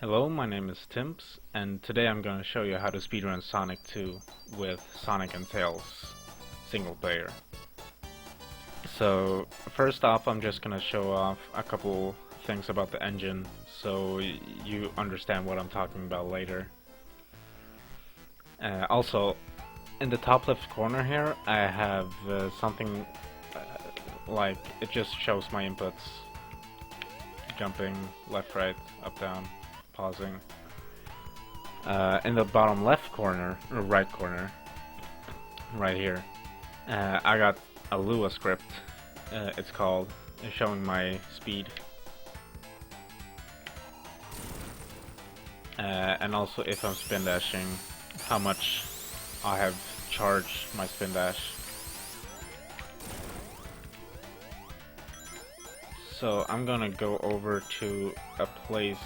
Hello, my name is Timps, and today I'm going to show you how to speedrun Sonic 2 with Sonic and Tails single player. So, first off, I'm just going to show off a couple things about the engine so you understand what I'm talking about later. Also, in the top left corner here, I have something like it just shows my inputs: jumping, left, right, up, down, pausing. In the bottom left corner, or right corner, right here, I got a Lua script, it's called, showing my speed. And also if I'm spin dashing, how much I have charged my spin dash. So I'm gonna go over to a place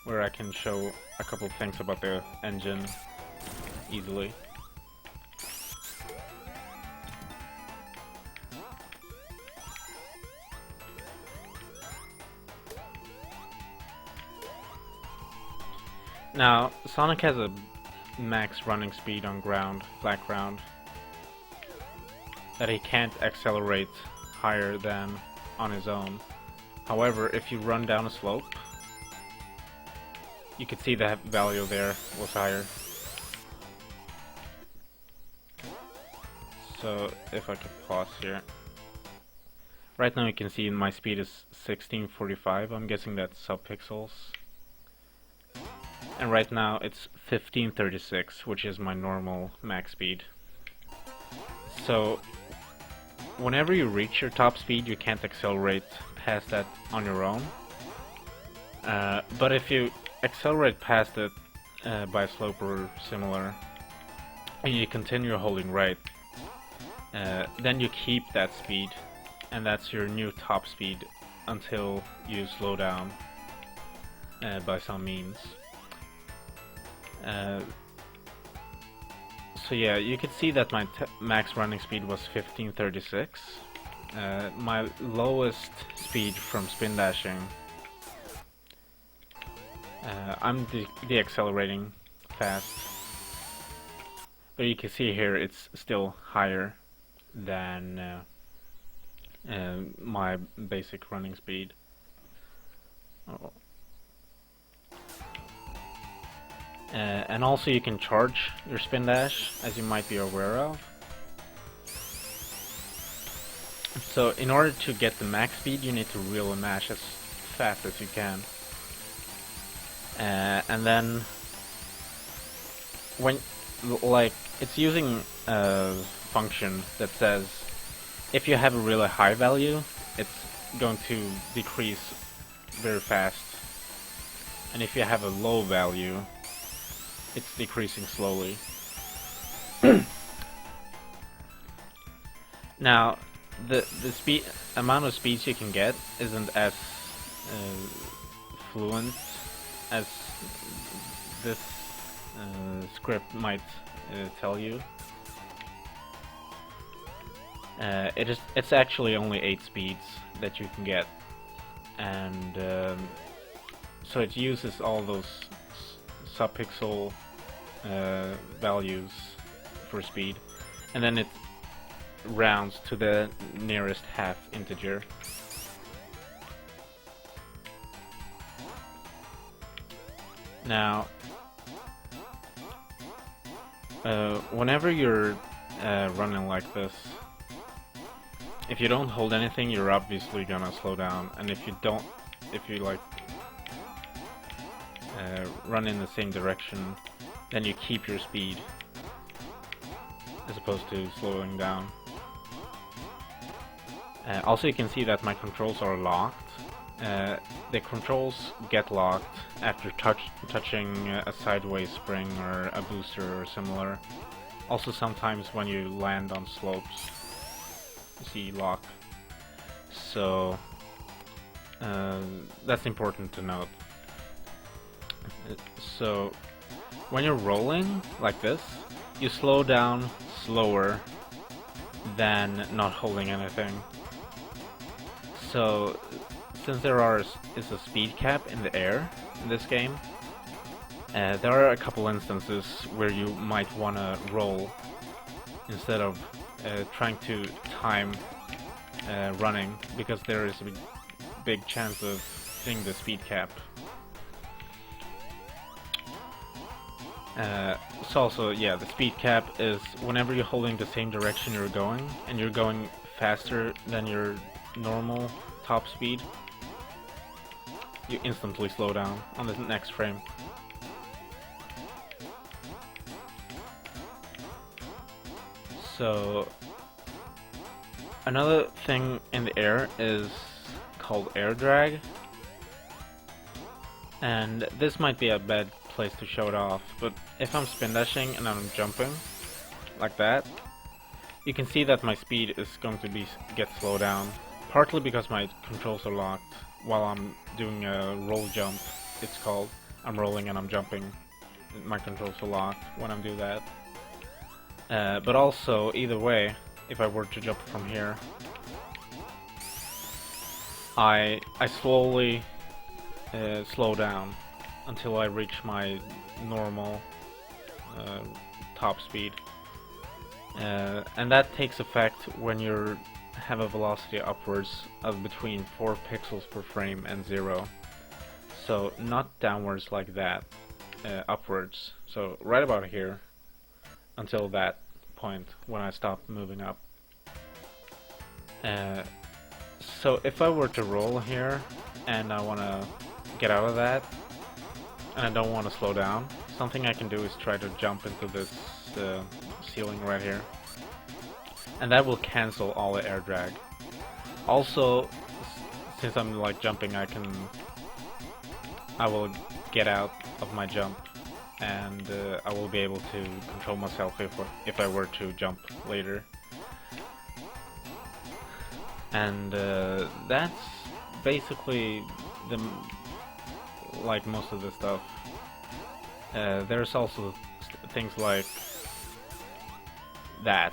where I can show a couple things about the engine easily. Now, Sonic has a max running speed on ground, flat ground, that he can't accelerate higher than on his own. However, if you run down a slope, you can see the value there was higher. So if I can pause here. Right now you can see my speed is 1645. I'm guessing that's subpixels. And right now it's 1536, which is my normal max speed. So whenever you reach your top speed, you can't accelerate past that on your own. But if you accelerate past it by a slope or similar, and you continue holding right, then you keep that speed, and that's your new top speed until you slow down by some means. So yeah, you could see that my max running speed was 1536. My lowest speed from spin dashing, I'm deaccelerating fast, but you can see here it's still higher than my basic running speed. Oh. And also you can charge your spin dash, as you might be aware of. So in order to get the max speed, you need to reel and mash as fast as you can. And then when, like, it's using a function that says if you have a really high value, it's going to decrease very fast, and if you have a low value, it's decreasing slowly. Now, the amount of speeds you can get isn't as fluent as this script might tell you. It's actually only 8 speeds that you can get, and so it uses all those subpixel values for speed, and then it rounds to the nearest half integer. Now, whenever you're running like this, if you don't hold anything, you're obviously gonna slow down, and if you like run in the same direction, then you keep your speed as opposed to slowing down. Also, you can see that my controls are locked. The controls get locked after touching a sideways spring or a booster or similar. Also, sometimes when you land on slopes, you see lock. So that's important to note. So when you're rolling like this, you slow down slower than not holding anything. So since there is a speed cap in the air in this game, there are a couple instances where you might want to roll instead of trying to time running, because there is a big chance of hitting the speed cap. So also, yeah, the speed cap is whenever you're holding the same direction you're going, and you're going faster than your normal top speed, you instantly slow down on the next frame. So another thing in the air is called air drag, and this might be a bad place to show it off, but if I'm spin dashing and I'm jumping like that, you can see that my speed is going to get slowed down, partly because my controls are locked while I'm doing a roll jump. It's called. I'm rolling and I'm jumping. My controls are locked when I do that. But also, either way, if I were to jump from here, I slowly slow down until I reach my normal top speed. And that takes effect when you have a velocity upwards of between 4 pixels per frame and 0. So not downwards like that, upwards. So right about here until that point when I stop moving up. So if I were to roll here and I want to get out of that and I don't want to slow down, something I can do is try to jump into this ceiling right here, and that will cancel all the air drag. Also, since I'm like jumping, I will get out of my jump, and I will be able to control myself if I were to jump later. And that's basically like most of the stuff. There's also things like that.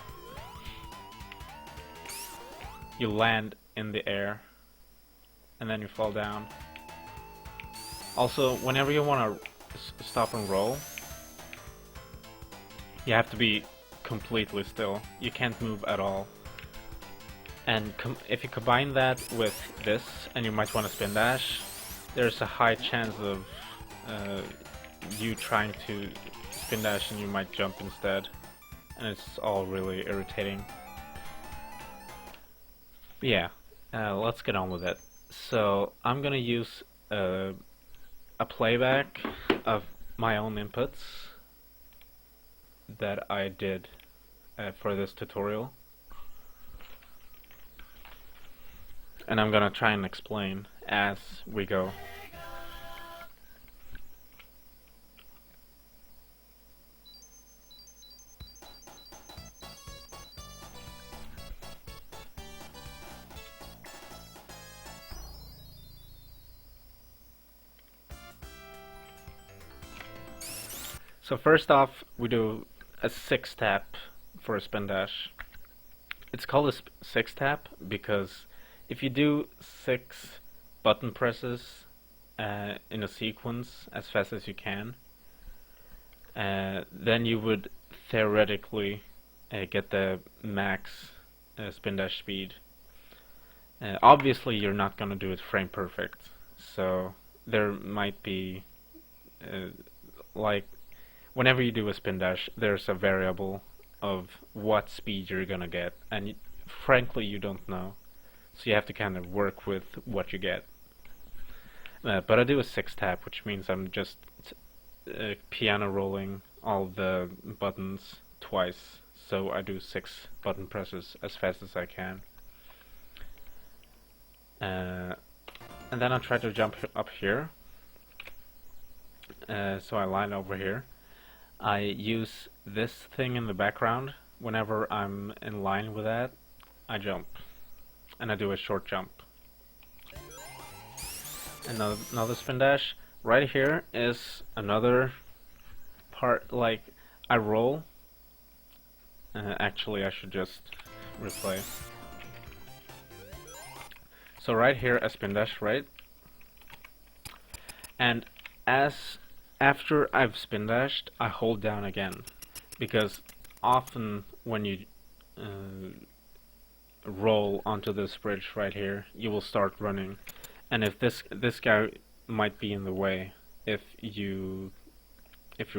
You land in the air and then you fall down. Also, whenever you want to stop and roll, you have to be completely still. You can't move at all. And if you combine that with this, and you might want to spin dash, there's a high chance of you trying to spin dash and you might jump instead. And it's all really irritating. But yeah, let's get on with it. So I'm gonna use a playback of my own inputs that I did for this tutorial. And I'm gonna try and explain as we go. So first off, we do a 6 tap for a spin dash. It's called a 6 tap because if you do 6 button presses in a sequence as fast as you can, then you would theoretically get the max spin dash speed. Obviously you're not gonna do it frame perfect, so there might be like whenever you do a spin dash, there's a variable of what speed you're gonna get, and frankly you don't know. So you have to kind of work with what you get. But I do a 6 tap, which means I'm just piano rolling all the buttons twice. So I do 6 button presses as fast as I can. And then I try to jump up here. So I line over here. I use this thing in the background. Whenever I'm in line with that, I jump. And I do a short jump. Another spin dash. Right here is another part, like I roll. Actually I should just replay. So right here I spin dash right, and after I've spin dashed, I hold down again, because often when you roll onto this bridge right here, you will start running, and if this guy might be in the way if you're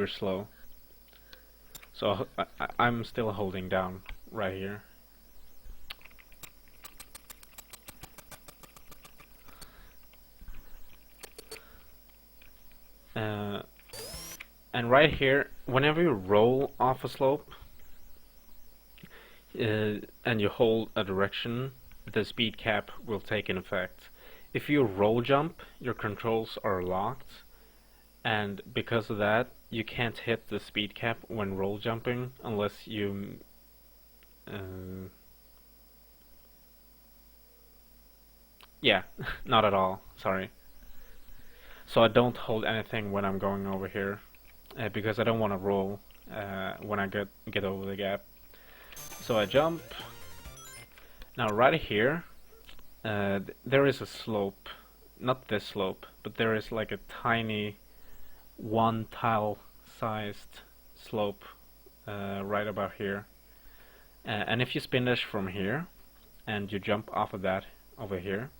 slow. So I'm still holding down right here. And right here, whenever you roll off a slope and you hold a direction, the speed cap will take in effect. If you roll jump, your controls are locked, and because of that, you can't hit the speed cap when roll jumping unless you yeah, not at all, sorry. So I don't hold anything when I'm going over here, because I don't want to roll when I get over the gap. So I jump. Now right here, there is a slope, not this slope, but there is like a tiny one tile sized slope right about here. And if you spin dash from here and you jump off of that over here,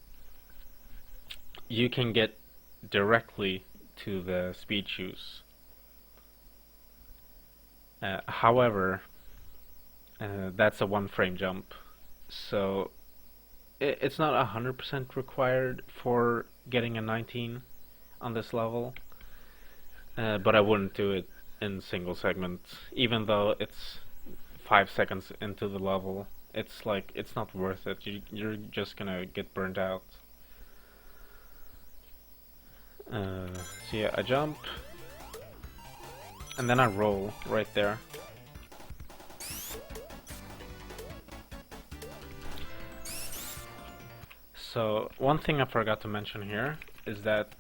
you can get directly to the speed shoes. However, that's a one frame jump, so it's not 100% required for getting a 19 on this level, but I wouldn't do it in single segments, even though it's 5 seconds into the level. It's like, it's not worth it. You're just gonna get burned out. So yeah, I jump, and then I roll right there. So one thing I forgot to mention here is that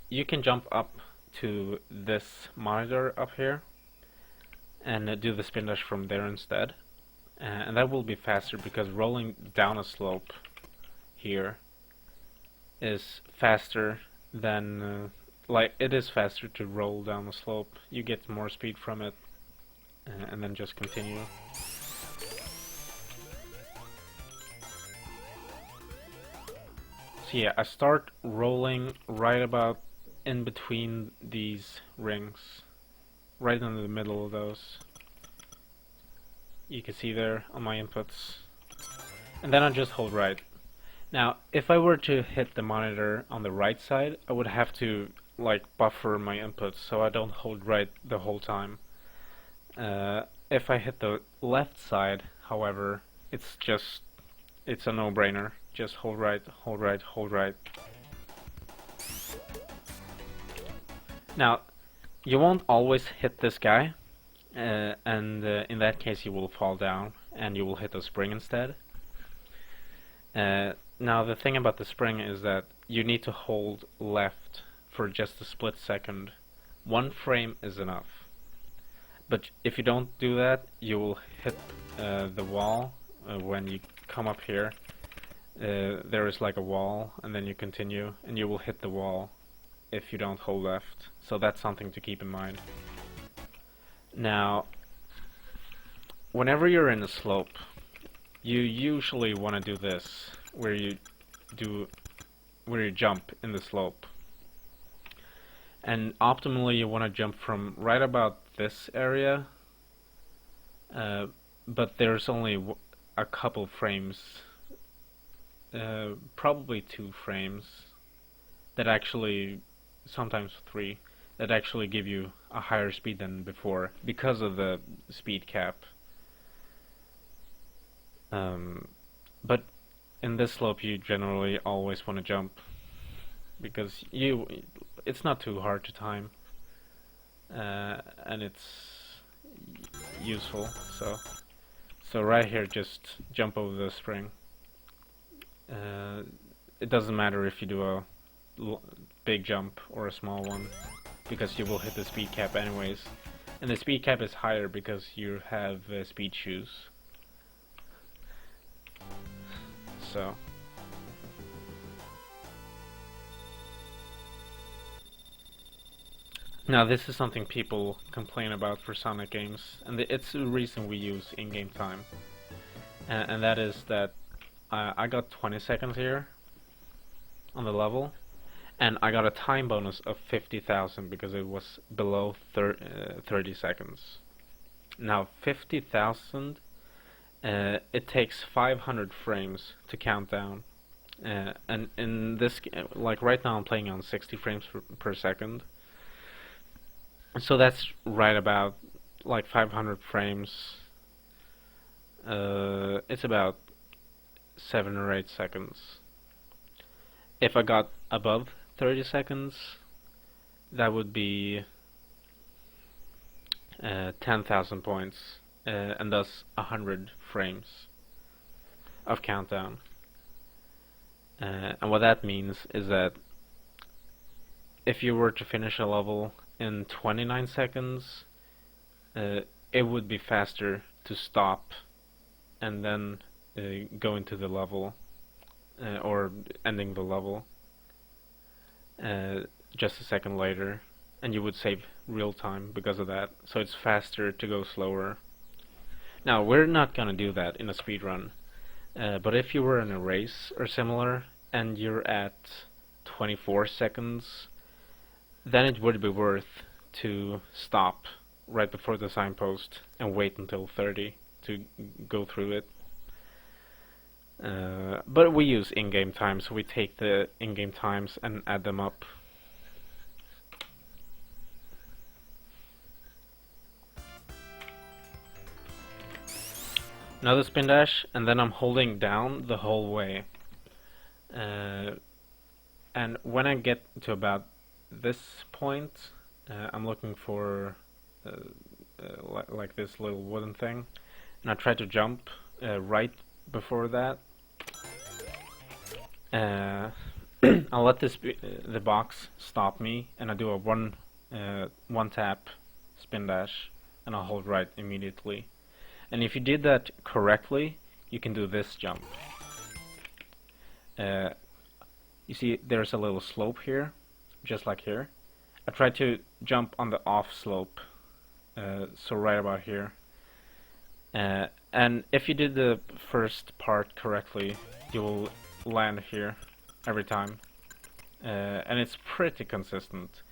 you can jump up to this monitor up here and do the spin dash from there instead, and that will be faster because rolling down a slope here is faster than like, it is faster to roll down the slope. You get more speed from it, and then just continue. So yeah, I start rolling right about in between these rings, right in the middle of those. You can see there on my inputs, and then I just hold right. Now, if I were to hit the monitor on the right side, I would have to like buffer my inputs so I don't hold right the whole time. If I hit the left side, however, it's a no-brainer. Just hold right, hold right, hold right. Now, you won't always hit this guy, and in that case you will fall down and you will hit the spring instead. Now the thing about the spring is that you need to hold left for just a split second. One frame is enough. But if you don't do that, you will hit the wall when you come up here. There is like a wall, and then you continue, and you will hit the wall if you don't hold left. So that's something to keep in mind. Now, whenever you're in a slope, you usually want to do this, where you jump in the slope. And optimally you want to jump from right about this area, but there's only a couple frames, probably 2 frames, that actually, sometimes 3, that actually give you a higher speed than before because of the speed cap. But in this slope you generally always want to jump, because it's not too hard to time, and it's useful. So right here, just jump over the spring. It doesn't matter if you do a big jump or a small one, because you will hit the speed cap anyways, and the speed cap is higher because you have speed shoes. So Now this is something people complain about for Sonic games, and it's the reason we use in-game time. And that is that I got 20 seconds here on the level, and I got a time bonus of 50,000 because it was below 30 seconds. Now 50,000, it takes 500 frames to count down. And in this, like right now I'm playing on 60 frames per second. So that's right about like 500 frames. It's about 7 or 8 seconds. If I got above 30 seconds, that would be 10,000 points, and thus 100 frames of countdown. And what that means is that if you were to finish a level in 29 seconds, it would be faster to stop and then go into the level, or ending the level just a second later, and you would save real time because of that. So it's faster to go slower. Now we're not gonna do that in a speedrun, but if you were in a race or similar and you're at 24 seconds, then it would be worth to stop right before the signpost and wait until 30 to go through it. But we use in-game time, so we take the in-game times and add them up. Another spin dash, and then I'm holding down the whole way. And when I get to about this point, I'm looking for like this little wooden thing, and I try to jump right before that. I'll let the box stop me, and I do a one tap spin dash, and I'll hold right immediately. And if you did that correctly, you can do this jump. You see there's a little slope here, just like here. I try to jump on the off slope, so right about here. And if you did the first part correctly, you will land here every time. And it's pretty consistent.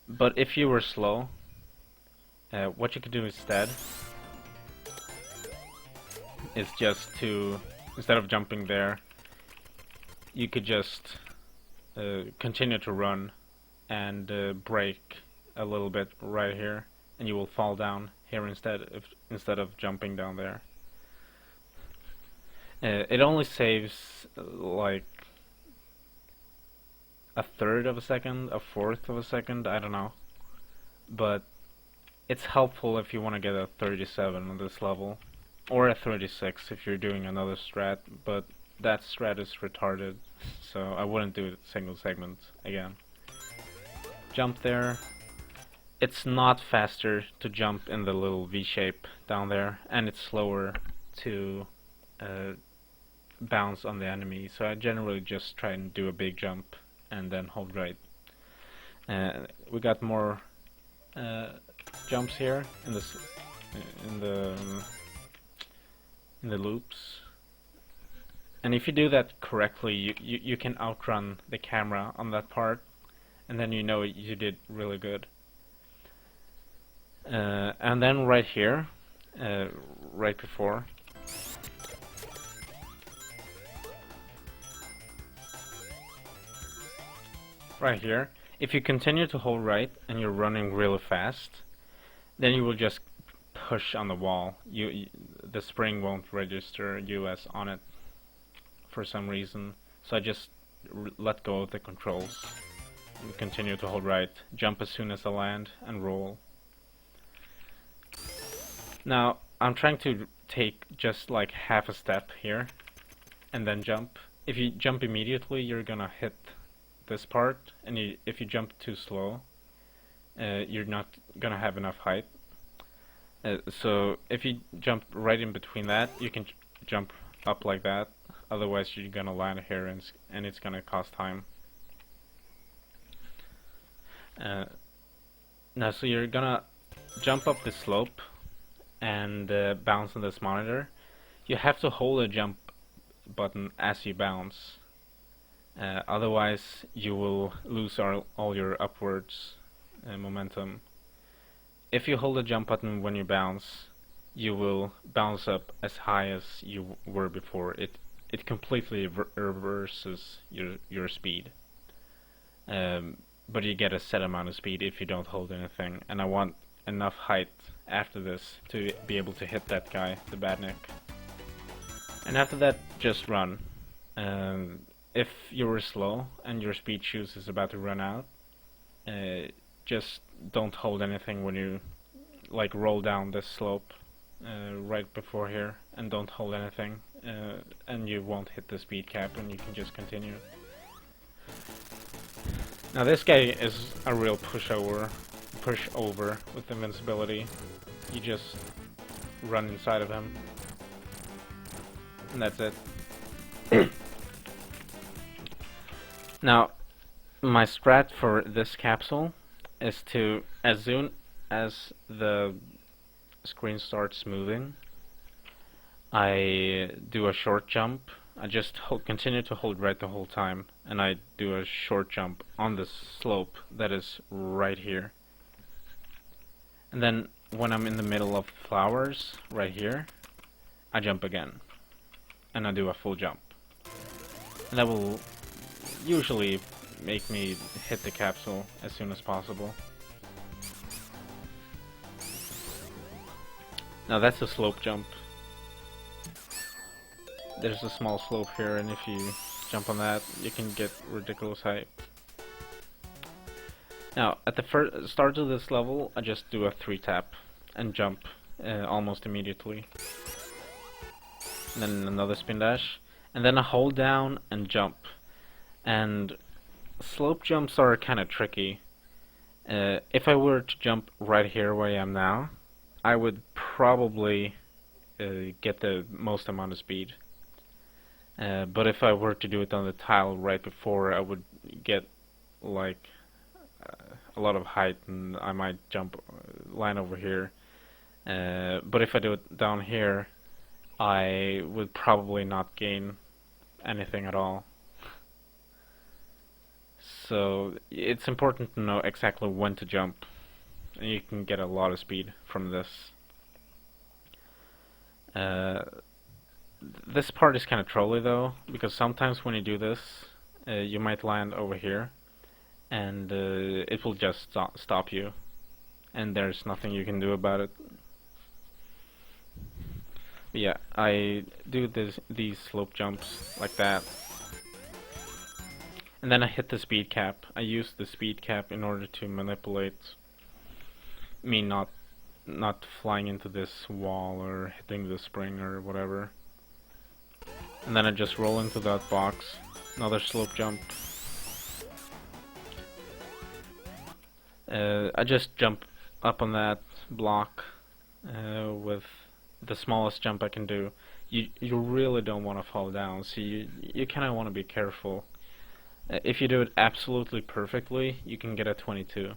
But if you were slow, what you could do instead is just to, instead of jumping there, you could just continue to run and brake a little bit right here, and you will fall down here instead of jumping down there. It only saves like a third of a second, a fourth of a second, I don't know. But it's helpful if you want to get a 37 on this level, or a 36 if you're doing another strat, but that strat is retarded, so I wouldn't do it single segment again. Jump there. It's not faster to jump in the little V shape down there, and it's slower to bounce on the enemy, so I generally just try and do a big jump and then hold right. We got more jumps here in the loops, and if you do that correctly, you can outrun the camera on that part, and then you know you did really good. And then right here, right before, right here, if you continue to hold right and you're running really fast, then you will just push on the wall. The spring won't register US on it for some reason, so I just let go of the controls and continue to hold right, jump as soon as I land, and roll. Now I'm trying to take just like half a step here and then jump. If you jump immediately, you're gonna hit this part, and if you jump too slow, you're not gonna have enough height. So if you jump right in between that, you can jump up like that. Otherwise, you're gonna land here, and it's gonna cost time. Uh, Now, so you're gonna jump up the slope and bounce on this monitor. You have to hold a jump button as you bounce. Otherwise, you will lose all your upwards momentum. If you hold the jump button when you bounce, you will bounce up as high as you were before. It completely reverses your speed. But you get a set amount of speed if you don't hold anything, and I want enough height after this to be able to hit that guy, the badnik. And after that, just run. If you were slow and your speed shoes is about to run out, just don't hold anything when you like roll down this slope right before here, and don't hold anything, and you won't hit the speed cap, and you can just continue. Now this guy is a real pushover with invincibility. You just run inside of him, and that's it. Now, my strat for this capsule is to, as soon as the screen starts moving, I do a short jump. I just continue to hold right the whole time, and I do a short jump on the slope that is right here. And then when I'm in the middle of flowers, right here, I jump again, and I do a full jump. And that will usually make me hit the capsule as soon as possible. Now that's a slope jump. There's a small slope here, and if you jump on that, you can get ridiculous height. Now, at the start of this level, I just do a 3-tap and jump almost immediately. And then another spin dash, and then I hold down and jump. And slope jumps are kind of tricky. If I were to jump right here where I am now, I would probably get the most amount of speed. But if I were to do it on the tile right before, I would get like a lot of height, and I might jump line over here. But if I do it down here, I would probably not gain anything at all. So it's important to know exactly when to jump, and you can get a lot of speed from this. This part is kind of trolly though, because sometimes when you do this, you might land over here, and it will just stop you, and there's nothing you can do about it. But yeah, I do these slope jumps like that, and then I hit the speed cap. I use the speed cap in order to manipulate me not flying into this wall or hitting the spring or whatever. And then I just roll into that box. Another slope jump. I just jump up on that block with the smallest jump I can do. You really don't want to fall down, so you kind of want to be careful. If you do it absolutely perfectly, you can get a 22,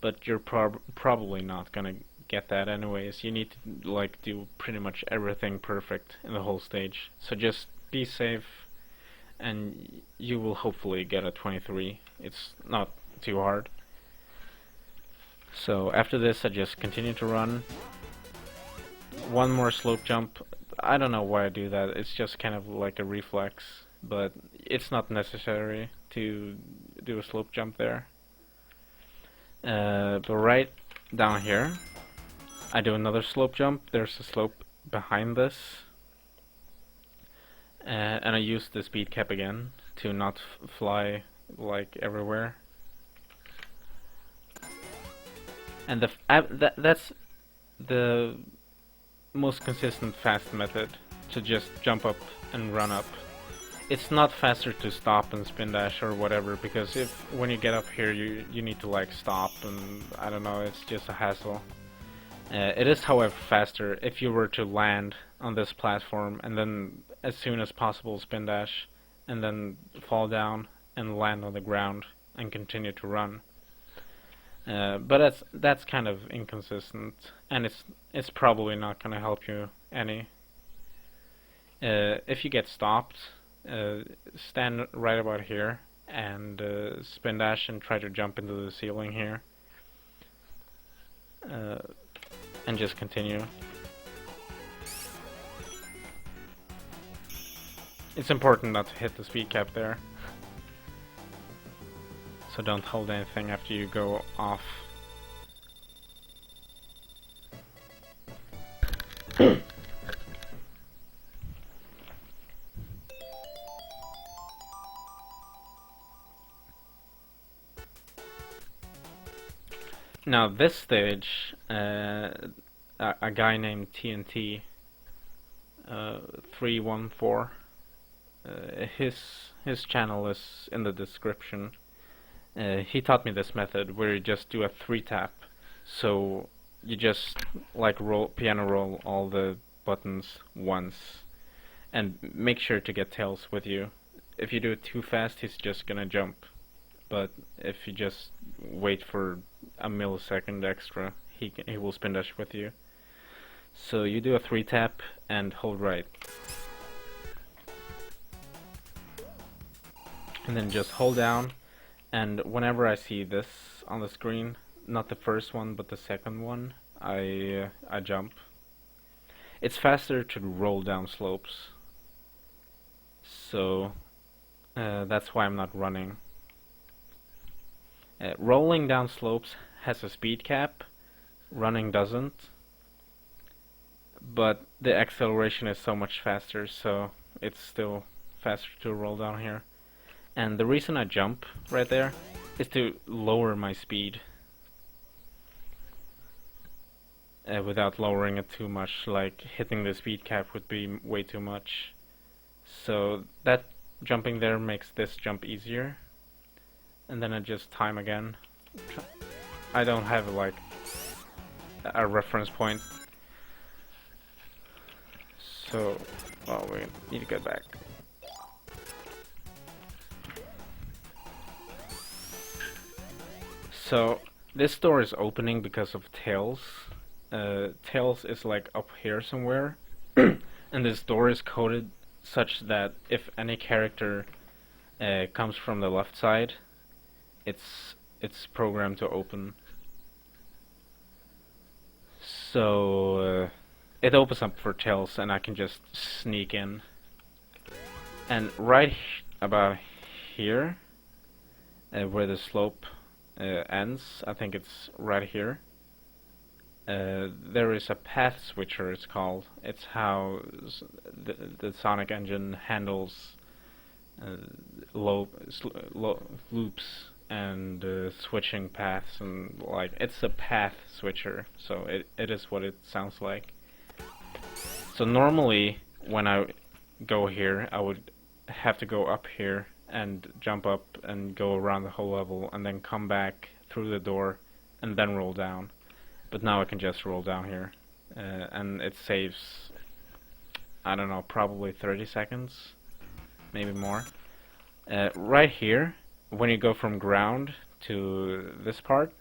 but you're probably not gonna get that anyways. You need to like do pretty much everything perfect in the whole stage. So just be safe, and you will hopefully get a 23. It's not too hard. So after this, I just continue to run. One more slope jump. I don't know why I do that. It's just kind of like a reflex, but it's not necessary to do a slope jump there. But right down here, I do another slope jump. There's a slope behind this, and I use the speed cap again to not fly like everywhere. And that's the most consistent fast method, to just jump up and run up. It's not faster to stop and spin dash or whatever, because when you get up here you need to like stop, and I don't know, it's just a hassle. It is however faster if you were to land on this platform and then as soon as possible spin dash and then fall down and land on the ground and continue to run. But that's kind of inconsistent, and it's probably not gonna help you any. If you get stopped, stand right about here and spin dash and try to jump into the ceiling here, and just continue. It's important not to hit the speed cap there, so don't hold anything after you go off. Now this stage, a guy named TNT 314, his channel is in the description. He taught me this method where you just do a 3-tap. So you just like piano roll all the buttons once, and make sure to get tails with you. If you do it too fast, he's just gonna jump. But if you just wait for a millisecond extra, he will spin dash with you. So you do a 3-tap and hold right. And then just hold down, and whenever I see this on the screen, not the first one but the second one, I jump. It's faster to roll down slopes, so that's why I'm not running. Rolling down slopes has a speed cap, running doesn't, but the acceleration is so much faster, so it's still faster to roll down here. And the reason I jump right there is to lower my speed without lowering it too much, like hitting the speed cap would be way too much. So that jumping there makes this jump easier. And then I just time again. I don't have like a reference point, so well, we need to get back. So this door is opening because of tails. Tails is like up here somewhere, and this door is coded such that if any character comes from the left side, it's programmed to open. So it opens up for tails, and I can just sneak in. And right about here, where the slope ends, I think it's right here, there is a path switcher, it's called. It's how the Sonic engine handles loops and switching paths, and like it's a path switcher, so it is what it sounds like. So normally when I go here, I would have to go up here and jump up and go around the whole level and then come back through the door and then roll down. But now I can just roll down here, and it saves, I don't know, probably 30 seconds, maybe more. Right here, when you go from ground to this part,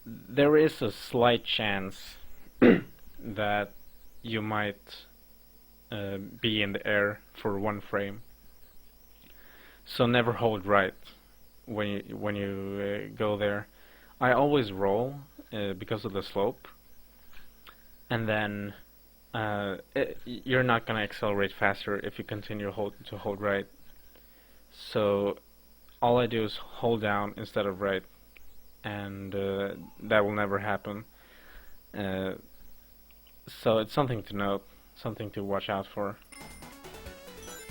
there is a slight chance that you might be in the air for 1 frame. So never hold right when you go there. I always roll because of the slope, and then you're not gonna accelerate faster if you continue to hold right. So all I do is hold down instead of right, and that will never happen. So it's something to note, something to watch out for.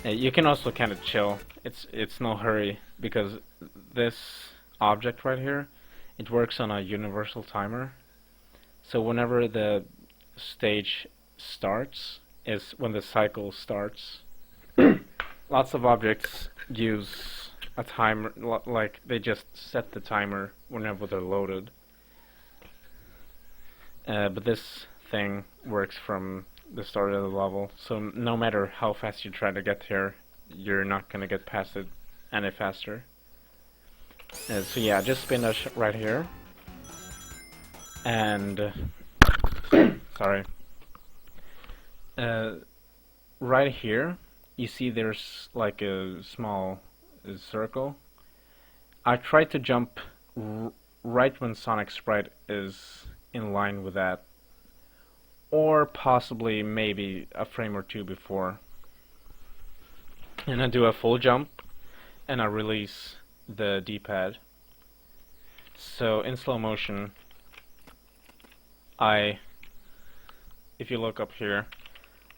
You can also kind of chill. It's no hurry, because this object right here, it works on a universal timer. So whenever the stage starts is when the cycle starts. Lots of objects use a timer, like they just set the timer whenever they're loaded. But this thing works from the start of the level, so no matter how fast you try to get here, you're not gonna get past it any faster. So yeah, just spin dash right here, And sorry. Right here, you see there's like a small circle. I try to jump right when Sonic Sprite is in line with that, or possibly maybe a frame or two before. And I do a full jump, and I release the D-pad. So in slow motion, if you look up here,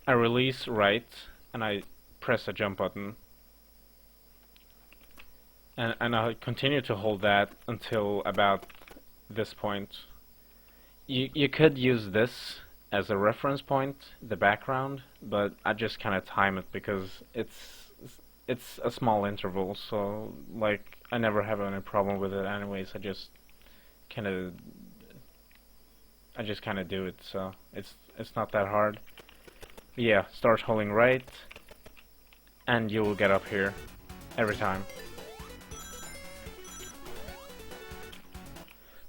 I release right, and I press a jump button. And I continue to hold that until about this point. You could use this as a reference point, the background, but I just kind of time it because it's a small interval, so like I never have any problem with it anyways. I just kind of do it, so it's not that hard. But yeah, start holding right, and you will get up here every time.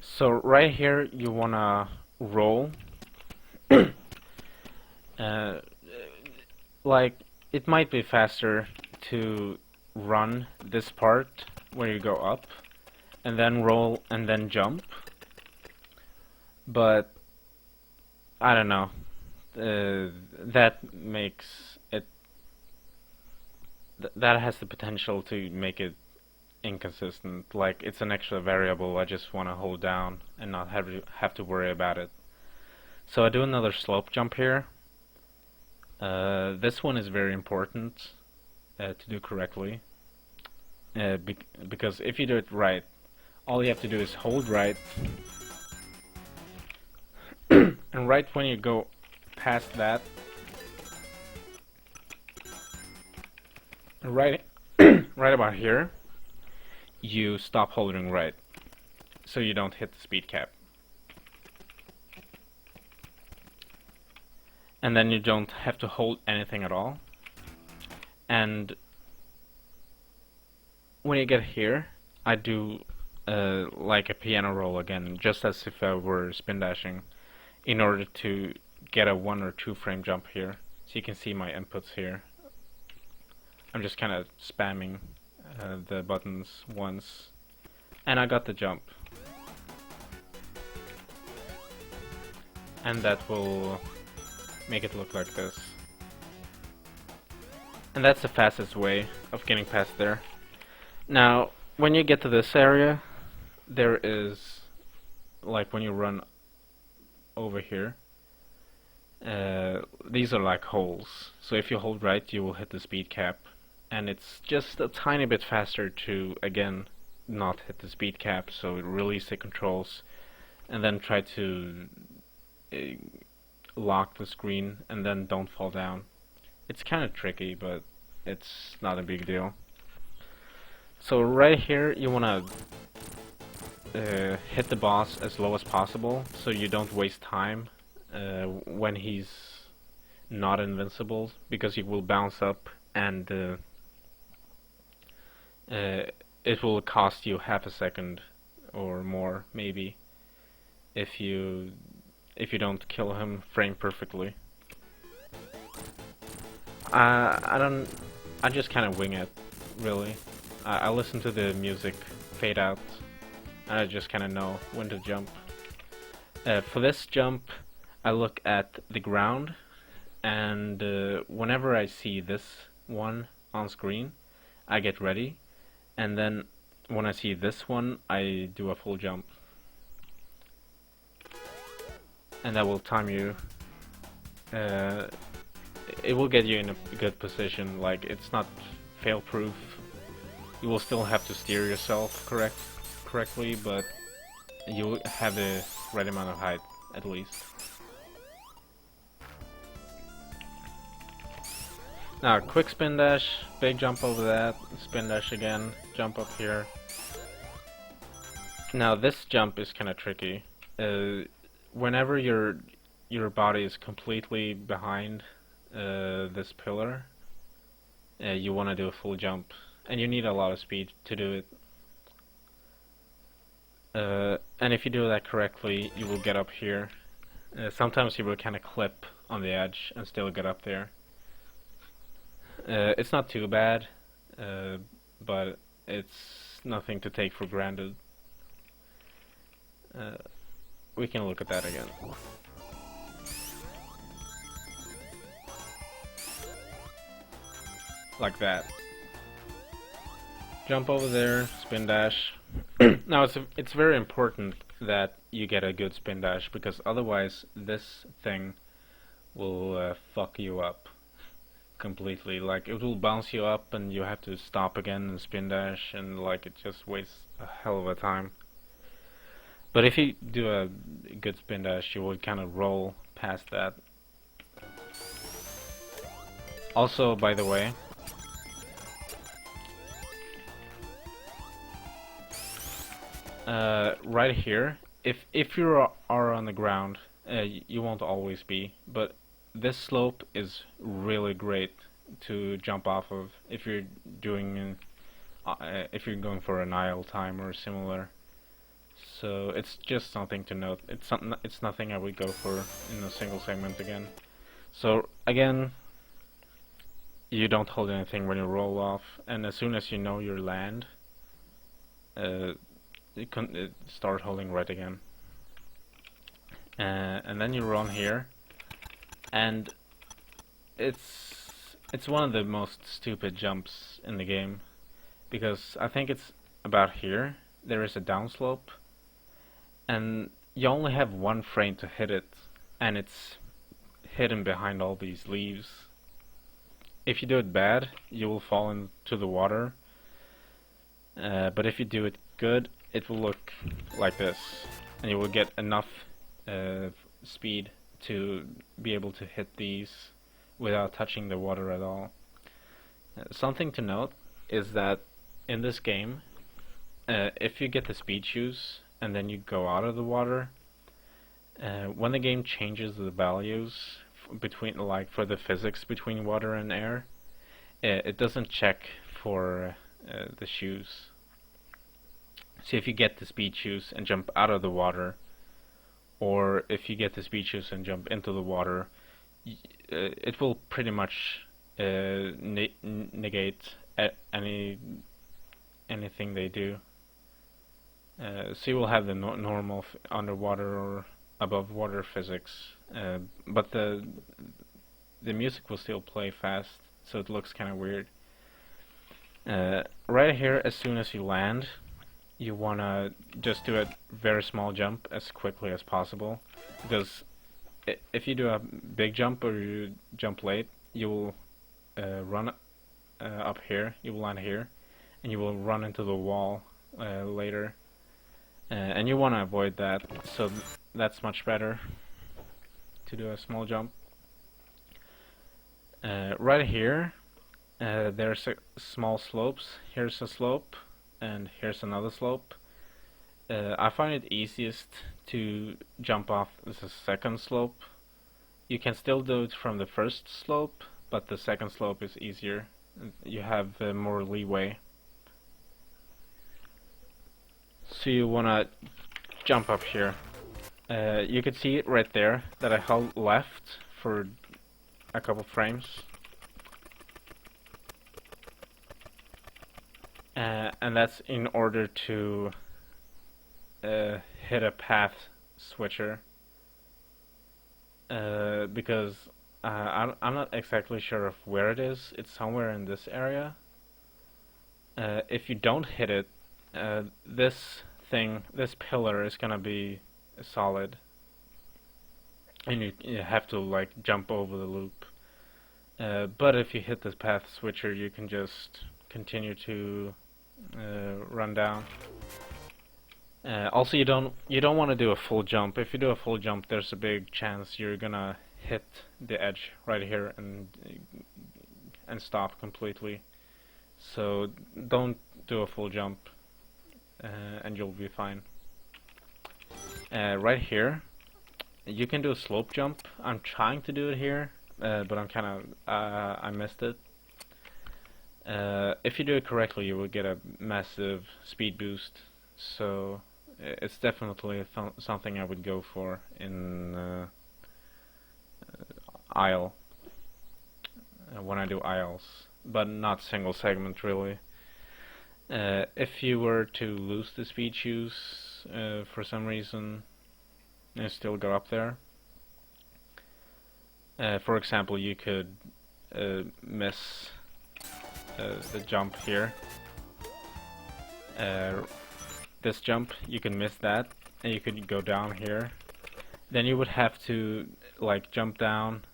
So right here you wanna roll. Like it might be faster to run this part where you go up and then roll and then jump, but I don't know, that makes it that has the potential to make it inconsistent. Like it's an extra variable I just want to hold down and not have to worry about it. So I do another slope jump here. This one is very important to do correctly, because if you do it right, all you have to do is hold right, and right when you go past that, right about here, you stop holding right, so you don't hit the speed cap. And then you don't have to hold anything at all. And when you get here, I do like a piano roll again, just as if I were spin dashing, in order to get a 1 or 2 frame jump here. So you can see my inputs here. I'm just kind of spamming the buttons once, and I got the jump. And that will make it look like this. And that's the fastest way of getting past there. Now, when you get to this area, there is, like when you run over here, these are like holes. So if you hold right, you will hit the speed cap. And it's just a tiny bit faster to, again, not hit the speed cap, so release the controls, and then try to lock the screen, and then don't fall down. It's kind of tricky, but it's not a big deal. So right here, you want to hit the boss as low as possible, so you don't waste time when he's not invincible, because he will bounce up, and it will cost you half a second or more, maybe, if you don't kill him frame perfectly. I just kind of wing it, really. I listen to the music fade out, and I just kind of know when to jump. For this jump, I look at the ground, and whenever I see this one on screen, I get ready, and then when I see this one, I do a full jump. And that will time you. It will get you in a good position. Like, it's not fail-proof. You will still have to steer yourself correctly, but you have the right amount of height, at least. Now, quick spin dash, big jump over that, spin dash again, jump up here. Now, this jump is kind of tricky. Whenever your body is completely behind this pillar, you want to do a full jump, and you need a lot of speed to do it. And if you do that correctly, you will get up here. Sometimes you will kind of clip on the edge and still get up there. It's not too bad, but it's nothing to take for granted. We can look at that again. Like that. Jump over there, spin dash. Now it's very important that you get a good spin dash, because otherwise this thing will fuck you up completely. Like, it will bounce you up and you have to stop again and spin dash, and like it just wastes a hell of a time. But if you do a good spin dash, you will kind of roll past that. Also, by the way, right here, if you are on the ground, you won't always be, but this slope is really great to jump off of if you're doing if you're going for an idle time or similar. So it's just something to note. It's nothing I would go for in a single segment again. So again, you don't hold anything when you roll off, and as soon as you know your land, you can start holding right again. And then you run here, and it's one of the most stupid jumps in the game, because I think it's about here. There is a downslope, and you only have one frame to hit it, and it's hidden behind all these leaves. If you do it bad, you will fall into the water, but if you do it good, it will look like this, and you will get enough speed to be able to hit these without touching the water at all. Something to note is that in this game, if you get the speed shoes and then you go out of the water, when the game changes the values between, like, for the physics between water and air, it doesn't check for the shoes. So if you get the speed shoes and jump out of the water, or if you get the speed shoes and jump into the water, it will pretty much negate anything they do. So you will have the normal underwater or above water physics, but the music will still play fast, so it looks kind of weird. Right here, as soon as you land, you wanna just do a very small jump as quickly as possible, because if you do a big jump or you jump late, you will run up here, you will land here, and you will run into the wall later, and you want to avoid that, so that's much better to do a small jump. Right here, there's small slopes. Here's a slope, and here's another slope. I find it easiest to jump off the second slope. You can still do it from the first slope, but the second slope is easier. You have more leeway. So you wanna jump up here. You can see it right there that I held left for a couple frames. And that's in order to hit a path switcher, because I'm not exactly sure of where it is. It's somewhere in this area. If you don't hit it, this pillar is gonna be solid, and you have to like jump over the loop. But if you hit this path switcher, you can just continue to run down. Also, you don't want to do a full jump. If you do a full jump, there's a big chance you're gonna hit the edge right here and stop completely. So don't do a full jump, and you'll be fine. Right here, you can do a slope jump. I'm trying to do it here, but I'm kind of I missed it. If you do it correctly, you will get a massive speed boost. So it's definitely something I would go for in aisle when I do aisles, but not single segment really. If you were to lose the speed shoes for some reason and still go up there, for example, you could miss the jump here. This jump, you can miss that, and you could go down here. Then you would have to like jump down,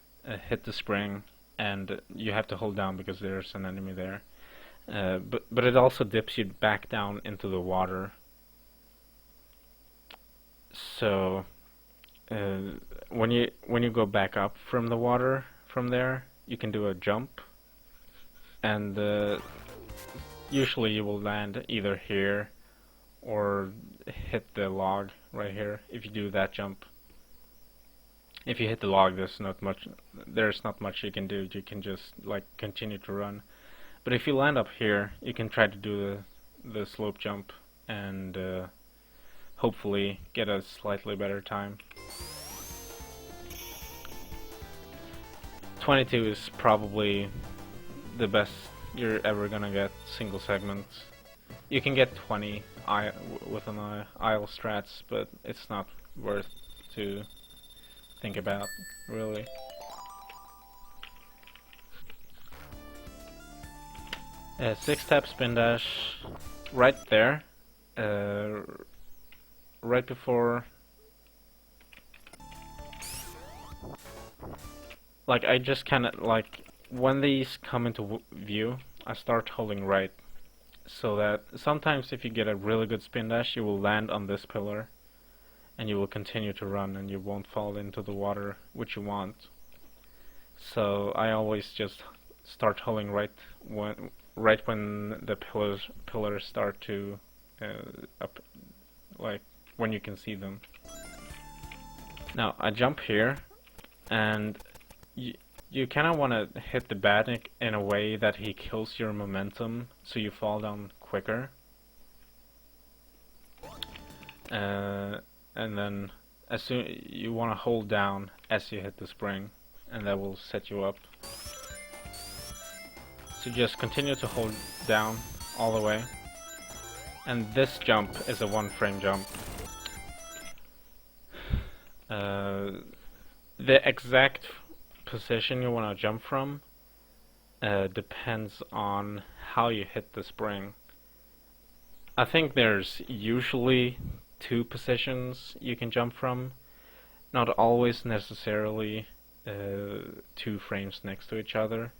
hit the spring, and you have to hold down because there's an enemy there. But it also dips you back down into the water. So when you go back up from the water from there, you can do a jump, and usually you will land either here or hit the log right here if you do that jump. If you hit the log, there's not much you can do. You can just like continue to run. But if you land up here, you can try to do the slope jump and hopefully get a slightly better time. 22 is probably the best you're ever gonna get single segments. You can get 20 with an aisle strats, but it's not worth to think about, really. Six tap spin dash right there, right before. Like I just kind of like when these come into view, I start holding right, so that sometimes if you get a really good spin dash, you will land on this pillar, and you will continue to run, and you won't fall into the water, which you want. So I always just start holding right when the pillars start to up, like when you can see them. Now I jump here, and you kind of want to hit the Badnik in a way that he kills your momentum, so you fall down quicker. And then as soon you want to hold down as you hit the spring, and that will set you up. So just continue to hold down all the way. And this jump is a 1 frame jump. The exact position you want to jump from depends on how you hit the spring. I think there's usually 2 positions you can jump from, not always necessarily 2 frames next to each other.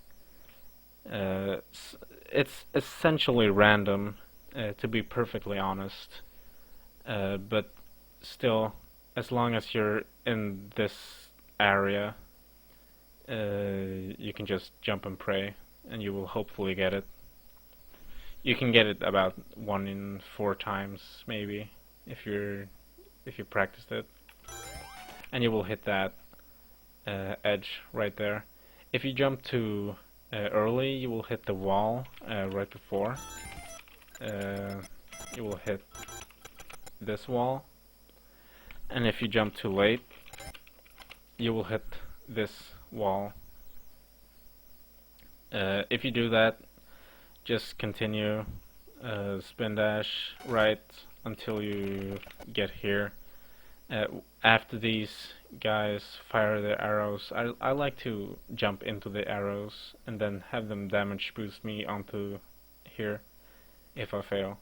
It's essentially random, to be perfectly honest, but still, as long as you're in this area, you can just jump and pray, and you will hopefully get it. You can get it about 1 in 4 times, maybe, if you practiced it, and you will hit that edge right there. If you jump too early, you will hit the wall right before. You will hit this wall, and if you jump too late, you will hit this wall. If you do that, just continue spin dash right until you get here. After these guys fire their arrows, I like to jump into the arrows and then have them damage boost me onto here if I fail,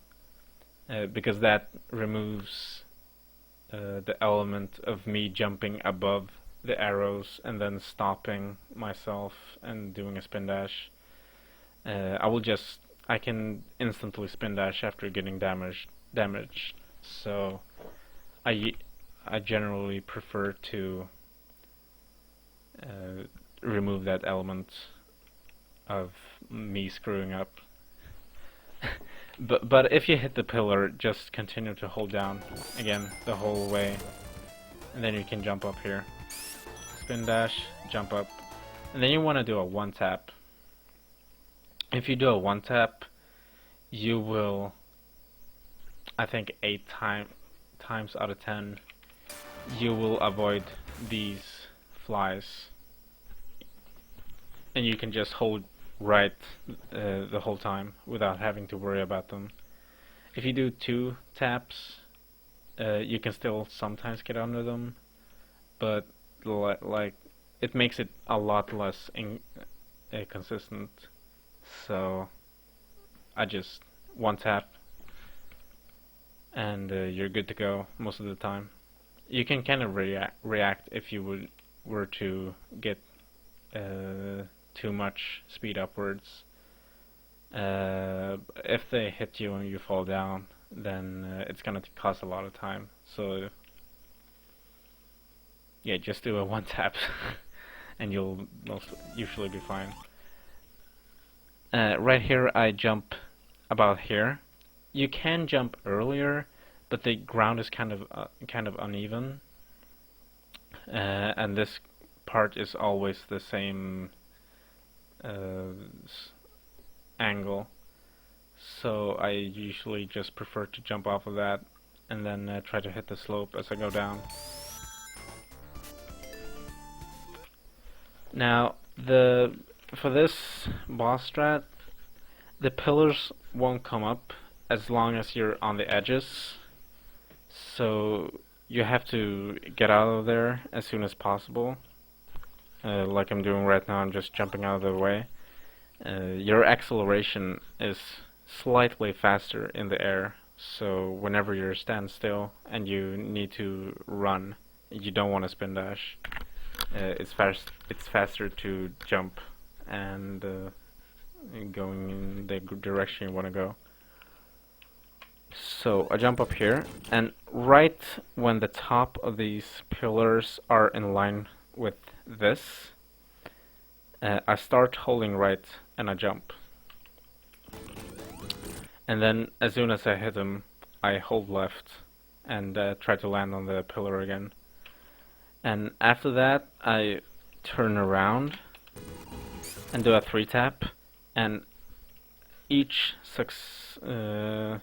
because that removes the element of me jumping above the arrows and then stopping myself and doing a spin dash. I can instantly spin dash after getting damaged. So I generally prefer to remove that element of me screwing up. But if you hit the pillar, just continue to hold down again the whole way, and then you can jump up here. Spin dash, jump up, and then you want to do a 1 tap. If you do a 1 tap, you will, I think 8 times out of 10 you will avoid these flies, and you can just hold right the whole time without having to worry about them. If you do 2 taps, you can still sometimes get under them, but like it makes it a lot less consistent. So I just 1 tap and you're good to go most of the time. You can kind of react if you were to get too much speed upwards. If they hit you and you fall down, then it's gonna cost a lot of time. So yeah, just do a 1 tap and you'll usually be fine. Right here I jump about here. You can jump earlier, but the ground is kind of uneven, and this part is always the same angle. So I usually just prefer to jump off of that and then try to hit the slope as I go down. Now, for this boss strat, the pillars won't come up as long as you're on the edges, so you have to get out of there as soon as possible. Like I'm doing right now, I'm just jumping out of the way. Your acceleration is slightly faster in the air, so whenever you stand still and you need to run, you don't want to spin dash. It's faster to jump and going in the direction you want to go. So I jump up here, and right when the top of these pillars are in line with this, I start holding right and I jump. And then as soon as I hit them, I hold left and try to land on the pillar again. And after that, I turn around and do a 3 tap, and each successive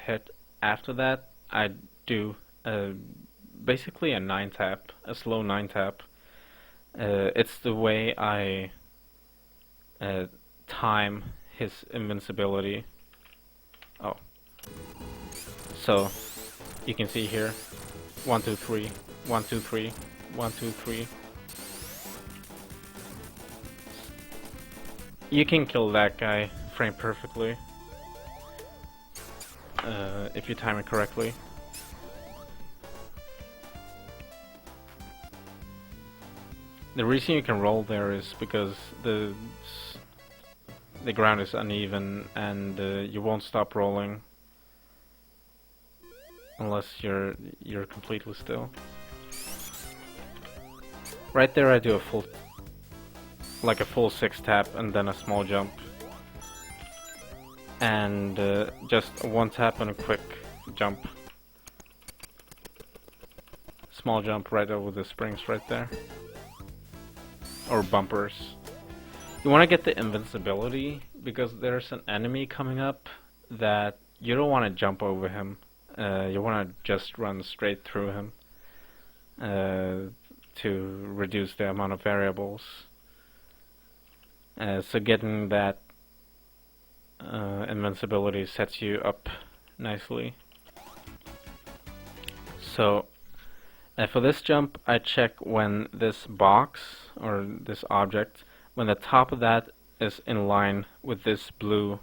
hit after that, I do basically a 9 tap, a slow 9 tap. It's the way I time his invincibility. Oh, so you can see here, 1, 2, 3, 1, 2, 3, 1, 2, 3. You can kill that guy frame perfectly if you time it correctly. The reason you can roll there is because the ground is uneven, and you won't stop rolling unless you're completely still. Right there I do a full 6 tap and then a small jump, and just 1 tap and a quick jump. Small jump right over the springs right there, or bumpers. You want to get the invincibility because there's an enemy coming up that you don't want to jump over him. You want to just run straight through him to reduce the amount of variables. So getting that invincibility sets you up nicely. So for this jump, I check when this box or this object, when the top of that is in line with this blue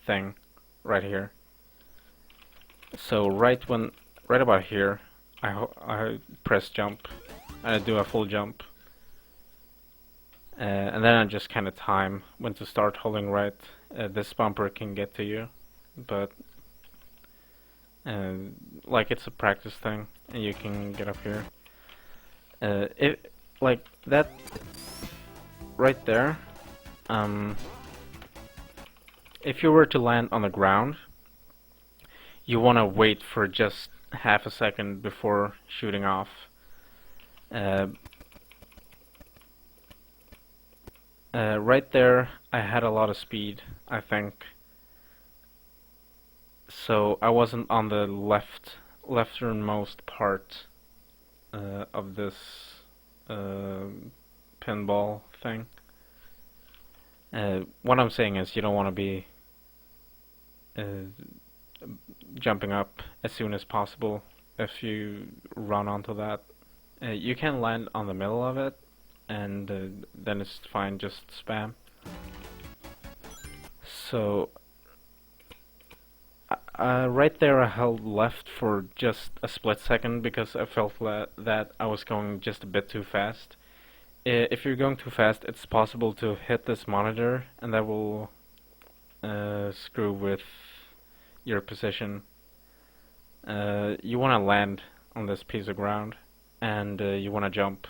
thing right here. So right about here, I press jump and I do a full jump, and then I just kind of time when to start holding right. This bumper can get to you, but like it's a practice thing, and you can get up here. Like that right there. If you were to land on the ground, you want to wait for just half a second before shooting off. Right there, I had a lot of speed, I think. So I wasn't on the left lefternmost part of this pinball thing. What I'm saying is you don't want to be jumping up as soon as possible if you run onto that. You can land on the middle of it, and then it's fine, just spam. So right there I held left for just a split second because I felt that I was going just a bit too fast. If you're going too fast, it's possible to hit this monitor, and that will screw with your position. You want to land on this piece of ground, and you want to jump.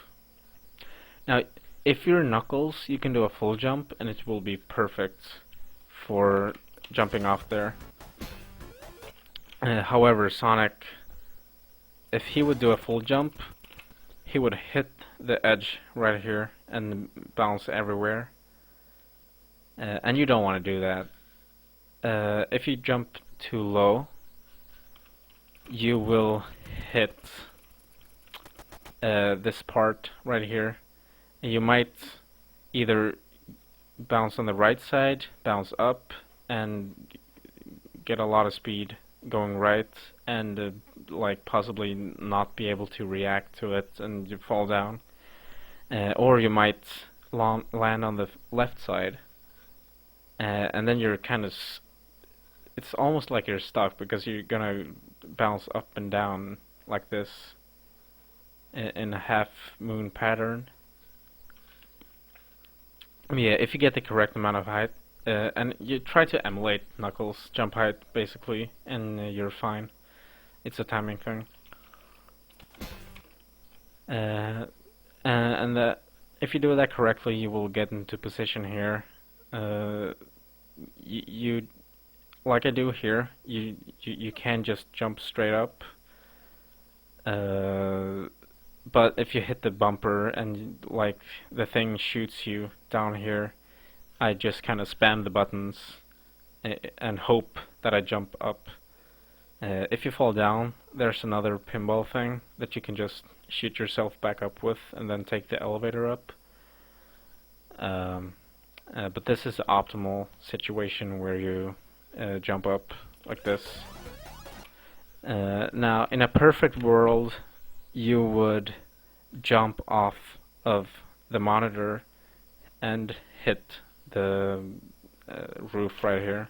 Now, if you're Knuckles, you can do a full jump, and it will be perfect for jumping off there. However, Sonic, if he would do a full jump, he would hit the edge right here and bounce everywhere. And you don't want to do that. If you jump too low, you will hit this part right here. And you might either bounce on the right side, bounce up, and get a lot of speed going right, and like possibly not be able to react to it, and you fall down. Or you might land on the left side, and then you're kind of it's almost like you're stuck because you're gonna bounce up and down like this in a half moon pattern. Yeah, if you get the correct amount of height, and you try to emulate Knuckles' jump height basically, and you're fine. It's a timing thing. And if you do that correctly, you will get into position here. You like I do here, you can just jump straight up. But if you hit the bumper and like the thing shoots you down here, I just kind of spam the buttons and hope that I jump up. If you fall down, there's another pinball thing that you can just shoot yourself back up with and then take the elevator up. But this is the optimal situation where you jump up like this. Now, in a perfect world, you would jump off of the monitor and hit the roof right here.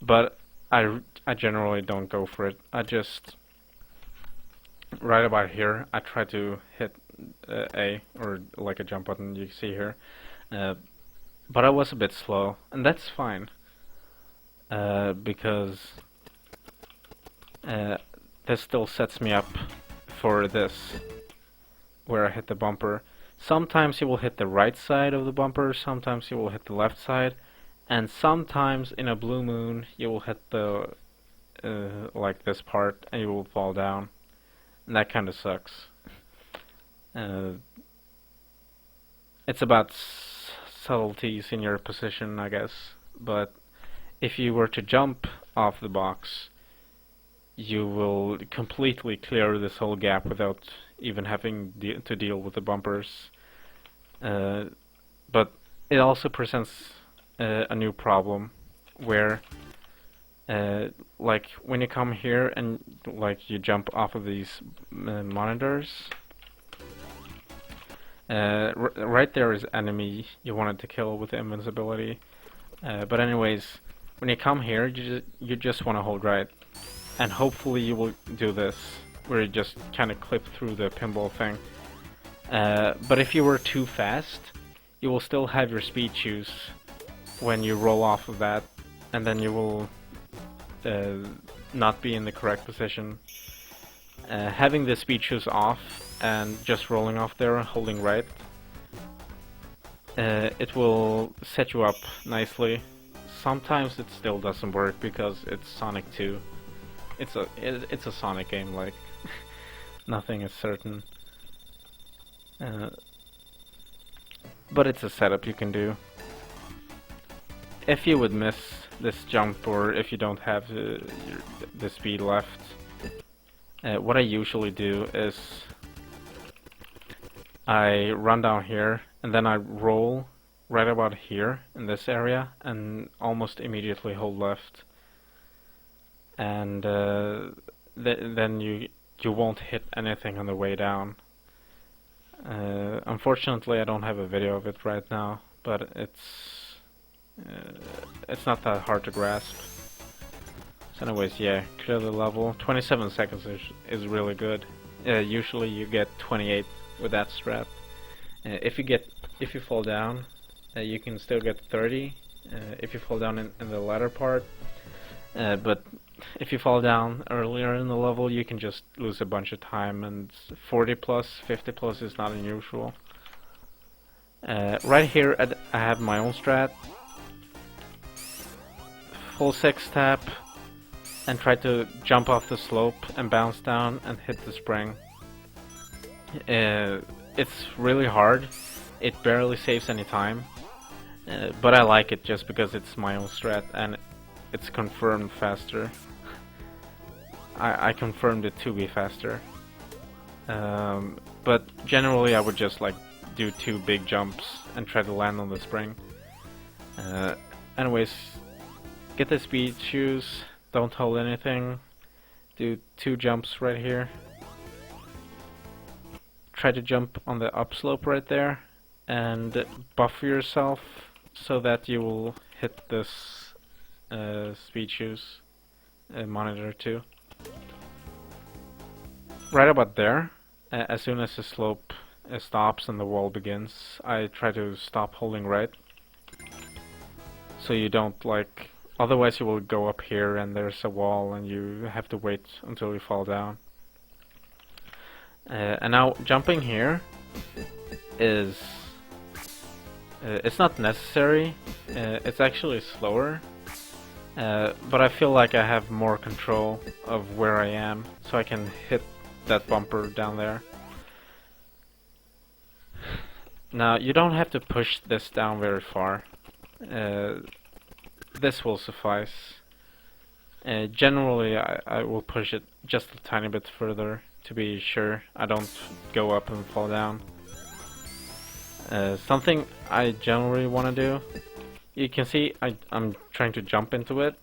But I generally don't go for it. I just right about here I try to hit A, or like a jump button you see here. But I was a bit slow, and that's fine, because this still sets me up for this, where I hit the bumper. Sometimes you will hit the right side of the bumper, sometimes you will hit the left side, and sometimes in a blue moon you will hit the like this part and you will fall down, and that kind of sucks. It's about subtleties in your position, I guess, but if you were to jump off the box, you will completely clear this whole gap without even having to deal with the bumpers. But it also presents a new problem where like when you come here and like you jump off of these monitors, right there is enemy you wanted to kill with the invincibility. But anyways, when you come here, you just want to hold right, and hopefully you will do this, where you just kind of clip through the pinball thing. But if you were too fast, you will still have your speed shoes when you roll off of that, and then you will not be in the correct position. Having the speed shoes off and just rolling off there, holding right, it will set you up nicely. Sometimes it still doesn't work because it's Sonic 2. It's a Sonic game, like nothing is certain. But it's a setup you can do. If you would miss this jump, or if you don't have the speed left, what I usually do is I run down here and then I roll right about here in this area and almost immediately hold left, and then you won't hit anything on the way down. Unfortunately, I don't have a video of it right now, but it's not that hard to grasp. So anyways, yeah, clear the level. 27 seconds is really good. Usually you get 28 with that strat. If you fall down, you can still get 30 if you fall down in the latter part. But if you fall down earlier in the level, you can just lose a bunch of time, and 40 plus, 50 plus is not unusual. Right here I have my own strat. Full 6 tap and try to jump off the slope and bounce down and hit the spring. It's really hard. It barely saves any time, but I like it just because it's my own strat and it's confirmed faster. I confirmed it to be faster. But generally I would just like do 2 big jumps and try to land on the spring. Anyways, get the speed shoes, don't hold anything, do 2 jumps right here. Try to jump on the upslope right there and buffer yourself so that you will hit this speed shoes monitor too. Right about there, as soon as the slope stops and the wall begins, I try to stop holding right, so you don't like, otherwise you will go up here and there's a wall and you have to wait until you fall down. And now jumping here is it's not necessary, it's actually slower, but I feel like I have more control of where I am, so I can hit that bumper down there. Now you don't have to push this down very far, this will suffice. Generally I will push it just a tiny bit further to be sure I don't go up and fall down. Something I generally want to do, you can see I'm trying to jump into it,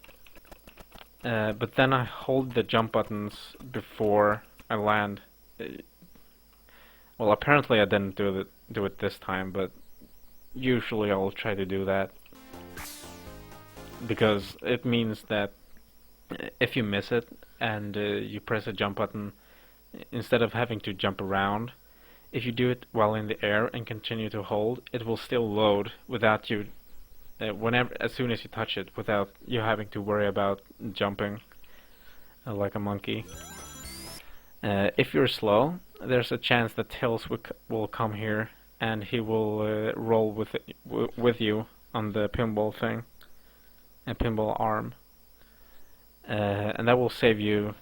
but then I hold the jump buttons before I land. Well, apparently I didn't do it this time, but usually I'll try to do that, because it means that if you miss it and you press a jump button, instead of having to jump around, if you do it while in the air and continue to hold, it will still load without you, as soon as you touch it, without you having to worry about jumping like a monkey. If you're slow, there's a chance that Tails will come here and he will roll with you on the pinball thing, a pinball arm, and that will save you,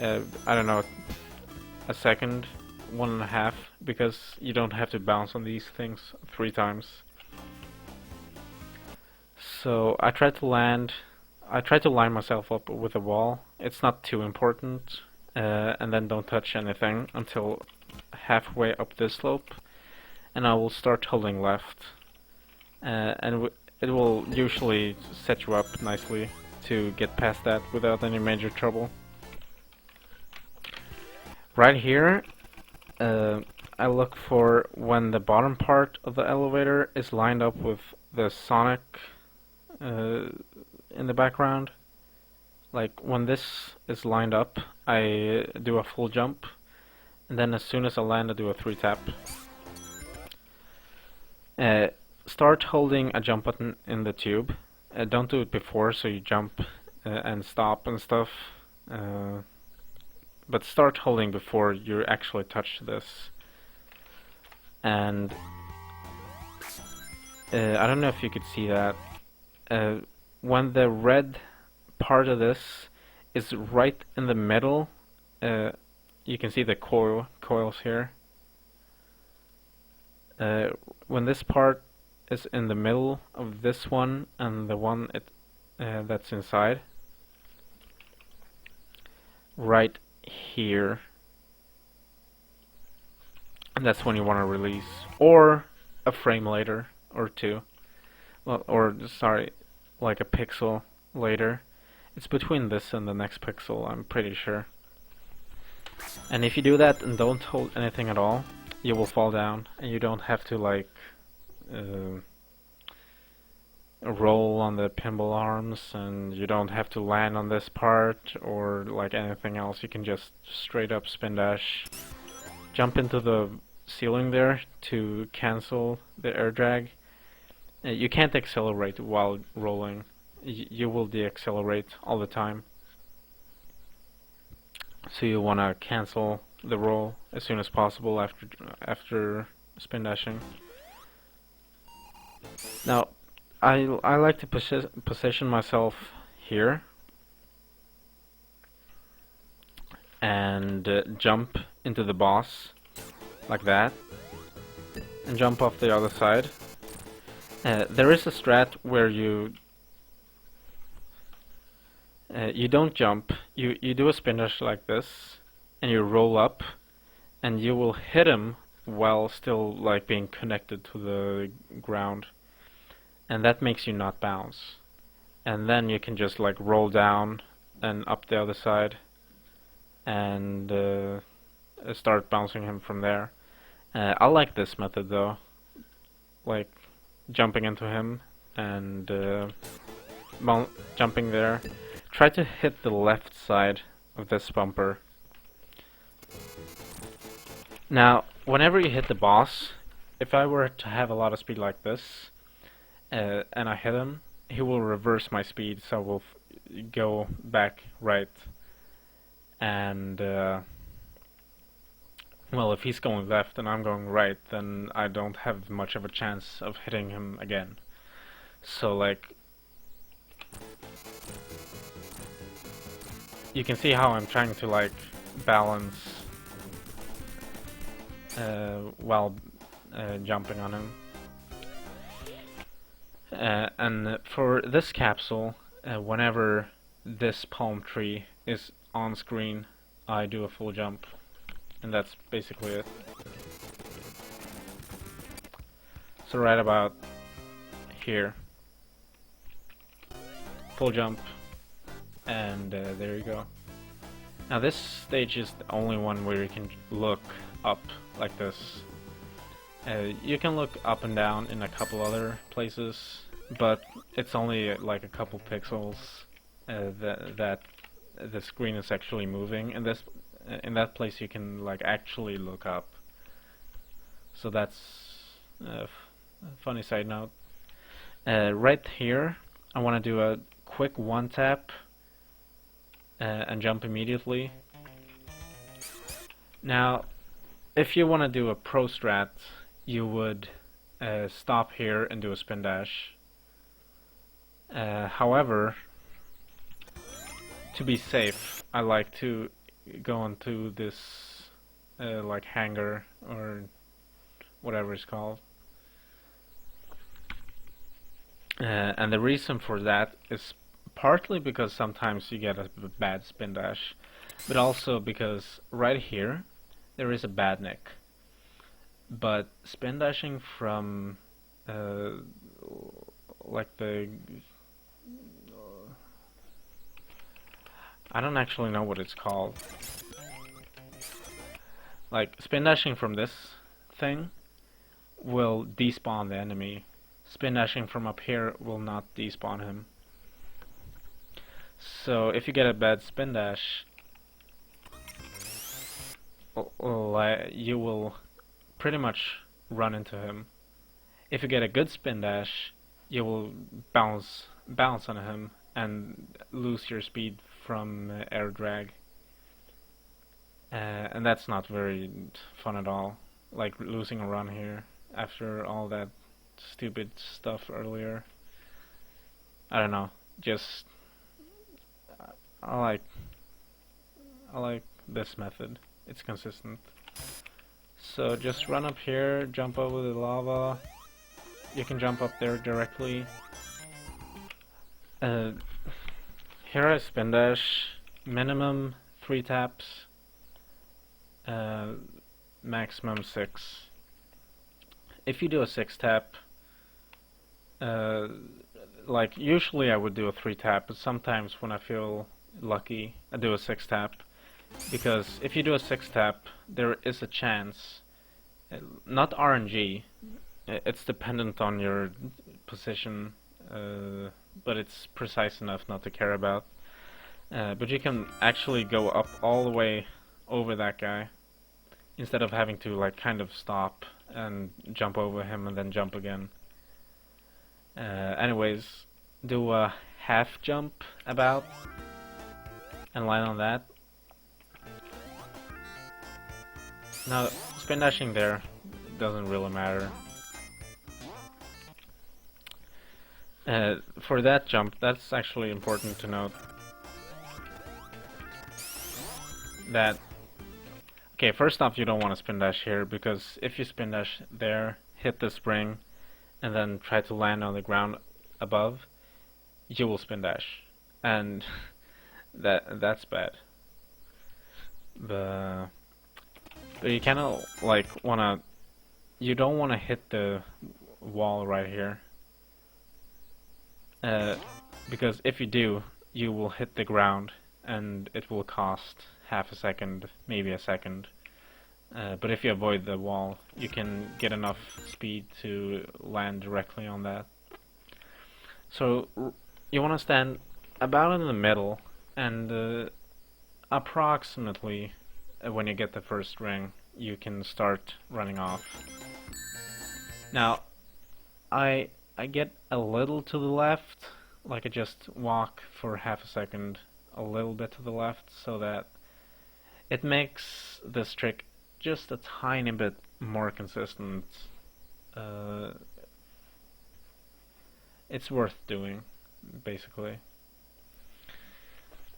I don't know, a second, 1.5, because you don't have to bounce on these things 3 times. So I try to line myself up with a wall. It's not too important, and then don't touch anything until halfway up this slope, and I will start holding left, and it will usually set you up nicely to get past that without any major trouble. Right here, I look for when the bottom part of the elevator is lined up with the Sonic in the background. Like when this is lined up, I do a full jump, and then as soon as I land, I do a 3 tap. Start holding a jump button in the tube. Don't do it before, so you jump and stop and stuff. But start holding before you actually touch this. And I don't know if you could see that. When the red part of this is right in the middle, you can see the coils here. When this part is in the middle of this one and the one that's inside. Right here. And that's when you want to release. Or a frame later, or two. Well, or, sorry, like a pixel later. It's between this and the next pixel, I'm pretty sure. And if you do that and don't hold anything at all, you will fall down, and you don't have to like roll on the pinball arms, and you don't have to land on this part or like anything else. You can just straight up spin dash, jump into the ceiling there to cancel the air drag. You can't accelerate while rolling. You will deaccelerate all the time. So you want to cancel the roll as soon as possible after spin dashing. Now, I like to position myself here and jump into the boss like that, and jump off the other side. There is a strat where you don't jump, you do a spin dash like this, and you roll up, and you will hit him while still like being connected to the ground, and that makes you not bounce. And then you can just like roll down and up the other side, and start bouncing him from there. I like this method though, like jumping into him and jumping there. Try to hit the left side of this bumper. Now, whenever you hit the boss, if I were to have a lot of speed like this, and I hit him, he will reverse my speed, so I will go back right. And, well, if he's going left and I'm going right, then I don't have much of a chance of hitting him again. So, like, you can see how I'm trying to like balance while jumping on him. And for this capsule, whenever this palm tree is on screen, I do a full jump, and that's basically it. So right about here, full jump. And there you go. Now this stage is the only one where you can look up like this. You can look up and down in a couple other places, but it's only like a couple pixels that the screen is actually moving. And this, in that place, you can like actually look up. So that's a funny side note. Right here, I want to do a quick one tap. And jump immediately. Now, if you want to do a pro strat, you would stop here and do a spin dash. However, to be safe, I like to go into this like hangar or whatever it's called. And the reason for that is partly because sometimes you get a bad spin dash, but also because right here there is a bad nick. But spin dashing from like the I don't actually know what it's called. Like spin dashing from this thing will despawn the enemy. Spin dashing from up here will not despawn him. So if you get a bad spin dash, you will pretty much run into him. If you get a good spin dash, you will bounce on him and lose your speed from air drag. And that's not very fun at all. Like losing a run here after all that stupid stuff earlier. I don't know. Just I like this method. It's consistent. So just run up here, jump over the lava. You can jump up there directly. here I spin dash, minimum 3 taps, maximum 6. If you do a 6 tap, like usually I would do a 3 tap, but sometimes when I feel lucky I do a 6 tap, because if you do a 6 tap there is a chance, not RNG, it's dependent on your position, but it's precise enough not to care about. But you can actually go up all the way over that guy instead of having to like kind of stop and jump over him and then jump again. Anyways, do a half jump about and land on that. Now spin dashing there doesn't really matter. For that jump, that's actually important to note. That, okay, first off, you don't want to spin dash here, because if you spin dash there, hit the spring, and then try to land on the ground above, you will spin dash, and that's bad. But you kind of like you don't wanna hit the wall right here. Because if you do, you will hit the ground and it will cost half a second, maybe a second. But if you avoid the wall, you can get enough speed to land directly on that. So you want to stand about in the middle, and approximately when you get the first ring, you can start running off. Now, I get a little to the left, like I just walk for half a second a little bit to the left, so that it makes this trick just a tiny bit more consistent. It's worth doing, basically.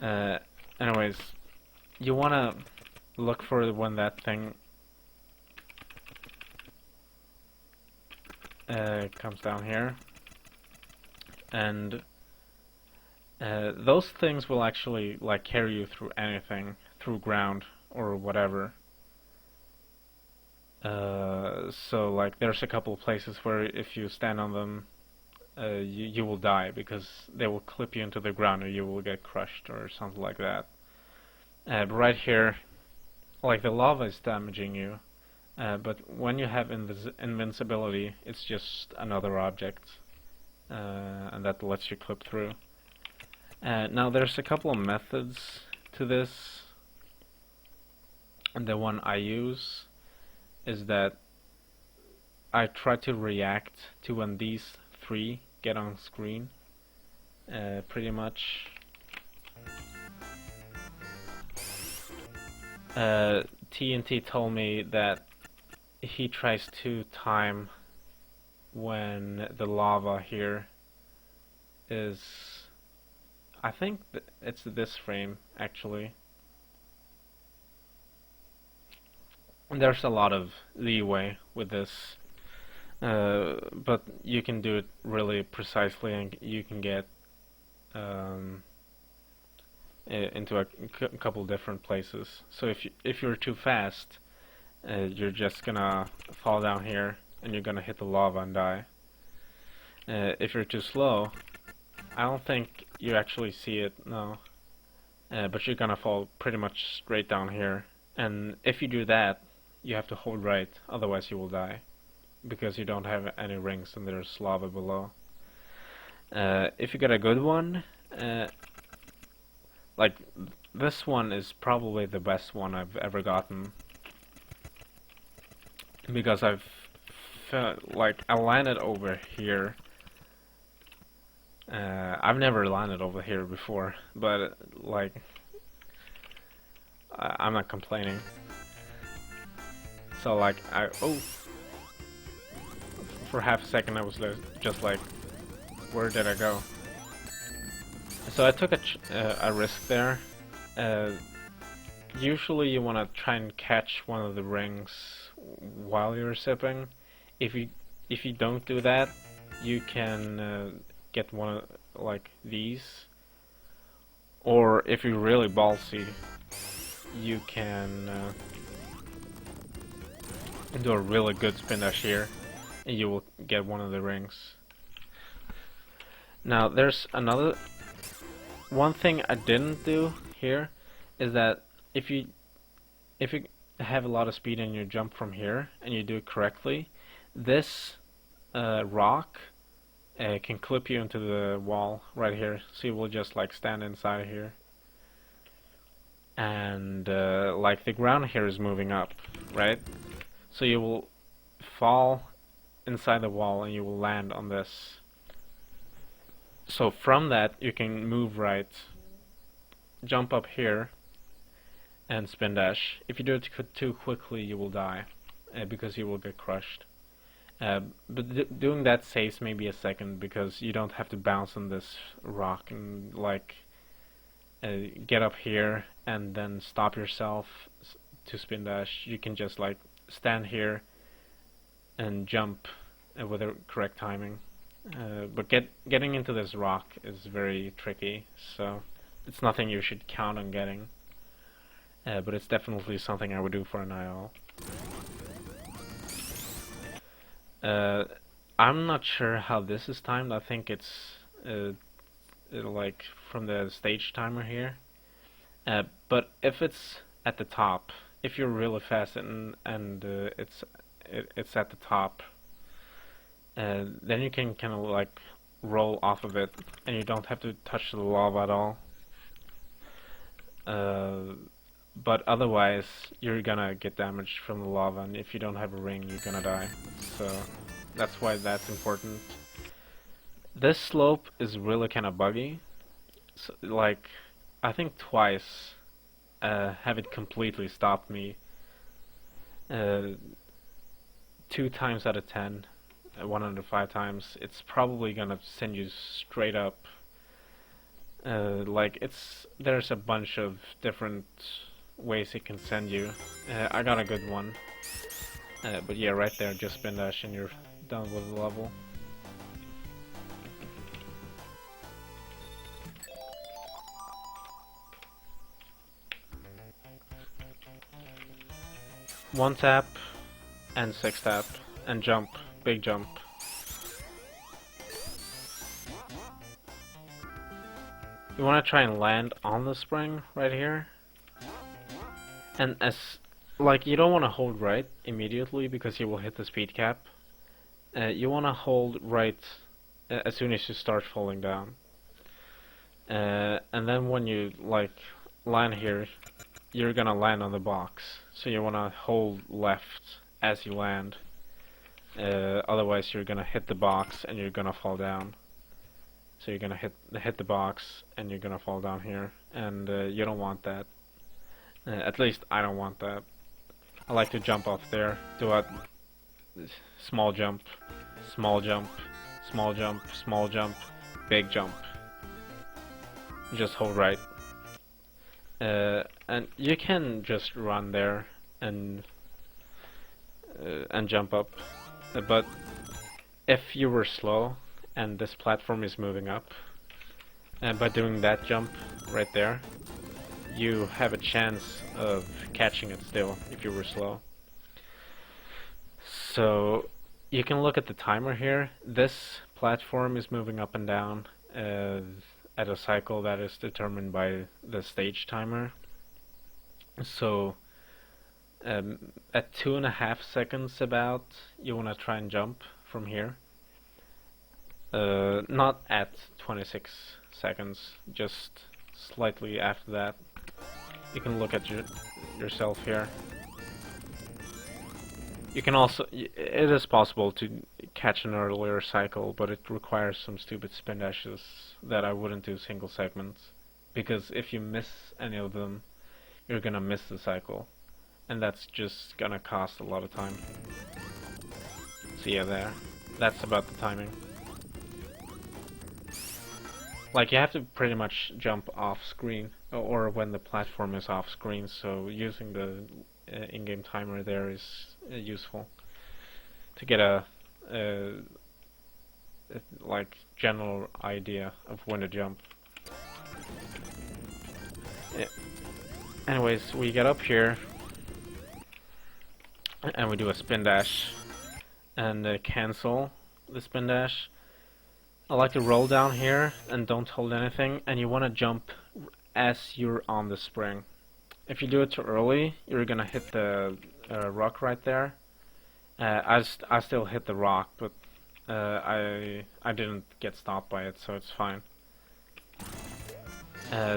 Anyways, you wanna look for when that thing comes down here, and those things will actually like carry you through anything, through ground or whatever. So like there's a couple places where if you stand on them, you will die, because they will clip you into the ground or you will get crushed or something like that. But right here, like the lava is damaging you, but when you have invincibility, it's just another object, and that lets you clip through. Now there's a couple of methods to this, and the one I use is that I try to react to when these 3 get on screen, pretty much. TNT told me that he tries to time when the lava here is, I think it's this frame actually. And there's a lot of leeway with this, but you can do it really precisely, and you can get into a couple different places. So if you're too fast, you're just gonna fall down here and you're gonna hit the lava and die. If you're too slow, I don't think you actually see it, no, but you're gonna fall pretty much straight down here. And if you do that, you have to hold right, otherwise you will die, because you don't have any rings and there's lava below. If you get a good one, like this one is probably the best one I've ever gotten, because I've felt like I landed over here. I've never landed over here before, but like I'm not complaining. So like for half a second I was just like, where did I go? So I took a risk there. Usually you want to try and catch one of the rings while you're sipping. If you don't do that, you can get one of like these, Or if you're really ballsy, you can do a really good spin dash here, and you will get one of the rings. Now there's one thing I didn't do here is that if you have a lot of speed and you jump from here and you do it correctly, this rock can clip you into the wall right here. So you will just like stand inside of here, and like the ground here is moving up, right? So you will fall inside the wall and you will land on this. So from that you can move right, jump up here, and spin dash. If you do it too quickly, you will die because you will get crushed. But doing that saves maybe a second because you don't have to bounce on this rock and like get up here and then stop yourself to spin dash. You can just like stand here and jump with the correct timing. But getting into this rock is very tricky, so it's nothing you should count on getting. But it's definitely something I would do for an IL. I'm not sure how this is timed. I think it's like from the stage timer here. But if it's at the top, if you're really fast and it's at the top, then you can kind of like roll off of it, and you don't have to touch the lava at all. But otherwise, you're gonna get damaged from the lava, and if you don't have a ring, you're gonna die. So that's why that's important. This slope is really kind of buggy. So, like, I think twice have it completely stopped me. 2 times out of 10, 105 times, it's probably gonna send you straight up. Like there's a bunch of different ways it can send you. I got a good one, but yeah, right there, just spin dash and you're done with the level. One tap and 6 tap and jump, big jump. You want to try and land on the spring right here, and like you don't want to hold right immediately because you will hit the speed cap. You want to hold right as soon as you start falling down, and then when you like land here, you're gonna land on the box. So you want to hold left as you land. Otherwise, you're gonna hit the box and you're gonna fall down. So you're gonna hit the box and you're gonna fall down here, and you don't want that. At least I don't want that. I like to jump off there, do a small jump, small jump, small jump, small jump, big jump. Just hold right. And you can just run there and jump up. But if you were slow and this platform is moving up, and by doing that jump right there, you have a chance of catching it still if you were slow. So you can look at the timer here. This platform is moving up and down at a cycle that is determined by the stage timer. So at 2.5 seconds about, you want to try and jump from here. Not at 26 seconds, just slightly after that. You can look at yourself here. You can also, it is possible to catch an earlier cycle, but it requires some stupid spin dashes that I wouldn't do single segments. Because if you miss any of them, you're gonna miss the cycle. And that's just gonna cost a lot of time. So yeah, there. That's about the timing. Like, you have to pretty much jump off screen, or when the platform is off screen, so using the in-game timer there is useful to get a like general idea of when to jump. Anyways, we get up here and we do a spin dash and cancel the spin dash. I like to roll down here and don't hold anything, and you want to jump as you're on the spring. If you do it too early, you're gonna hit the rock right there. I still hit the rock, but I didn't get stopped by it, so it's fine.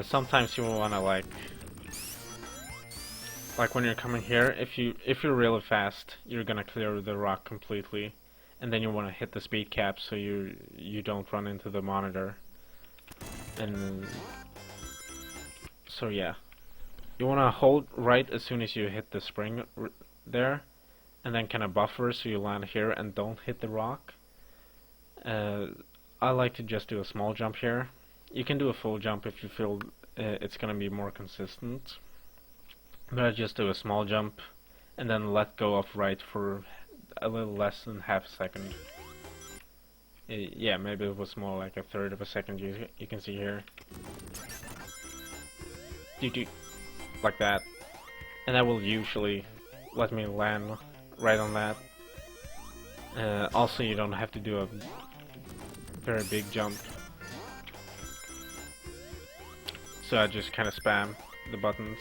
Sometimes you wanna like when you're coming here, if you're really fast, you're gonna clear the rock completely, and then you wanna hit the speed cap so you don't run into the monitor. And so yeah, you wanna hold right as soon as you hit the spring there, and then kind of buffer so you land here and don't hit the rock. I like to just do a small jump here. You can do a full jump if you feel it's gonna be more consistent. But I just do a small jump and then let go of right for a little less than half a second. Yeah, maybe it was more like a third of a second. You can see here, like that, and that will usually let me land right on that. Also, you don't have to do a very big jump, so I just kind of spam the buttons.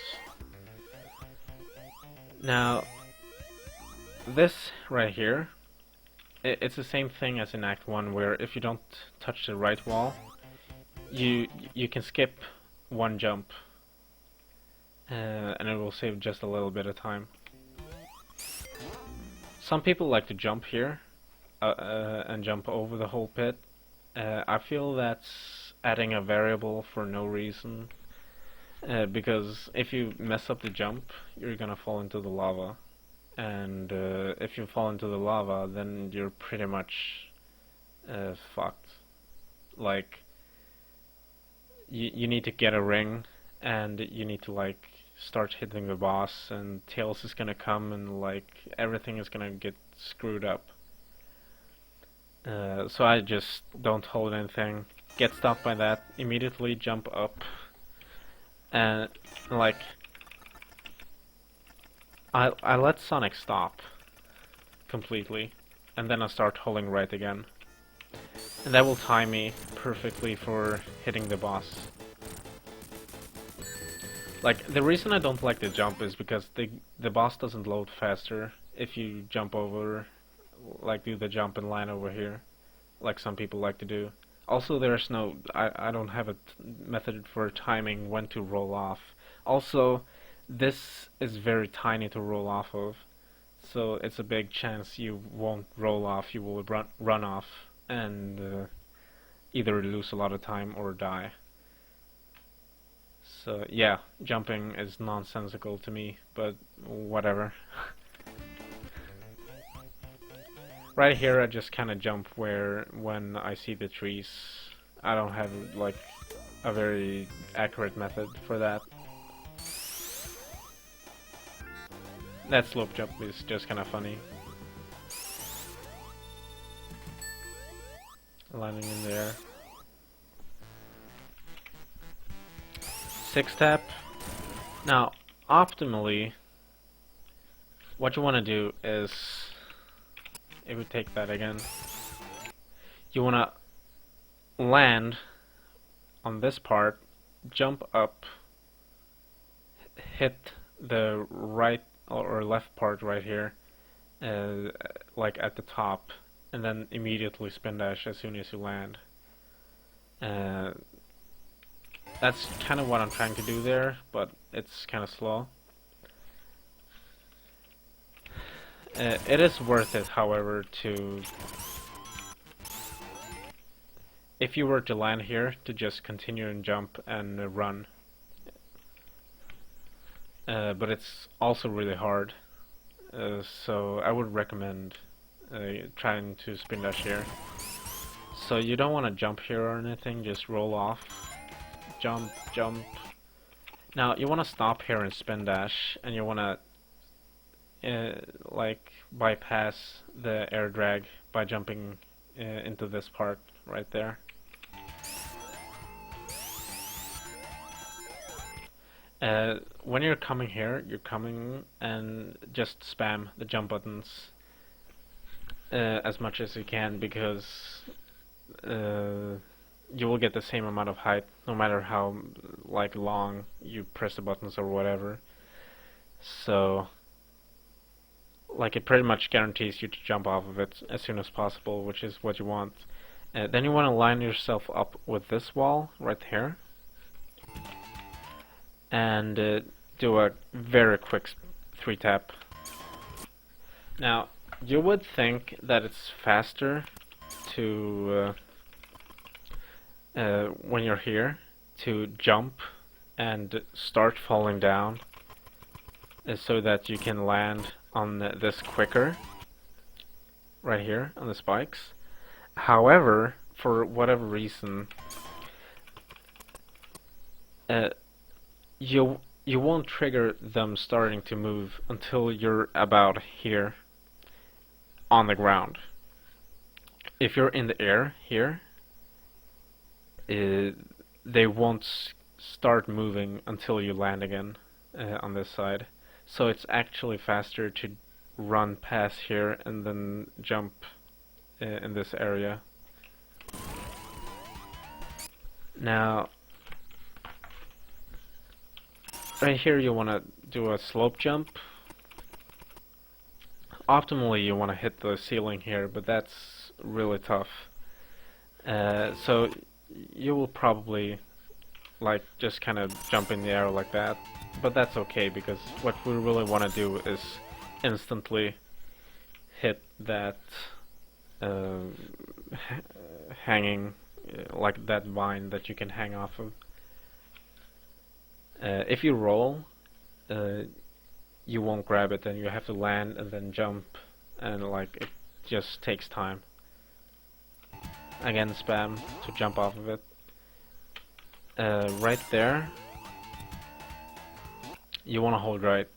Now, this right here, it's the same thing as in Act 1, where if you don't touch the right wall, you can skip one jump, and it will save just a little bit of time. Some people like to jump here and jump over the whole pit. I feel that's adding a variable for no reason. Because if you mess up the jump, you're gonna fall into the lava, and if you fall into the lava, then you're pretty much fucked. Like, you need to get a ring, and you need to like start hitting the boss, and Tails is gonna come, and like everything is gonna get screwed up. So I just don't hold anything, get stopped by that, immediately jump up. And like I let Sonic stop completely, and then I start holding right again, and that will time me perfectly for hitting the boss. Like, the reason I don't like the jump is because the boss doesn't load faster if you jump over, like do the jump and line over here, like some people like to do. Also, there's no, I don't have a method for timing when to roll off. Also, this is very tiny to roll off of, so it's a big chance you won't roll off, you will run off, and either lose a lot of time or die. So yeah, jumping is nonsensical to me, but whatever. Right here I just kind of jump when I see the trees. I don't have like a very accurate method for that. That slope jump is just kind of funny. Landing in there. 6-tap. Now, optimally, what you want to do is, if we take that again, you want to land on this part, jump up, hit the right or left part right here, like at the top, and then immediately spin dash as soon as you land. That's kind of what I'm trying to do there, but it's kind of slow. It is worth it, however, to, if you were to land here, to just continue and jump and run. But it's also really hard, so I would recommend trying to spin dash here. So you don't want to jump here or anything, just roll off, jump, jump. Now you want to stop here and spin dash, and you want to like bypass the air drag by jumping into this part right there. When you're coming here, you're coming and just spam the jump buttons as much as you can, because you will get the same amount of height no matter how like long you press the buttons or whatever. So like it pretty much guarantees you to jump off of it as soon as possible, which is what you want. Then you want to line yourself up with this wall right here and do a very quick 3-tap. Now you would think that it's faster to when you're here to jump and start falling down so that you can land on this quicker right here on the spikes. However, for whatever reason, you won't trigger them starting to move until you're about here on the ground. If you're in the air here, they won't start moving until you land again on this side. So it's actually faster to run past here and then jump in this area. Now, right here you want to do a slope jump. Optimally you want to hit the ceiling here, but that's really tough. So you will probably like just kind of jump in the air like that, but that's okay, because what we really want to do is instantly hit that hanging, like that vine that you can hang off of. If you roll, you won't grab it, and you have to land and then jump, and like it just takes time. Again, spam to jump off of it. Right there, you want to hold right,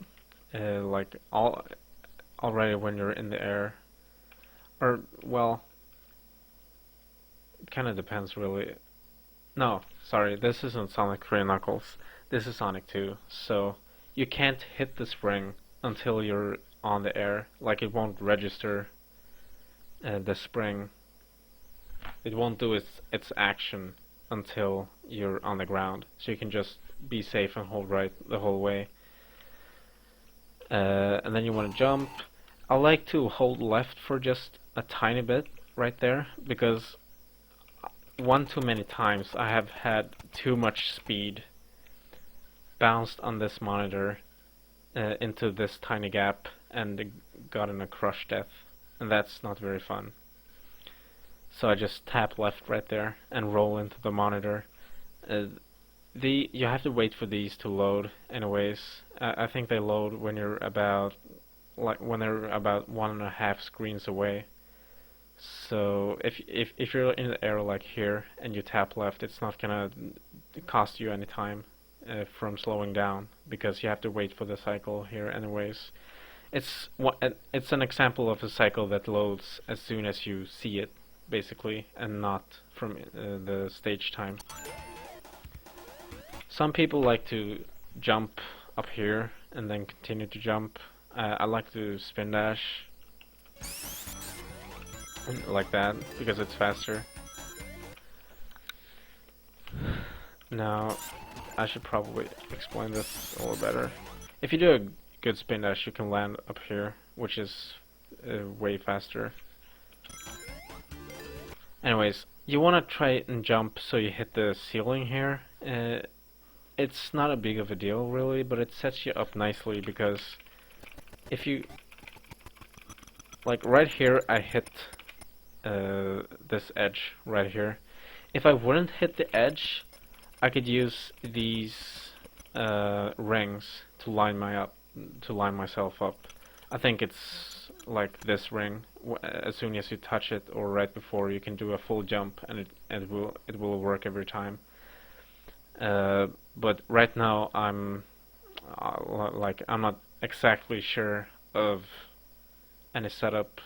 like already when you're in the air, or well, it kind of depends really. No, sorry, this isn't Sonic 3 Knuckles. This is Sonic 2. So you can't hit the spring until you're on the air. Like it won't register the spring. It won't do its action until you're on the ground. So you can just be safe and hold right the whole way. And then you want to jump. I like to hold left for just a tiny bit right there, because one too many times I have had too much speed bounced on this monitor into this tiny gap and gotten a crush death, and that's not very fun. So I just tap left right there and roll into the monitor. You have to wait for these to load anyways. I think they load when you're about when they're about 1.5 screens away. So if you're in the air like here and you tap left, it's not gonna cost you any time from slowing down, because you have to wait for the cycle here anyways. It's an example of a cycle that loads as soon as you see it, basically, and not from the stage time. Some people like to jump up here and then continue to jump. I like to spin dash like that because it's faster. Now, I should probably explain this a little better. If you do a good spin dash, you can land up here, which is way faster. Anyways, you want to try and jump so you hit the ceiling here. It's not a big of a deal really, but it sets you up nicely, because if you like right here, I hit this edge right here. If I wouldn't hit the edge, I could use these rings to line myself up. I think it's like this ring. As soon as you touch it, or right before, you can do a full jump, and it will work every time. But right now I'm not exactly sure of any setup,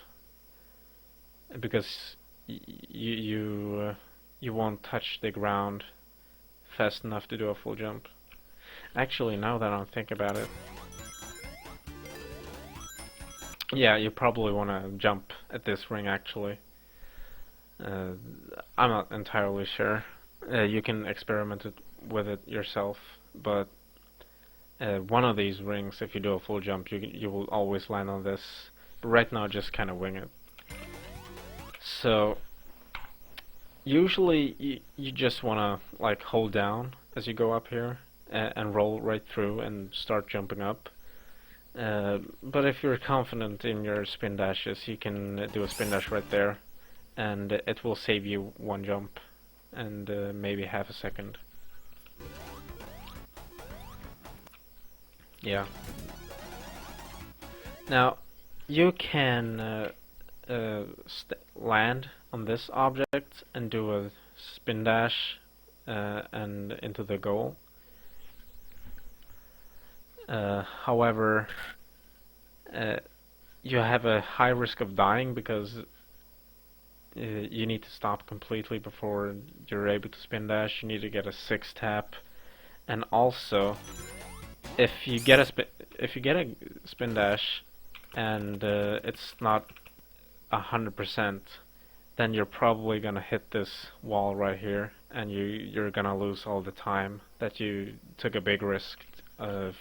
because you won't touch the ground fast enough to do a full jump. Actually, now that I think about it, yeah, you probably want to jump at this ring actually. Uh, I'm not entirely sure. You can experiment with it yourself, but one of these rings, if you do a full jump, you will always land on this. But right now, just kind of wing it. So usually you just want to like hold down as you go up here and roll right through and start jumping up. But if you're confident in your spin dashes, you can do a spin dash right there, and it will save you one jump and maybe half a second. Yeah. Now you can land on this object and do a spin dash and into the goal. However, you have a high risk of dying because you need to stop completely before you're able to spin dash. You need to get a 6 tap, and also if you get a spin dash and it's not 100%, then you're probably gonna hit this wall right here, and you're gonna lose all the time that you took a big risk to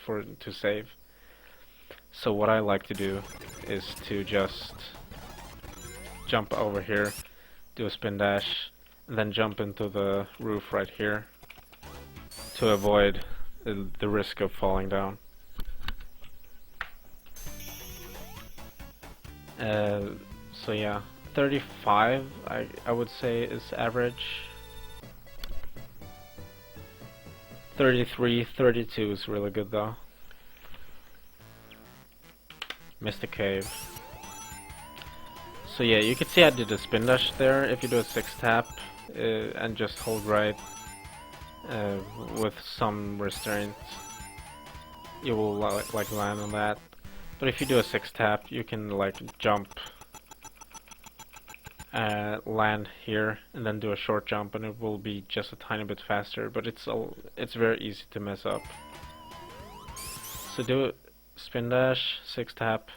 save. So what I like to do is to just jump over here, do a spin dash, and then jump into the roof right here to avoid the risk of falling down. So yeah, 35 I would say is average. 33, 32 is really good though. Missed a cave. So yeah, you can see I did a spin dash there. If you do a 6 tap and just hold right with some restraint, you will like land on that. But if you do a 6 tap, you can like jump, land here, and then do a short jump, and it will be just a tiny bit faster. But it's very easy to mess up. So do a spin dash, 6 tap,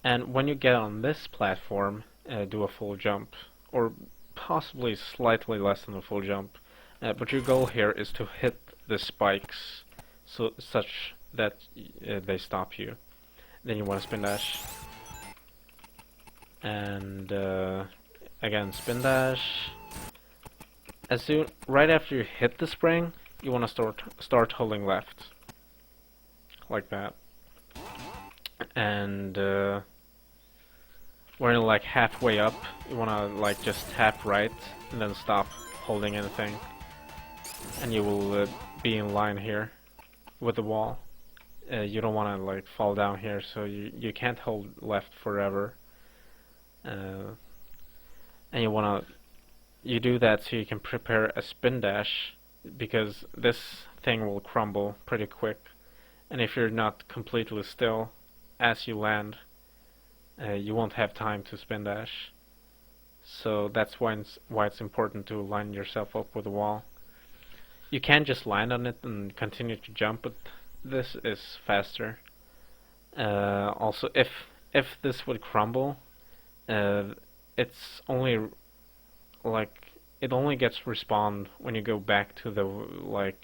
and when you get on this platform, do a full jump, or possibly slightly less than a full jump. But your goal here is to hit the spikes such that they stop you. Then you want to spin dash, and again spin dash. Right after you hit the spring, you want to start holding left, like that. And when you're like halfway up, you want to like just tap right and then stop holding anything, and you will be in line here with the wall. You don't want to like fall down here, so you can't hold left forever. And you do that so you can prepare a spin dash, because this thing will crumble pretty quick, and if you're not completely still as you land, you won't have time to spin dash. So that's why it's important to line yourself up with the wall. You can just land on it and continue to jump, but this is faster. Also, if this would crumble, it's only like it only gets respawned when you go back to the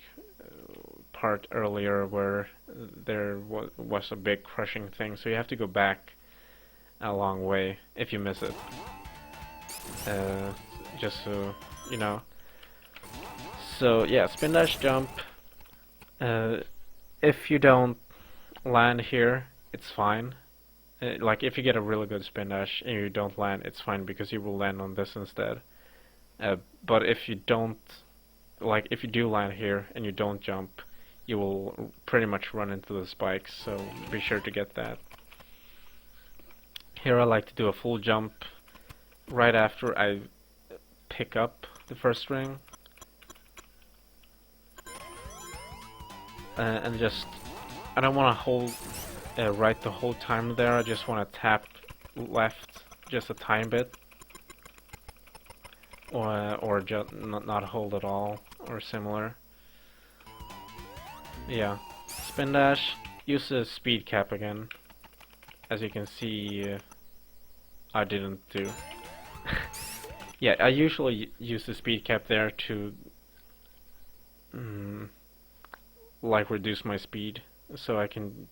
part earlier where there was a big crushing thing. So you have to go back a long way if you miss it. Just so you know. So yeah, spin dash, jump. If you don't land here, it's fine. Like if you get a really good spin dash and you don't land, it's fine because you will land on this instead. But if you don't, like if you do land here and you don't jump, you will pretty much run into the spikes, so be sure to get that. Here I like to do a full jump right after I pick up the first ring. And just, I don't want to hold right the whole time there, I just want to tap left just a tiny bit. Or just not hold at all, or similar. Yeah, spin dash, use the speed cap again. As you can see, I didn't do. Yeah, I usually use the speed cap there to like reduce my speed, so I can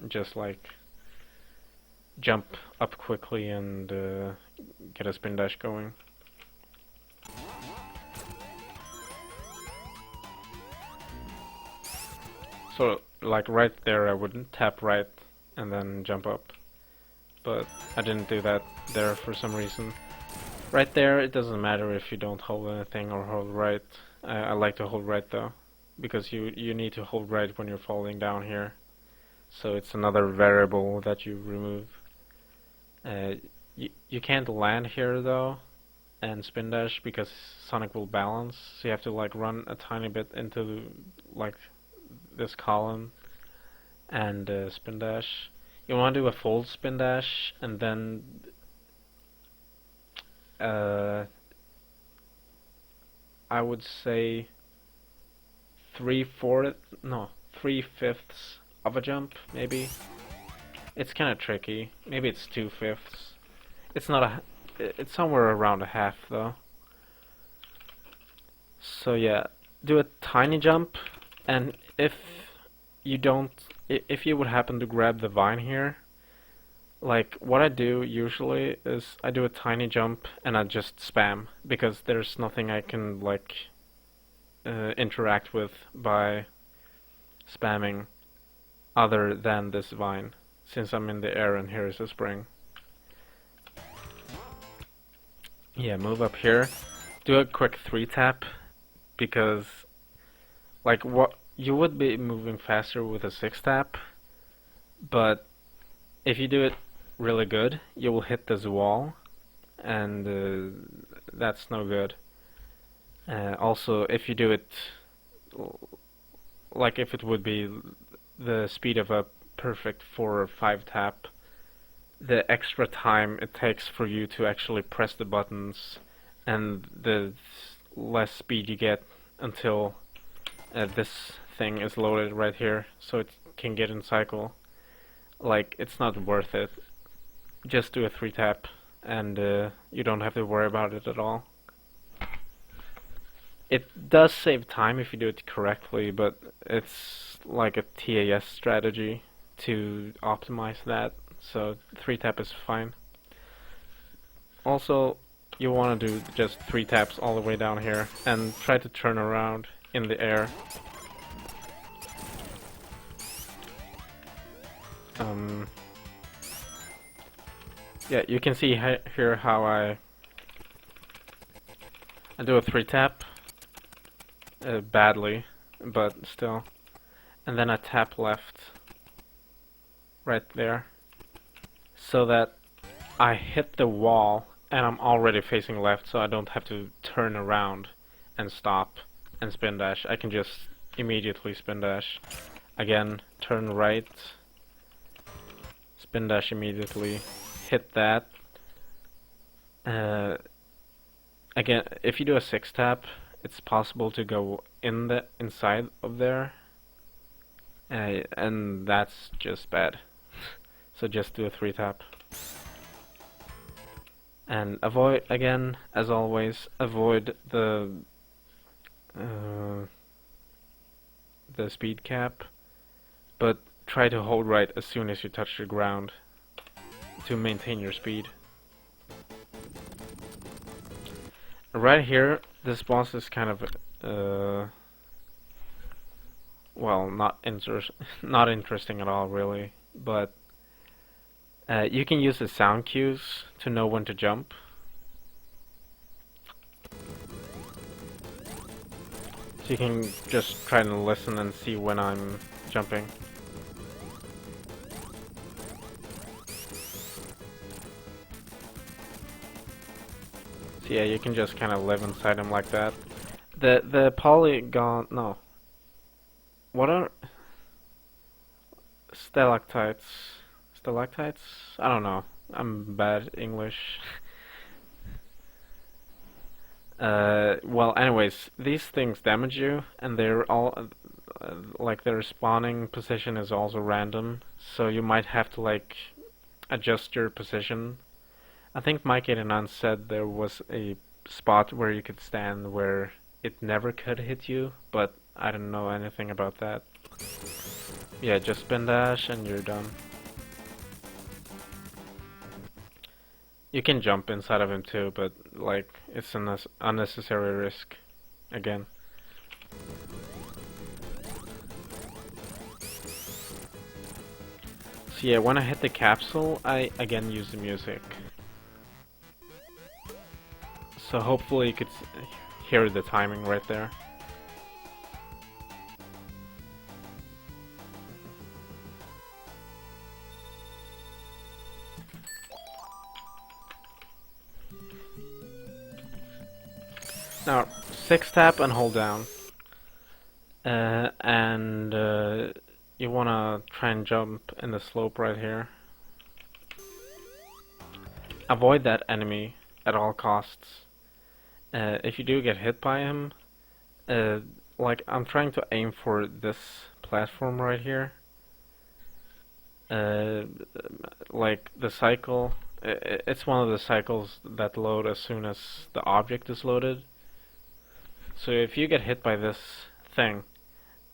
just like jump up quickly and get a spin dash going. So like right there I wouldn't tap right and then jump up, but I didn't do that there for some reason. Right there it doesn't matter if you don't hold anything or hold right. I like to hold right though, because you need to hold right when you're falling down here. So it's another variable that you remove. You can't land here though and spin dash because Sonic will balance, so you have to like run a tiny bit into like this column and spin dash. You want to do a full spin dash and then I would say 3/4, no, 3/5 of a jump, maybe. It's kind of tricky. Maybe it's 2/5. It's not a. It's somewhere around a half though. So yeah, do a tiny jump, and if you don't, if you would happen to grab the vine here, like what I do usually is I do a tiny jump and I just spam, because there's nothing I can like interact with by spamming other than this vine, since I'm in the air and here is a spring. Yeah, move up here, do a quick 3-tap, because like what you would be moving faster with a 6-tap, but if you do it really good, you will hit this wall, and that's no good. Also, if you do it like if it would be the speed of a perfect 4 or 5-tap, the extra time it takes for you to actually press the buttons and the less speed you get until this thing is loaded right here so it can get in cycle, like it's not worth it. Just do a 3-tap and you don't have to worry about it at all. It does save time if you do it correctly, but it's like a TAS strategy to optimize that, so 3-tap is fine. Also, you want to do just 3 taps all the way down here and try to turn around in the air. Yeah, you can see here how I do a 3-tap badly, but still, and then I tap left right there so that I hit the wall and I'm already facing left, so I don't have to turn around and stop and spin dash. I can just immediately spin dash. Again, turn right, spin dash immediately, hit that. Again, if you do a 6-tap, it's possible to go in the inside of there, and that's just bad. So just do a 3-tap. And avoid, again, as always, avoid the speed cap, but try to hold right as soon as you touch the ground to maintain your speed. Right here, this boss is kind of well, not interesting at all, really, but you can use the sound cues to know when to jump. So you can just try to listen and see when I'm jumping. So yeah, you can just kind of live inside him like that. The polygon, no. What are stalactites? Stalactites? I don't know. I'm bad English. Well, anyways, these things damage you, and they're all like their spawning position is also random, so you might have to like adjust your position. I think Mike89 said there was a spot where you could stand where it never could hit you, but I don't know anything about that. Yeah, just spin dash and you're done. You can jump inside of him too, but like it's an unnecessary risk again. So yeah, when I hit the capsule, I again use the music. So hopefully you could hear the timing right there. Now, 6 tap and hold down. You wanna try and jump in the slope right here. Avoid that enemy at all costs. If you do get hit by him, like I'm trying to aim for this platform right here. Like the cycle, it's one of the cycles that load as soon as the object is loaded. So if you get hit by this thing,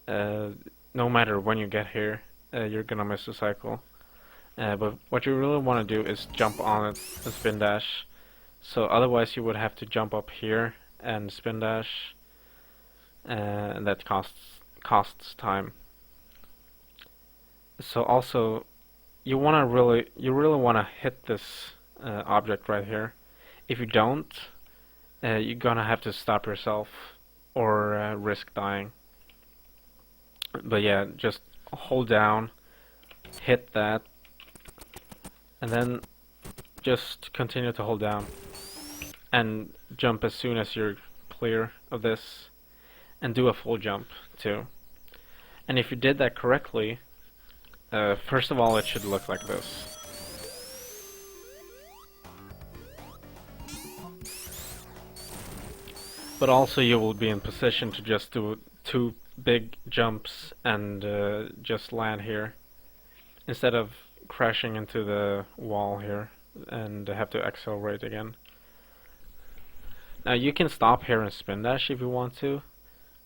no matter when you get here, you're gonna miss the cycle. But what you really want to do is jump on it and spin dash. So otherwise you would have to jump up here and spin dash, and that costs time. So also, you really want to hit this object right here. If you don't, you're gonna have to stop yourself or risk dying. But yeah, just hold down, hit that, and then just continue to hold down and jump as soon as you're clear of this, and do a full jump too. And if you did that correctly, first of all it should look like this. But also you will be in position to just do 2 big jumps and just land here, instead of crashing into the wall here and have to accelerate again. Now you can stop here and spin dash if you want to,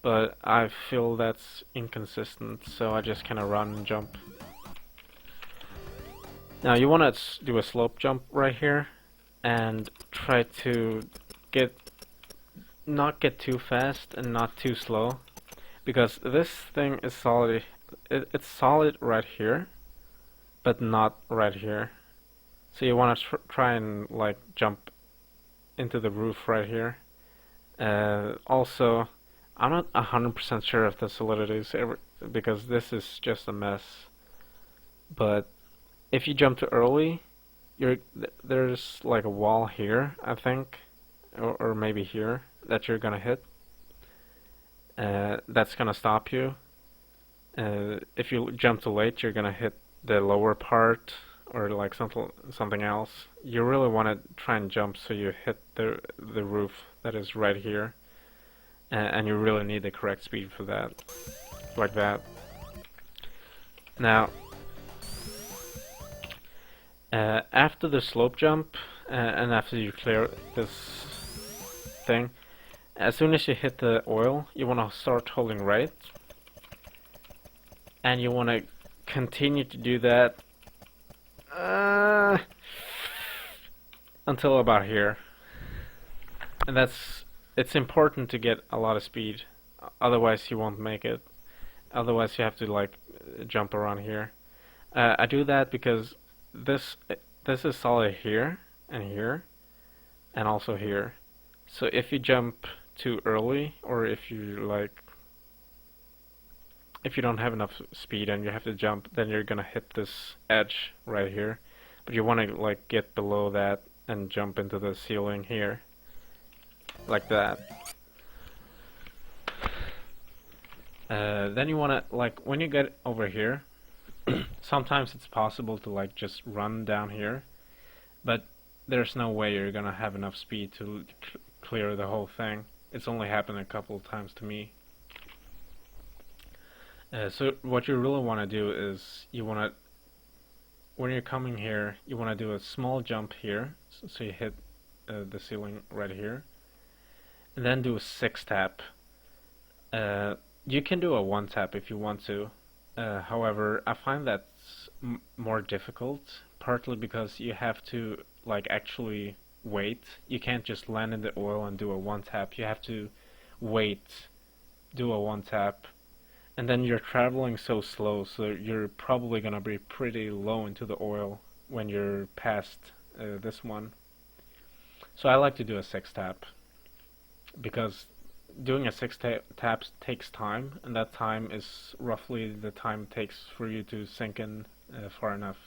but I feel that's inconsistent, so I just kinda run and jump. Now you wanna do a slope jump right here and try to not get too fast and not too slow, because this thing is solid. It's solid right here, but not right here. So you want to try and like jump into the roof right here. Also, I'm not 100% sure if the solidity is because this is just a mess. But if you jump too early, there's like a wall here, I think, or maybe here, that you're gonna hit. That's gonna stop you. If you jump too late, you're gonna hit the lower part or like something else. You really want to try and jump so you hit the roof that is right here, and you really need the correct speed for that, like that. Now, after the slope jump, and after you clear this thing, as soon as you hit the oil, you want to start holding right, and you want to continue to do that until about here. And it's important to get a lot of speed, otherwise you won't make it. Otherwise you have to like jump around here. I do that because this is solid here and here and also here. So if you jump too early, or if you don't have enough speed and you have to jump, then you're gonna hit this edge right here. But you want to like get below that and jump into the ceiling here, like that. Then you want to, like, when you get over here, sometimes it's possible to like just run down here, but there's no way you're gonna have enough speed to clear the whole thing. It's only happened a couple of times to me. So what you really want to do is you want to, when you're coming here, you want to do a small jump here, so you hit the ceiling right here, and then do a 6-tap. You can do a 1-tap if you want to. However, I find that's more difficult, partly because you have to like actually wait. You can't just land in the oil and do a 1-tap. You have to wait, do a 1-tap, and then you're traveling so slow, so you're probably gonna be pretty low into the oil when you're past this one. So I like to do a 6-tap because doing a 6 taps takes time, and that time is roughly the time it takes for you to sink in far enough.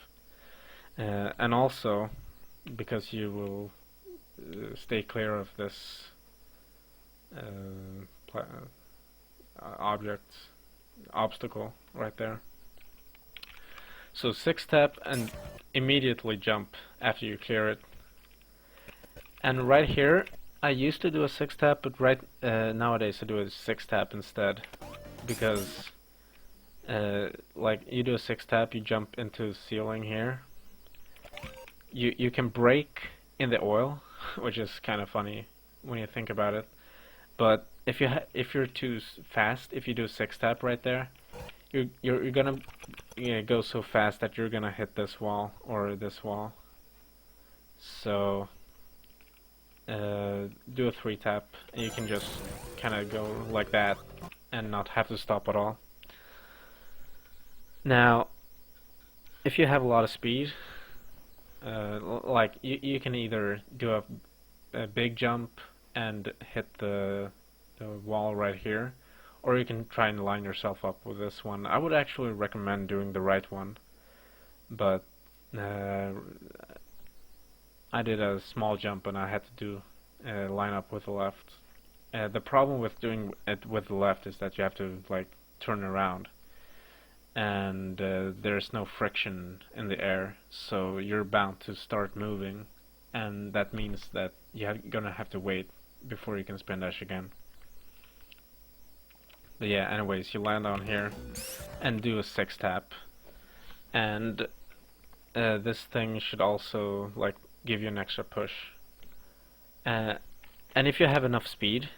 And also, because you will stay clear of this obstacle right there. So 6-tap and immediately jump after you clear it. And right here, I used to do a 6-tap, but nowadays I do a 6-tap instead, because like you do a 6-tap, you jump into the ceiling here. You can break in the oil, which is kind of funny when you think about it. But if you're too fast, if you do a 6-tap right there, you're gonna go so fast that you're gonna hit this wall or this wall. So do a 3-tap, and you can just kind of go like that and not have to stop at all. Now, if you have a lot of speed, like you can either do a big jump and hit the wall right here, or you can try and line yourself up with this one. I would actually recommend doing the right one, but I did a small jump and I had to do line up with the left. The problem with doing it with the left is that you have to like turn around, and there's no friction in the air, so you're bound to start moving, and that means that you're gonna have to wait before you can spin dash again. But yeah, anyways, you land on here and do a 6-tap, and this thing should also like give you an extra push. And if you have enough speed,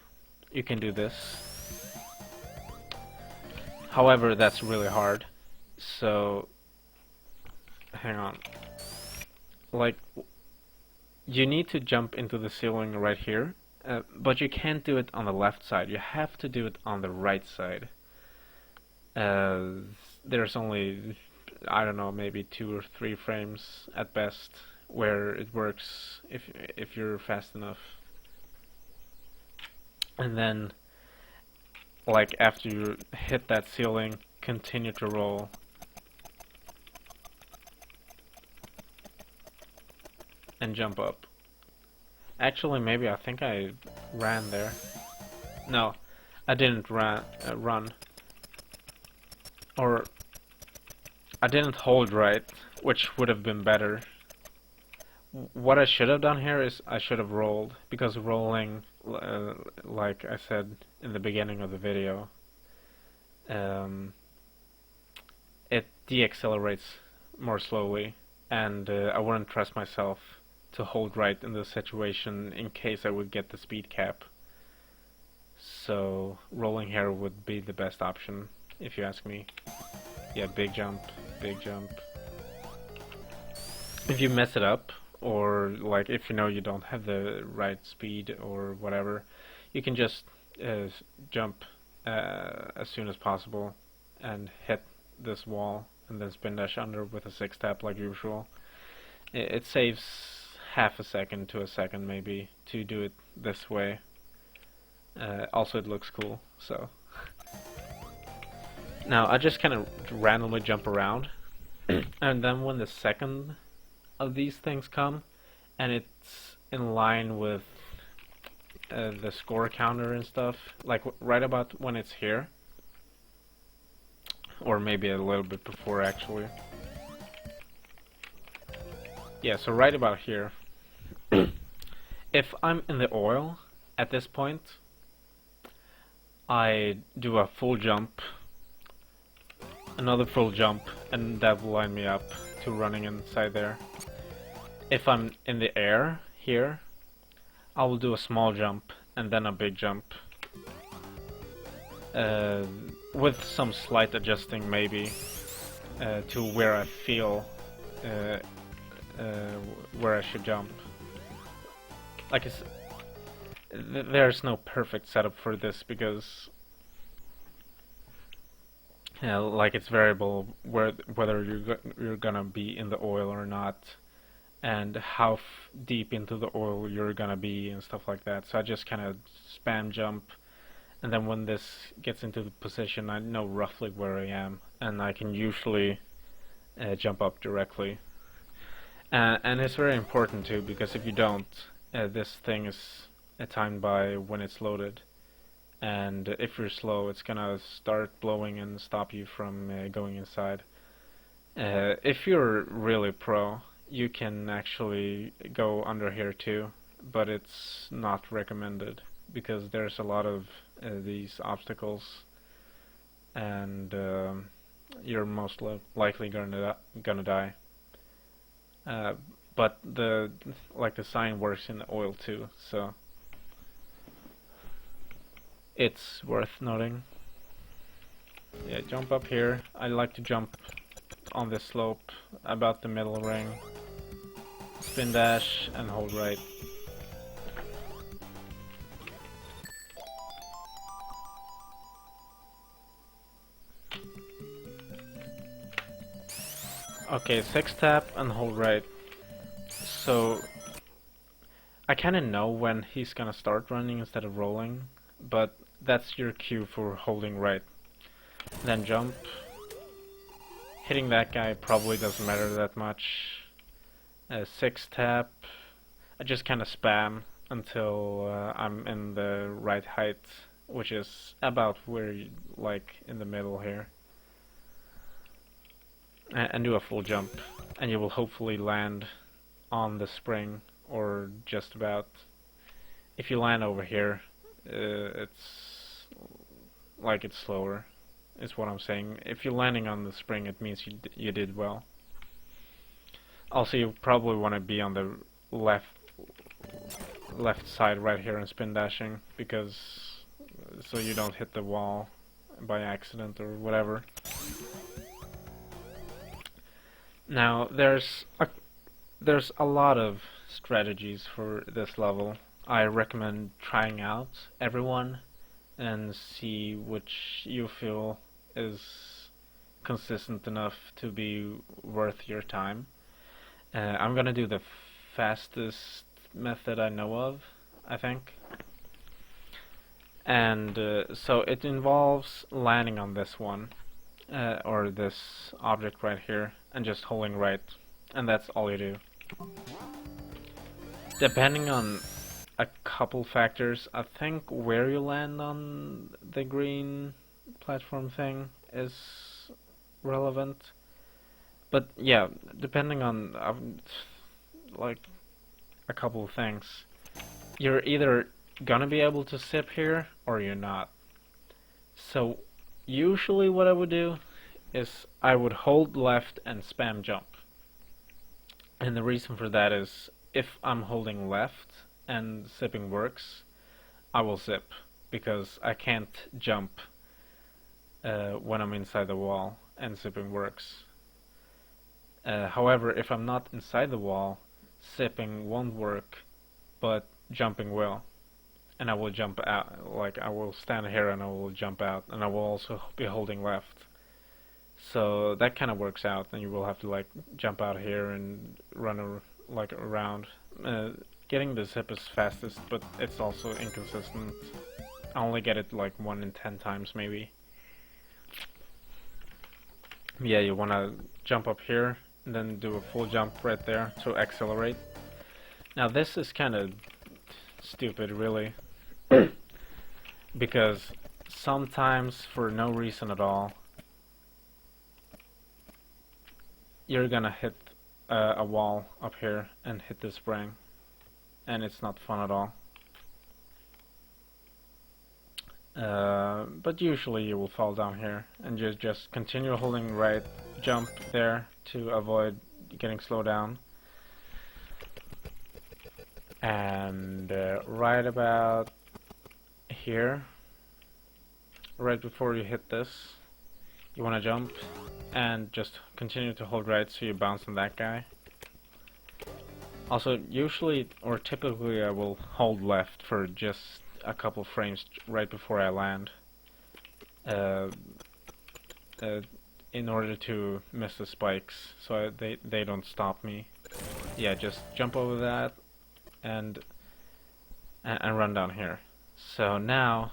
you can do this. However, that's really hard. So, hang on. Like, you need to jump into the ceiling right here, but you can't do it on the left side. You have to do it on the right side. There's only, I don't know, maybe 2 or 3 frames at best where it works if you're fast enough. And then, like, after you hit that ceiling, continue to roll. And jump up. Actually, maybe I think I ran there. No, I didn't run. Or I didn't hold right, which would have been better. What I should have done here is I should have rolled, because rolling, like I said in the beginning of the video, it deaccelerates more slowly, and I wouldn't trust myself to hold right in this situation in case I would get the speed cap. So rolling here would be the best option, if you ask me. Yeah, big jump, big jump. If you mess it up, or like if you know you don't have the right speed or whatever, you can just jump as soon as possible and hit this wall and then spin dash under with a 6-tap like usual. It saves half a second to a second maybe to do it this way. Also it looks cool, so. Now I just kind of randomly jump around, and then when the second of these things come and it's in line with the score counter and stuff, like right about when it's here, or maybe a little bit before actually. Yeah, so right about here. If I'm in the oil at this point, I do a full jump another full jump, and that will line me up to running inside there. If I'm in the air here, I will do a small jump and then a big jump. With some slight adjusting maybe to where I feel where I should jump. Like there's no perfect setup for this because like it's variable whether you're gonna be in the oil or not, and how deep into the oil you're gonna be and stuff like that. So I just kind of spam jump, and then when this gets into the position I know roughly where I am, and I can usually jump up directly. And it's very important too, because if you don't, this thing is timed by when it's loaded, and if you're slow it's gonna start blowing and stop you from going inside. If you're really pro, you can actually go under here too, but it's not recommended because there's a lot of these obstacles, and you're most likely gonna die. But the sign works in the oil too, so it's worth noting. Yeah, jump up here. I like to jump on this slope about the middle ring. Spin dash and hold right. Okay, 6 tap and hold right. So I kinda know when he's gonna start running instead of rolling, but that's your cue for holding right. Then jump. Hitting that guy probably doesn't matter that much. 6 tap. I just kinda spam until I'm in the right height, which is about where like in the middle here. And do a full jump, and you will hopefully land on the spring, or just about. If you land over here, it's like it's slower, is what I'm saying. If you're landing on the spring, it means you did well. Also, you probably want to be on the left side right here and spin dashing, because so you don't hit the wall by accident or whatever. Now there's a lot of strategies for this level. I recommend trying out everyone and see which you feel is consistent enough to be worth your time. I'm gonna do the fastest method I know of, I think. And so it involves landing on this one, or this object right here, and just holding right, and that's all you do. Depending on a couple factors, I think where you land on the green platform thing is relevant. But yeah, depending on like a couple of things, you're either gonna be able to sip here or you're not. So usually what I would do is I would hold left and spam jump. And the reason for that is if I'm holding left and zipping works, I will zip, because I can't jump when I'm inside the wall and zipping works. However, if I'm not inside the wall, zipping won't work, but jumping will. And I will jump out, like I will stand here and I will jump out, and I will also be holding left. So that kind of works out, and you will have to like jump out here and run like around. Getting the zip is fastest, but it's also inconsistent. I only get it like 1 in 10 times maybe. Yeah, you want to jump up here and then do a full jump right there to accelerate. Now this is kind of stupid really, because sometimes for no reason at all you're gonna hit a wall up here and hit the spring, and it's not fun at all. But usually you will fall down here, and you just continue holding right jump there to avoid getting slowed down. And right about here, right before you hit this, you want to jump and just continue to hold right so you bounce on that guy. Also, usually or typically I will hold left for just a couple frames right before I land, in order to miss the spikes so they don't stop me. Yeah, just jump over that and run down here. So now,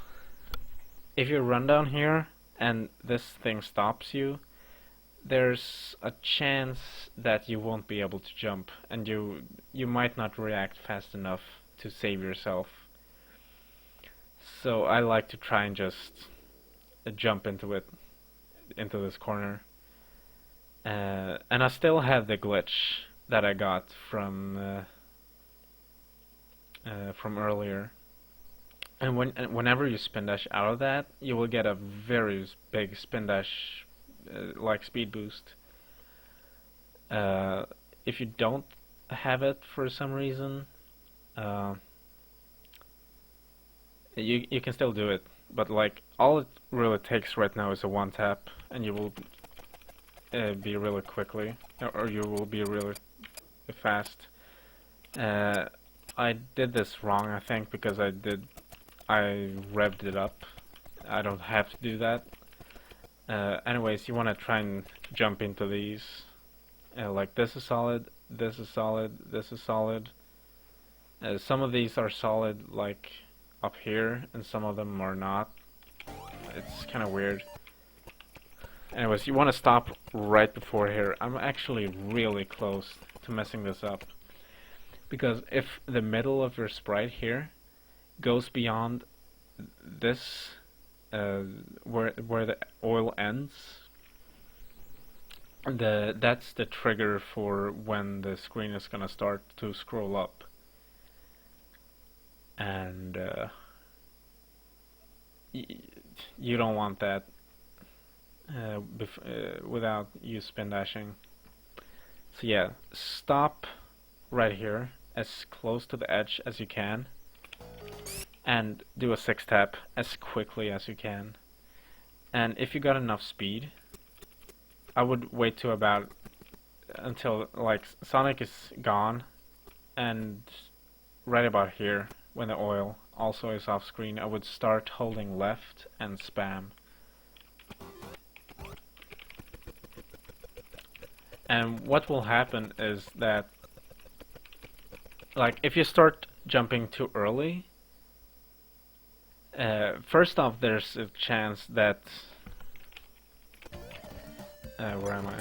if you run down here and this thing stops you, there's a chance that you won't be able to jump, and you might not react fast enough to save yourself. So I like to try and just jump into this corner. And I still have the glitch that I got from earlier. And whenever you spin dash out of that, you will get a very big spin dash, like speed boost. If you don't have it for some reason, you can still do it, but like all it really takes right now is a one tap, and you will be really quickly, or you will be really fast. I did this wrong, I think, because I revved it up. I don't have to do that. Anyways, you want to try and jump into these. Like this is solid, this is solid, this is solid. Some of these are solid, like up here, and some of them are not. It's kind of weird. Anyways, you want to stop right before here. I'm actually really close to messing this up, because if the middle of your sprite here goes beyond this, where the oil ends, that's the trigger for when the screen is gonna start to scroll up, and you don't want that without you spin dashing. So yeah, stop right here as close to the edge as you can, and do a 6 tap as quickly as you can. And if you got enough speed, I would wait to about until like Sonic is gone, and right about here when the oil also is off screen, I would start holding left and spam. And what will happen is that, like, if you start jumping too early, first off, there's a chance that where am I?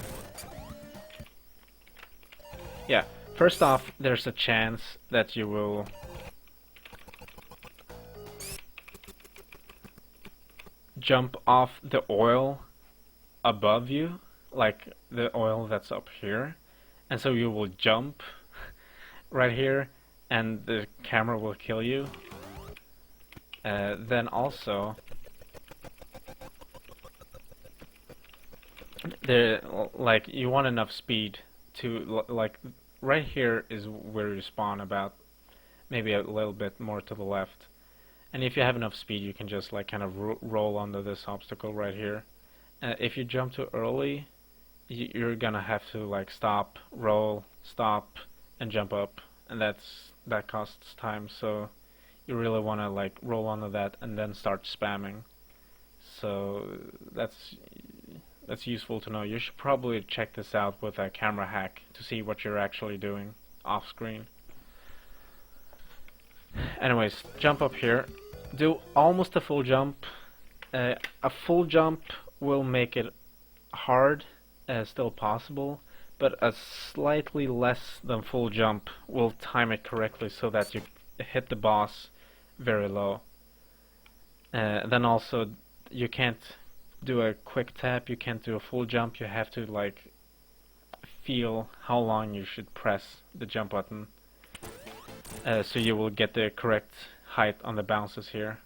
Yeah, first off, there's a chance that you will jump off the oil above you, like the oil that's up here, and so you will jump right here and the camera will kill you. Then also like you want enough speed to like right here is where you spawn, about maybe a little bit more to the left, and if you have enough speed you can just like kind of roll under this obstacle right here. If you jump too early, you're gonna have to like stop, roll, stop, and jump up, and that costs time, so you really want to like roll onto that and then start spamming. So that's useful to know. You should probably check this out with a camera hack to see what you're actually doing off screen. Anyways, jump up here, do almost a full jump. A full jump will make it hard, still possible, but a slightly less than full jump will time it correctly so that you hit the boss very low. Then also you can't do a quick tap, you can't do a full jump, you have to like feel how long you should press the jump button, so you will get the correct height on the bounces here.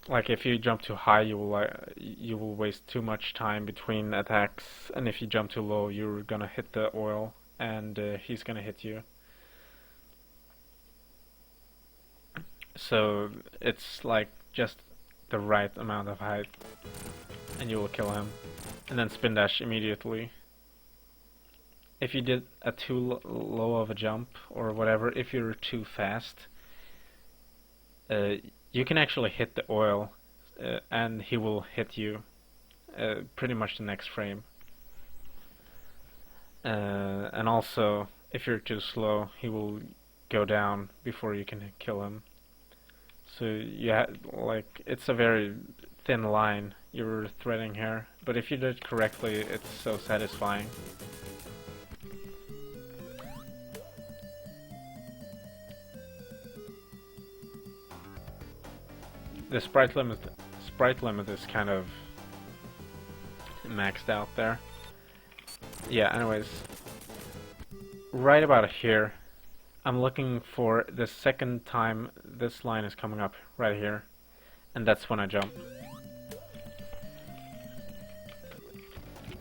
Like if you jump too high, you will waste too much time between attacks, and if you jump too low, you're gonna hit the oil, and he's gonna hit you. So it's like just the right amount of height, and you will kill him. And then spin dash immediately. If you did a too low of a jump or whatever, if you're too fast, you can actually hit the oil, and he will hit you pretty much the next frame. And also, if you're too slow, he will go down before you can kill him. So like it's a very thin line you're threading here, but if you do it correctly, it's so satisfying. The sprite limit is kind of maxed out there. Yeah, anyways, right about here, I'm looking for the second time this line is coming up, right here, and that's when I jump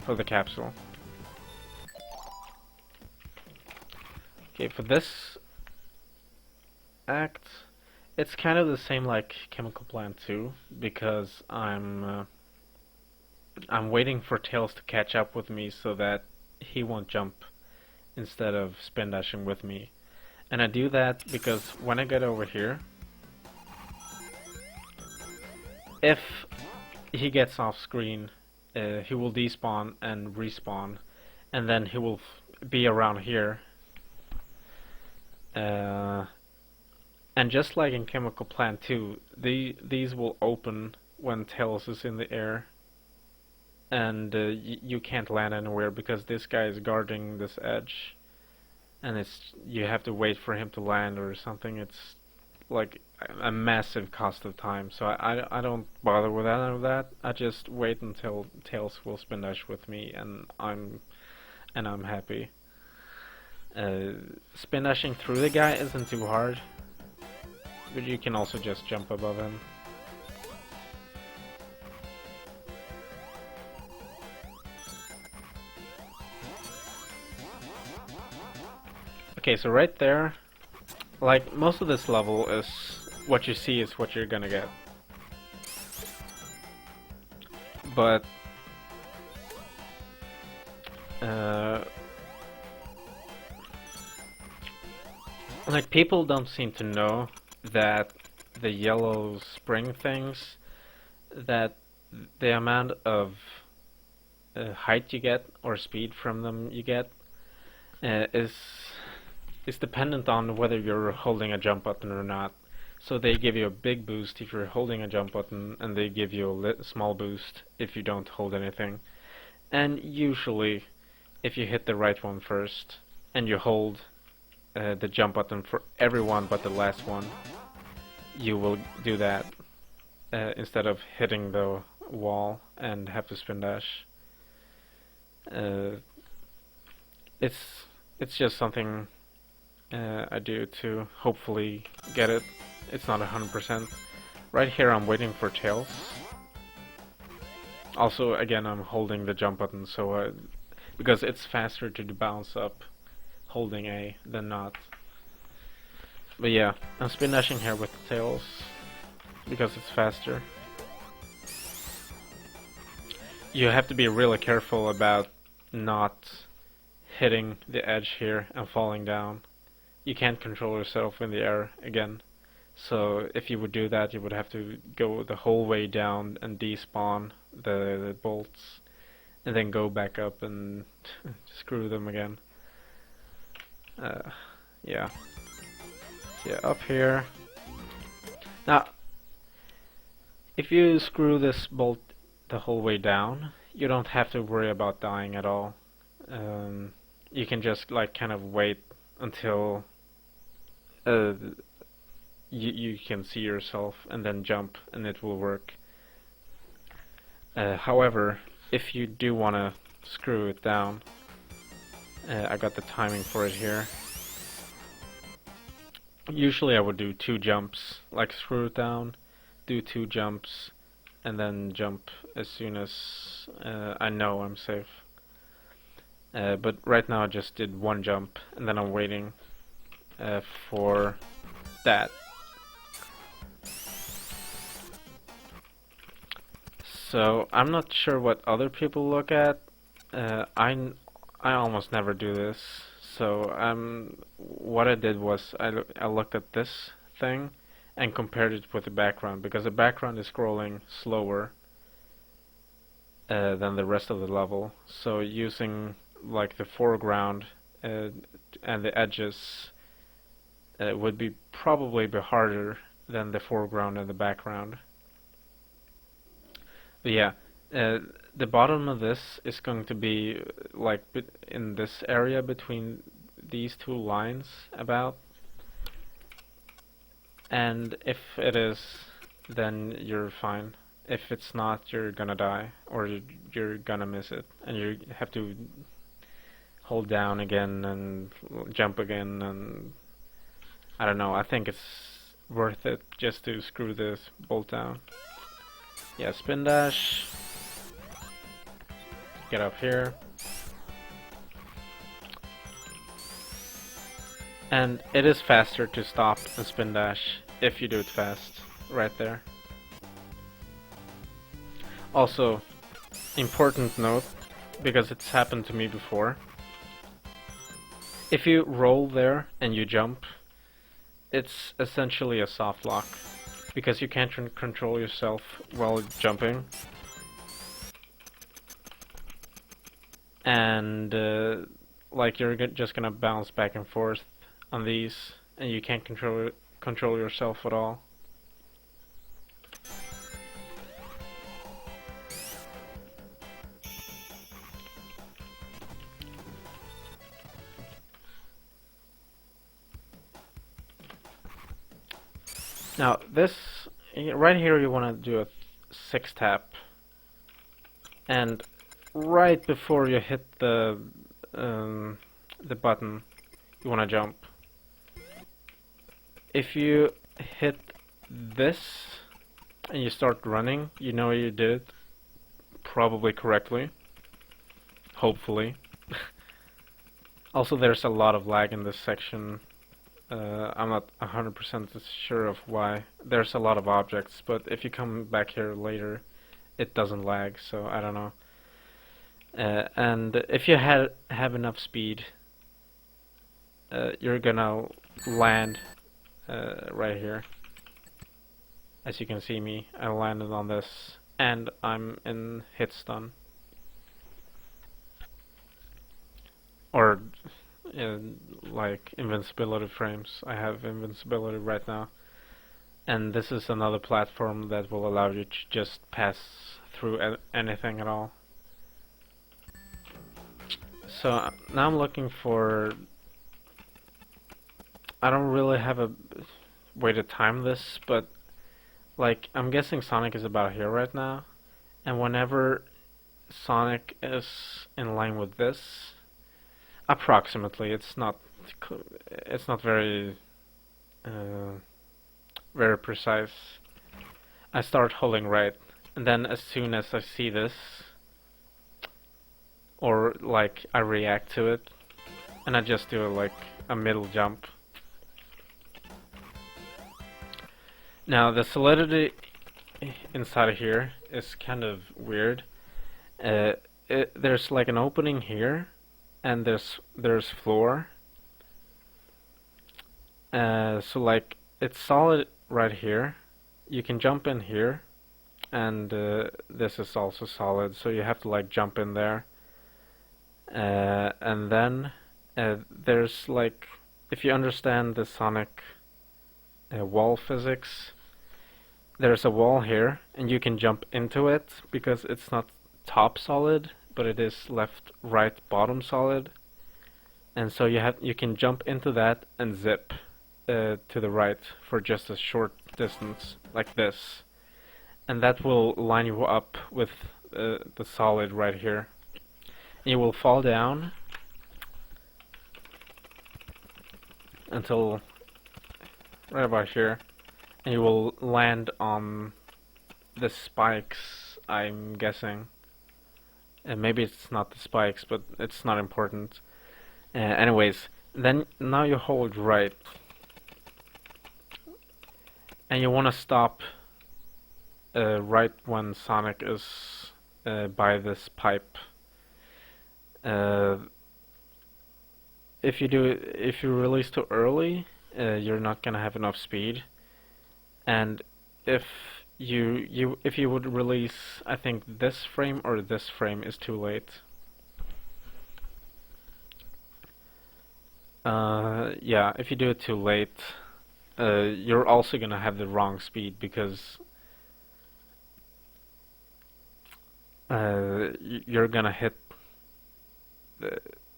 for the capsule. Okay, for this act, it's kind of the same like Chemical Plant 2, because I'm waiting for Tails to catch up with me so that he won't jump instead of spin dashing with me. And I do that because when I get over here, if he gets off screen, he will despawn and respawn, and then he will be around here. And just like in Chemical Plant 2, these will open when Tails is in the air, and you can't land anywhere because this guy is guarding this edge, and you have to wait for him to land or something. It's like a massive cost of time, so I don't bother with any of that. I just wait until Tails will spin dash with me, and I'm happy. Spin dashing through the guy isn't too hard, but you can also just jump above him. Okay, so right there, like most of this level is what you see is what you're gonna get. But like people don't seem to know that the yellow spring things, that the amount of height you get or speed from them you get is dependent on whether you're holding a jump button or not. So they give you a big boost if you're holding a jump button, and they give you a small boost if you don't hold anything. And usually, if you hit the right one first, and you hold the jump button for everyone but the last one, you will do that instead of hitting the wall and have to spin dash. It's just something I do to hopefully get it. It's not 100%. Right here I'm waiting for Tails. Also, again, I'm holding the jump button, so because it's faster to bounce up holding A than not. But yeah, I'm spin dashing here with Tails because it's faster. You have to be really careful about not hitting the edge here and falling down. You can't control yourself in the air again. So if you would do that, you would have to go the whole way down and despawn the bolts, and then go back up and screw them again. Yeah. So yeah, up here. Now, if you screw this bolt the whole way down, you don't have to worry about dying at all. You can just like kind of wait until you can see yourself and then jump, and it will work. However, if you do want to screw it down, I got the timing for it here. Usually I would do 2 jumps, like screw it down, do 2 jumps and then jump as soon as I know I'm safe. But right now I just did 1 jump and then I'm waiting for that. So I'm not sure what other people look at. I almost never do this. So what I did was I looked at this thing and compared it with the background, because the background is scrolling slower than the rest of the level. So using like the foreground and the edges would be probably be harder than the foreground and the background. But yeah, the bottom of this is going to be like in this area between these 2 lines about. And if it is, then you're fine. If it's not, you're gonna die, or you're gonna miss it, and you have to hold down again and jump again, and I don't know, I think it's worth it just to screw this bolt down. Yeah, spin dash, get up here, and it is faster to stop and spin dash if you do it fast, right there. Also, important note, because it's happened to me before, if you roll there and you jump, it's essentially a soft lock, because you can't control yourself while jumping. And like you're just gonna bounce back and forth on these, and you can't control yourself at all. Now this right here, you want to do a 6 tap, and right before you hit the button, you want to jump. If you hit this and you start running, you know you did it probably correctly, hopefully. Also, there's a lot of lag in this section. I'm not 100% sure of why. There's a lot of objects, but if you come back here later, it doesn't lag, so I don't know. And if you have enough speed, you're gonna land right here. As you can see me, I landed on this, and I'm in hit stun. Or like invincibility frames. I have invincibility right now, and this is another platform that will allow you to just pass through anything at all. So now I'm looking for, I don't really have a way to time this, but like I'm guessing Sonic is about here right now, and whenever Sonic is in line with this, approximately, it's not very very precise, I start holding right, and then as soon as I see this, or like I react to it, and I just do like a middle jump. Now the solidity inside of here is kind of weird. There's like an opening here, and there's floor. So like it's solid right here. You can jump in here, and this is also solid, so you have to like jump in there. And then there's like, if you understand the Sonic wall physics, there's a wall here, and you can jump into it because it's not top solid, but it is left, right, bottom solid. And so you can jump into that and zip to the right for just a short distance, like this, and that will line you up with the solid right here. And you will fall down until right about here, and you will land on the spikes, I'm guessing. And maybe it's not the spikes, but it's not important. Anyways, then now you hold right. And you want to stop right when Sonic is by this pipe. If you release too early, you're not gonna have enough speed. And if you would release, I think this frame or this frame is too late. Yeah, if you do it too late, you're also gonna have the wrong speed because you're gonna hit.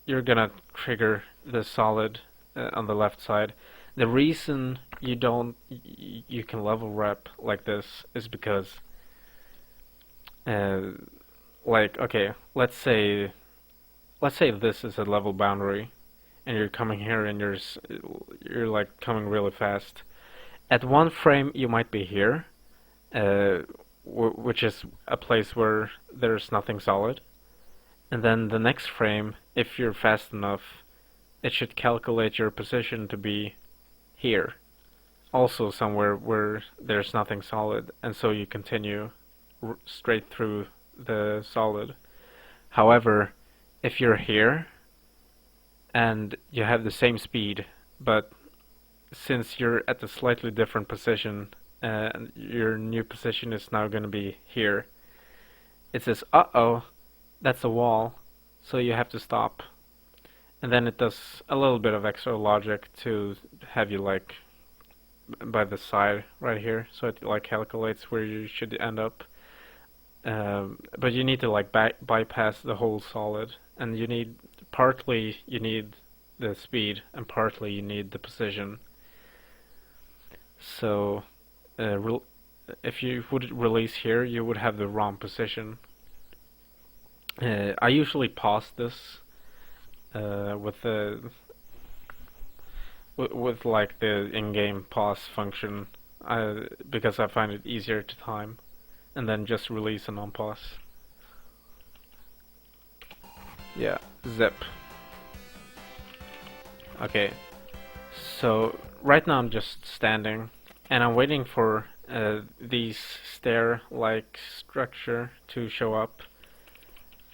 You're gonna trigger the solid on the left side. The reason you can level rep like this is because, like, okay, let's say this is a level boundary, and you're coming here and you're like coming really fast. At one frame you might be here, which is a place where there's nothing solid. And then the next frame, if you're fast enough, it should calculate your position to be here. Also somewhere where there's nothing solid, and so you continue straight through the solid. However, if you're here, and you have the same speed, but since you're at a slightly different position, your new position is now going to be here, it says, uh-oh, that's a wall, so you have to stop. And then it does a little bit of extra logic to have you like by the side right here, so it like calculates where you should end up. But you need to like bypass the whole solid, and partly you need the speed, and partly you need the position. So if you would release here, you would have the wrong position. I usually pause this with like the in-game pause function, because I find it easier to time, and then just release and unpause. Yeah, zip. Okay, so right now I'm just standing, and I'm waiting for these stair-like structure to show up.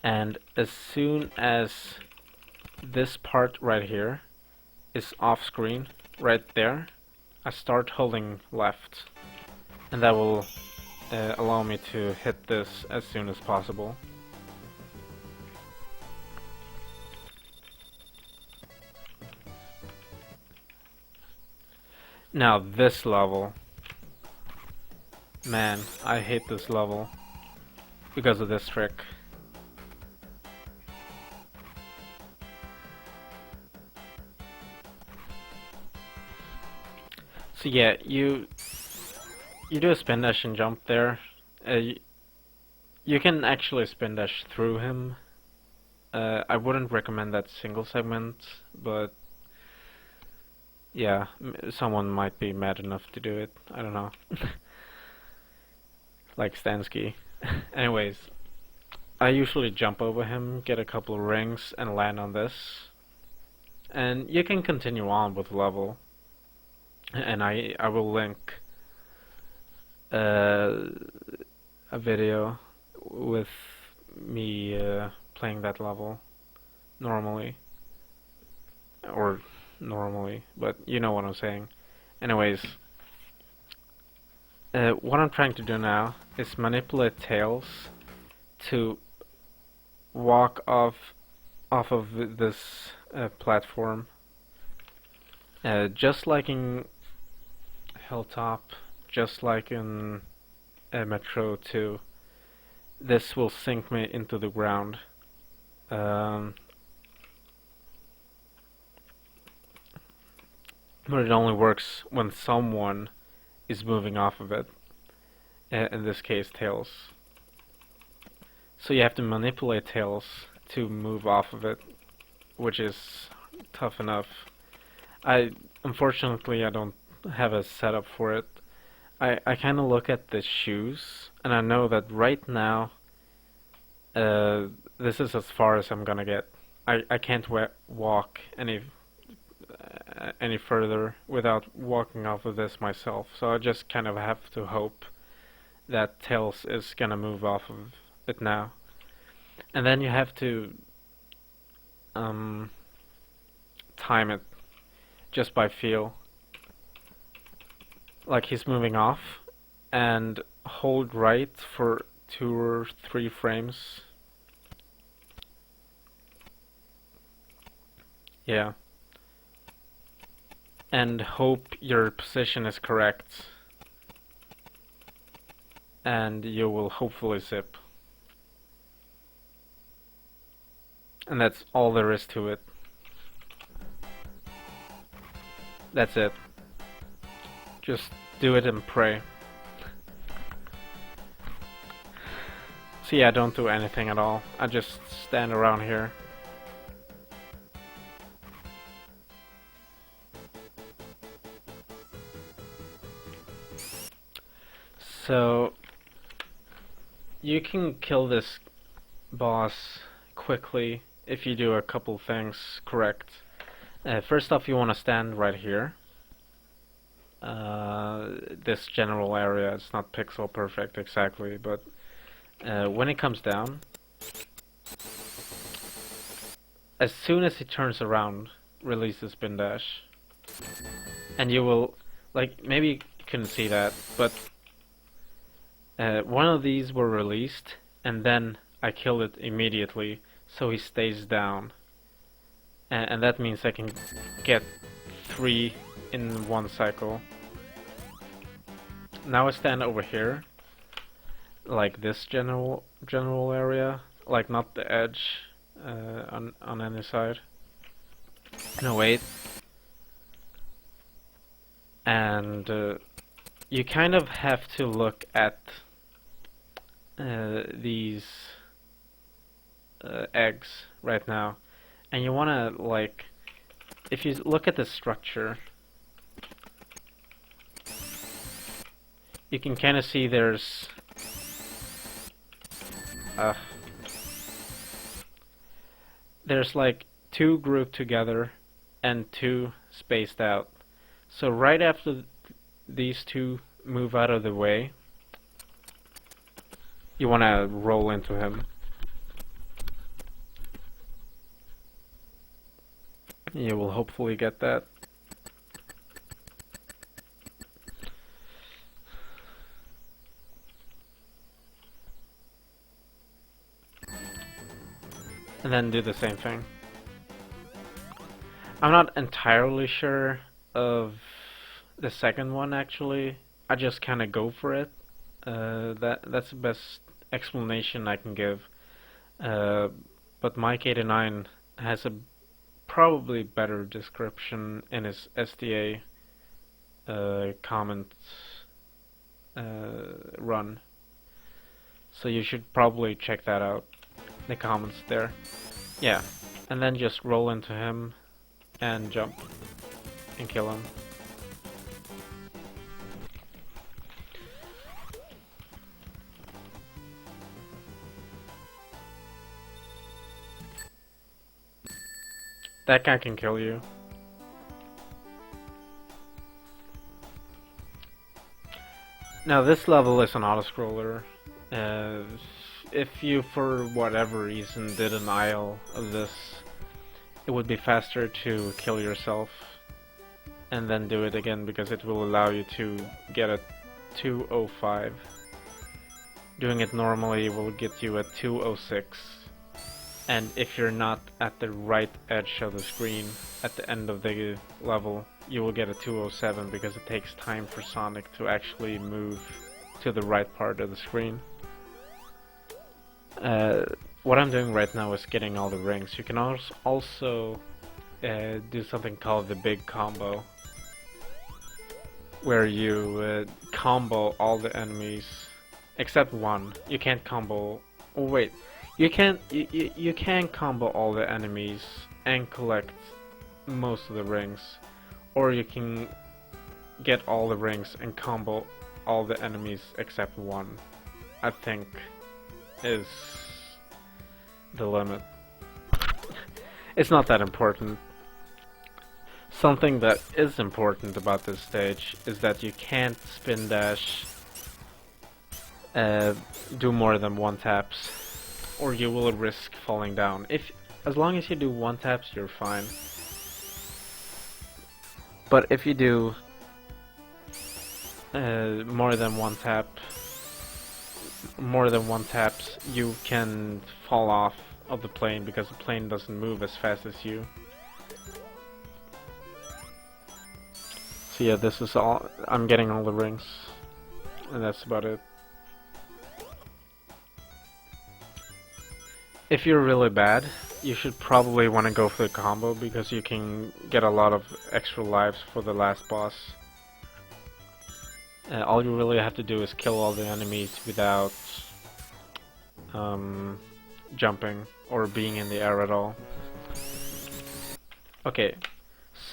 And as soon as this part right here is off screen, right there, I start holding left, and that will allow me to hit this as soon as possible. Now this level, man, I hate this level because of this trick. So yeah, you do a spin dash and jump there. You can actually spin dash through him. I wouldn't recommend that single segment, but yeah, someone might be mad enough to do it. I don't know. Like Stansky. Anyways, I usually jump over him, get a couple of rings, and land on this. And you can continue on with level. And I will link a video with me playing that level normally, but you know what I'm saying. Anyways, what I'm trying to do now is manipulate tails to walk off of this platform, just like in Hilltop, just like in Metro 2. This will sink me into the ground. But it only works when someone is moving off of it. In this case, Tails. So you have to manipulate Tails to move off of it, which is tough enough. Unfortunately, I don't have a setup for it. I kind of look at the shoes, and I know that right now, this is as far as I'm gonna get. I can't walk any further without walking off of this myself, so I just kind of have to hope that Tails is gonna move off of it now. And then you have to time it just by feel. Like he's moving off, and hold right for 2 or 3 frames. Yeah. And hope your position is correct. And you will hopefully zip. And that's all there is to it. That's it. Just do it and pray. See, I don't do anything at all. I just stand around here. So, you can kill this boss quickly if you do a couple things correct. First off, you want to stand right here. This general area, it's not pixel perfect exactly, but when it comes down, as soon as he turns around, release the spin dash. And you will, like, maybe you couldn't see that, but one of these were released, and then I killed it immediately, so he stays down. And that means I can get 3 in one cycle. Now I stand over here, like this general area, like not the edge on any side. No, wait. And you kind of have to look at these eggs right now, and you wanna, like, if you look at the structure, you can kind of see there's like 2 grouped together and 2 spaced out. So right after these 2 move out of the way, you want to roll into him. You will hopefully get that. And then do the same thing. I'm not entirely sure of the second one actually. I just kind of go for it. That's the best explanation I can give. But Mike89 has a probably better description in his SDA comment run. So you should probably check that out. The comments there. Yeah. And then just roll into him and jump and kill him. That guy can kill you. Now this level is an auto-scroller. If you, for whatever reason, did an aisle of this, it would be faster to kill yourself and then do it again, because it will allow you to get a 205. Doing it normally will get you a 206. And if you're not at the right edge of the screen at the end of the level, you will get a 207 because it takes time for Sonic to actually move to the right part of the screen. What I'm doing right now is getting all the rings. You can also do something called the big combo, where you combo all the enemies except one. You can't combo. Oh wait, you can combo all the enemies and collect most of the rings, or you can get all the rings and combo all the enemies except one, I think, is the limit. It's not that important. Something that is important about this stage is that you can't spin dash do more than 1 taps, or you will risk falling down. As long as you do 1 taps, you're fine. But if you do more than 1 taps, you can fall off of the plane because the plane doesn't move as fast as you. So yeah, this is all. I'm getting all the rings, and that's about it. If you're really bad, you should probably want to go for the combo because you can get a lot of extra lives for the last boss. All you really have to do is kill all the enemies without jumping or being in the air at all. Okay,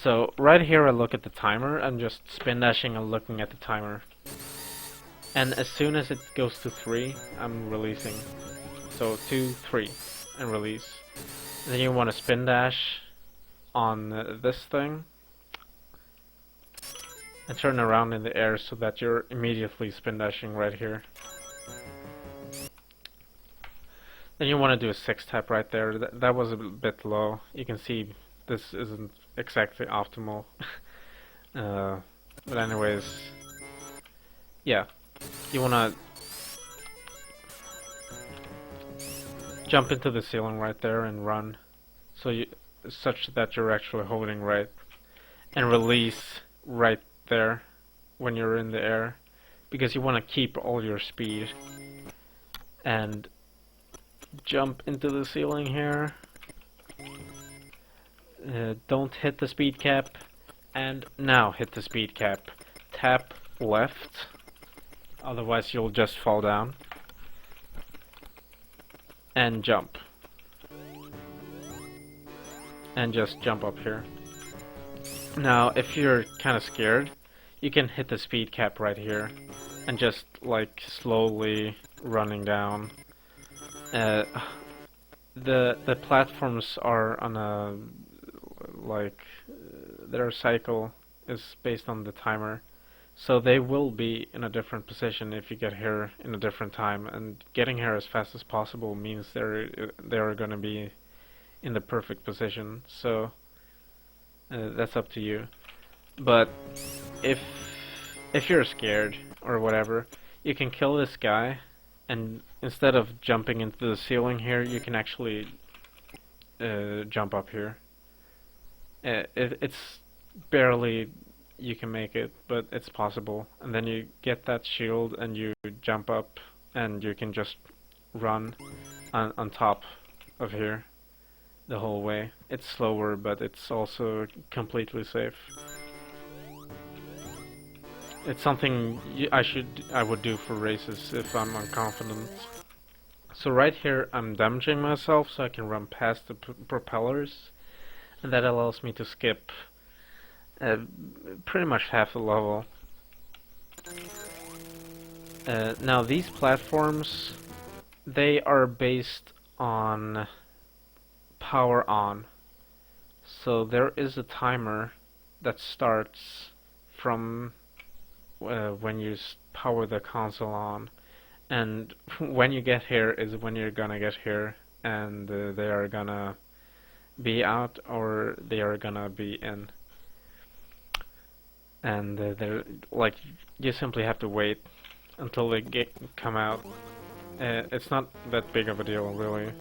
so right here I look at the timer. I'm just spin dashing and looking at the timer. And as soon as it goes to 3, I'm releasing. So 2, 3, and release. Then you want to spin dash on this thing and turn around in the air so that you're immediately spin dashing right here. Then you want to do a 6 tap right there. That was a bit low. You can see this isn't exactly optimal. But anyways, yeah, you want to jump into the ceiling right there and run, such that you're actually holding right, and release right there when you're in the air, because you want to keep all your speed. And jump into the ceiling here. Don't hit the speed cap, and now hit the speed cap. Tap left, otherwise you'll just fall down. And jump. And just jump up here. Now, if you're kind of scared, you can hit the speed cap right here and just like slowly running down. The platforms are on a their cycle is based on the timer, so they will be in a different position if you get here in a different time. And getting here as fast as possible means they're gonna be in the perfect position. So that's up to you. But if you're scared or whatever, you can kill this guy, and instead of jumping into the ceiling here, you can actually jump up here. It's barely you can make it, but it's possible. And then you get that shield and you jump up, and you can just run on top of here the whole way. It's slower, but it's also completely safe. It's something I would do for races if I'm unconfident. So right here I'm damaging myself so I can run past the propellers, and that allows me to skip pretty much half the level. Now these platforms, they are based on power on. So there is a timer that starts from when you power the console on, and when you get here is when you're gonna get here, and they are gonna be out or they are gonna be in. And they're like, you simply have to wait until they come out. It's not that big of a deal, really.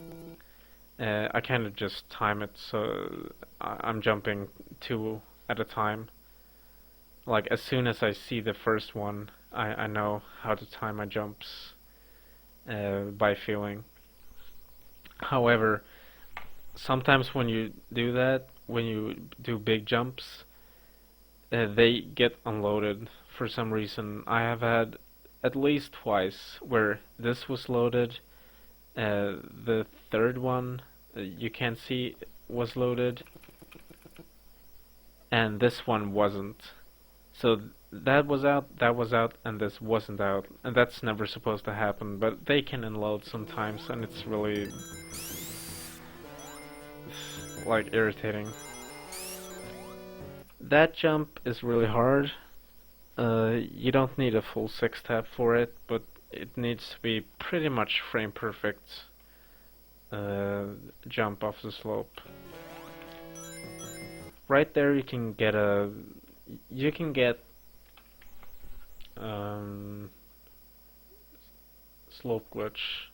I kind of just time it, so I'm jumping 2 at a time. Like, as soon as I see the first one, I know how to time my jumps by feeling. However, sometimes when you do that, when you do big jumps, they get unloaded for some reason. I have had at least twice where this was loaded, the third one you can't see was loaded, and this one wasn't. So that was out, and this wasn't out, and that's never supposed to happen, but they can unload sometimes, and it's really like irritating. That jump is really hard. You don't need a full 6-tap for it, but it needs to be pretty much frame perfect jump off the slope. Right there you can get slope glitch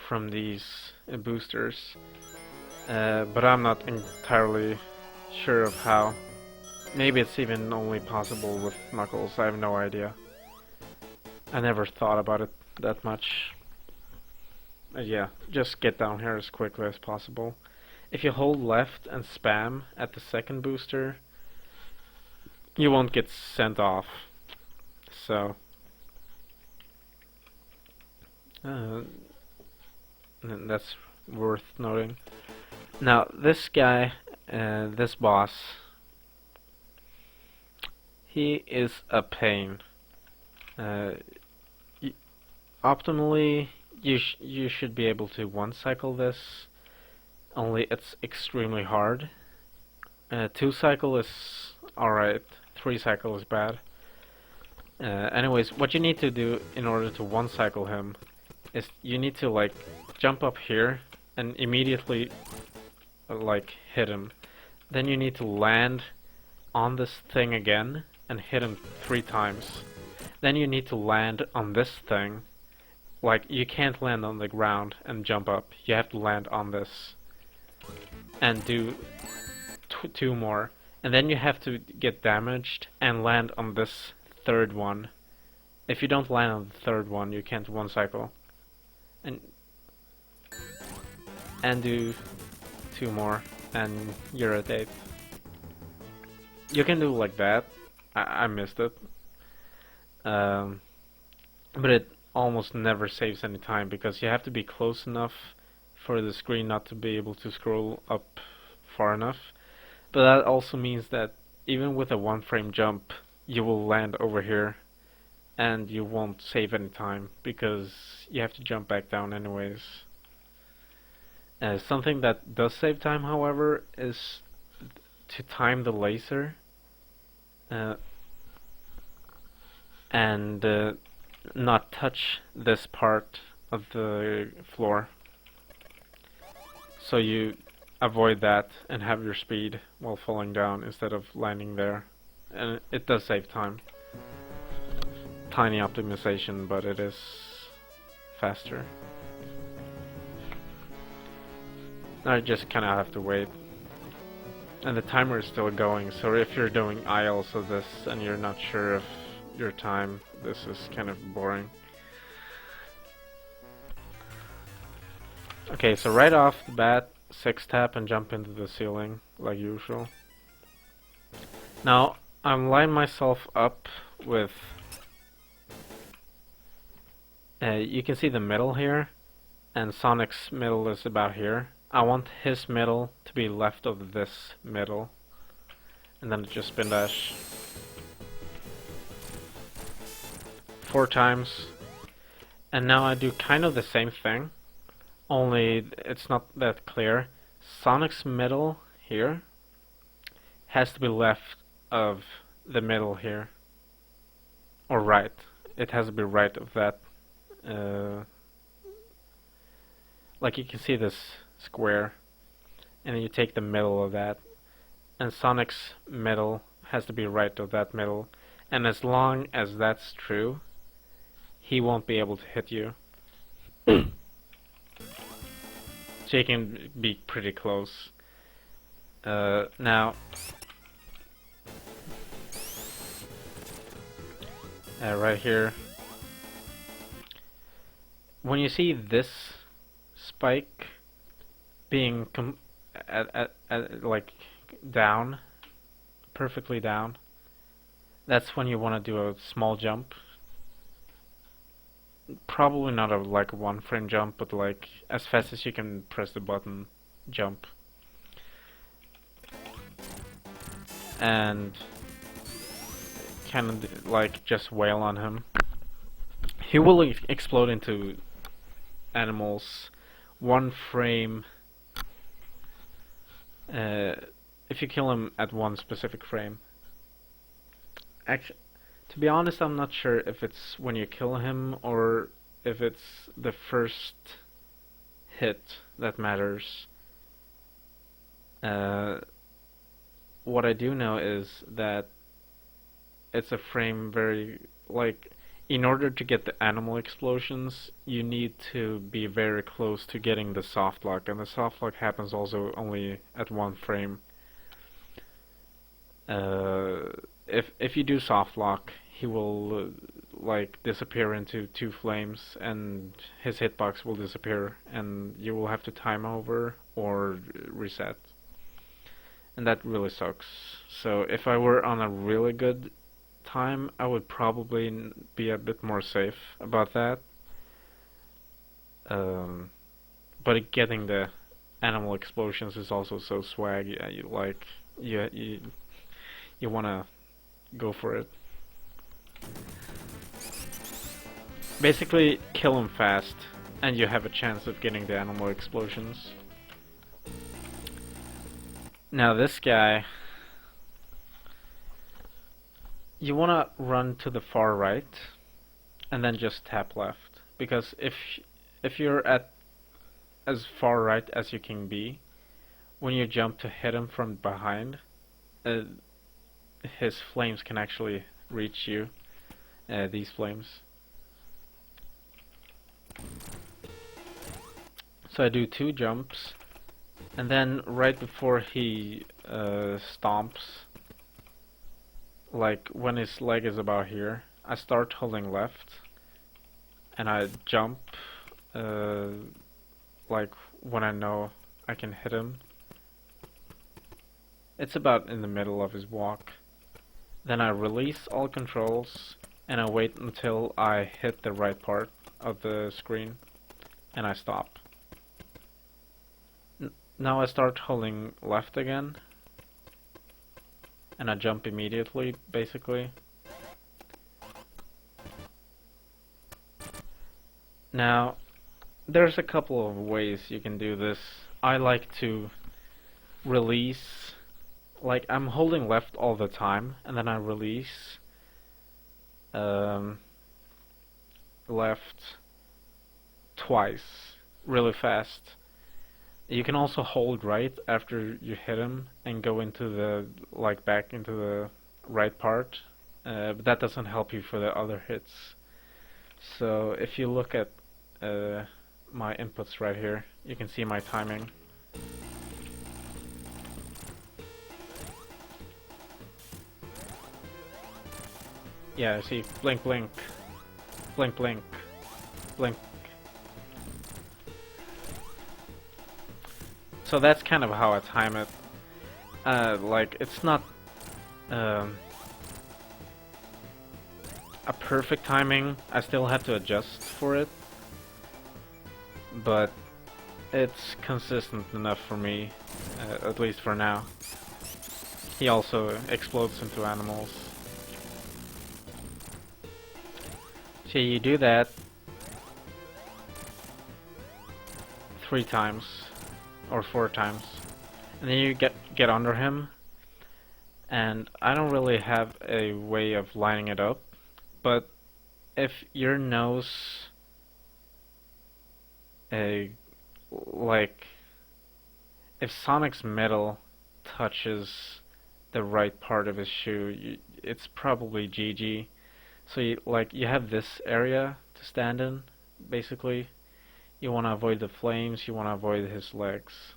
from these boosters, but I'm not entirely sure of how. Maybe it's even only possible with Knuckles, I have no idea. I never thought about it that much. Yeah, just get down here as quickly as possible. If you hold left and spam at the second booster, you won't get sent off. So that's worth noting. Now this guy, this boss, he is a pain. Optimally, you should be able to one-cycle this, only it's extremely hard. 2-cycle is alright, 3-cycle is bad. Anyways, what you need to do in order to one-cycle him is you need to like jump up here and immediately like hit him. Then you need to land on this thing again and hit him 3 times. Then you need to land on this thing. Like, you can't land on the ground and jump up. You have to land on this and do 2 more. And then you have to get damaged and land on this 3rd one. If you don't land on the 3rd one, you can't one-cycle. And do 2 more, and you're at 8. You can do like that. I missed it. But it almost never saves any time, because you have to be close enough for the screen not to be able to scroll up far enough. But that also means that even with a 1-frame jump, you will land over here and you won't save any time, because you have to jump back down anyways. Something that does save time, however, is to time the laser and not touch this part of the floor, so you avoid that and have your speed while falling down instead of landing there, and it does save time. Tiny optimization, but it is faster. Now I just kinda have to wait, and the timer is still going, so if you're doing IELTS of this and you're not sure of your time, this is kind of boring. Okay, so right off the bat, 6-tap and jump into the ceiling like usual. Now I'm lining myself up with you can see the middle here, and Sonic's middle is about here. I want his middle to be left of this middle, and then just spin dash 4 times, and now I do kind of the same thing, only it's not that clear. Sonic's middle here has to be left of the middle here, or right. It has to be right of that. Like, you can see this square, and then you take the middle of that, and Sonic's middle has to be right of that middle, and as long as that's true, he won't be able to hit you. So you can be pretty close. Now right here, when you see this spike being like down, perfectly down, that's when you want to do a small jump. Probably not a like 1-frame jump, but like as fast as you can press the button, jump. and kind of like just wail on him. He will explode into animals one frame if you kill him at one specific frame. Actually, to be honest, I'm not sure if it's when you kill him or if it's the first hit that matters. What I do know is that it's a frame very, like, in order to get the animal explosions, you need to be very close to getting the soft lock, and the soft lock happens also only at one frame. If you do soft lock, he will like disappear into 2 flames, and his hitbox will disappear, and you will have to time over or reset, and that really sucks. So if I were on a really good time, I would probably be a bit more safe about that. But getting the animal explosions is also so swag. You wanna go for it. Basically, kill him fast, and you have a chance of getting the animal explosions. Now this guy, you wanna run to the far right, and then just tap left, because if you're at as far right as you can be, when you jump to hit him from behind, his flames can actually reach you, these flames. So I do 2 jumps, and then right before he stomps, like when his leg is about here, I start holding left, and I jump like when I know I can hit him. It's about in the middle of his walk. Then I release all controls, and I wait until I hit the right part of the screen, and I stop. Now I start holding left again, and I jump immediately, basically. Now, there's a couple of ways you can do this. I like to release, like I'm holding left all the time, and then I release left twice, really fast. You can also hold right after you hit him and go into the, like, back into the right part, but that doesn't help you for the other hits. So if you look at my inputs right here, you can see my timing. Yeah, see, blink, blink, blink, blink, blink. So that's kind of how I time it. Like, it's not a perfect timing. I still have to adjust for it, but it's consistent enough for me, at least for now. He also explodes into animals. So you do that 3 times or 4 times, and then you get under him, and I don't really have a way of lining it up, but if your nose like if Sonic's metal touches the right part of his shoe, it's probably GG. So you have this area to stand in, basically. You want to avoid the flames, you want to avoid his legs,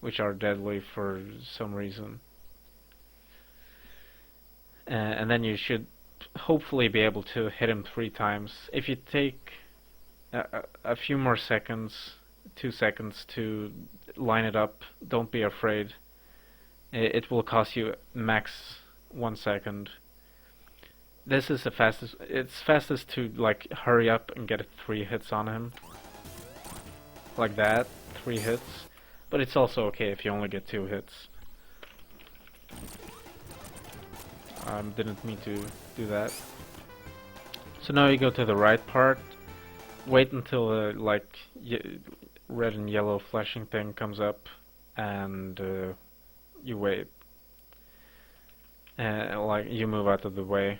which are deadly for some reason. And then you should hopefully be able to hit him 3 times. If you take a few more seconds, 2 seconds to line it up, don't be afraid. It will cost you max 1 second. This is the fastest. It's fastest to like hurry up and get 3 hits on him, like that, 3 hits. But it's also okay if you only get 2 hits. Didn't mean to do that. So now you go to the right part. Wait until the like red and yellow flashing thing comes up, and you wait. Like you move out of the way,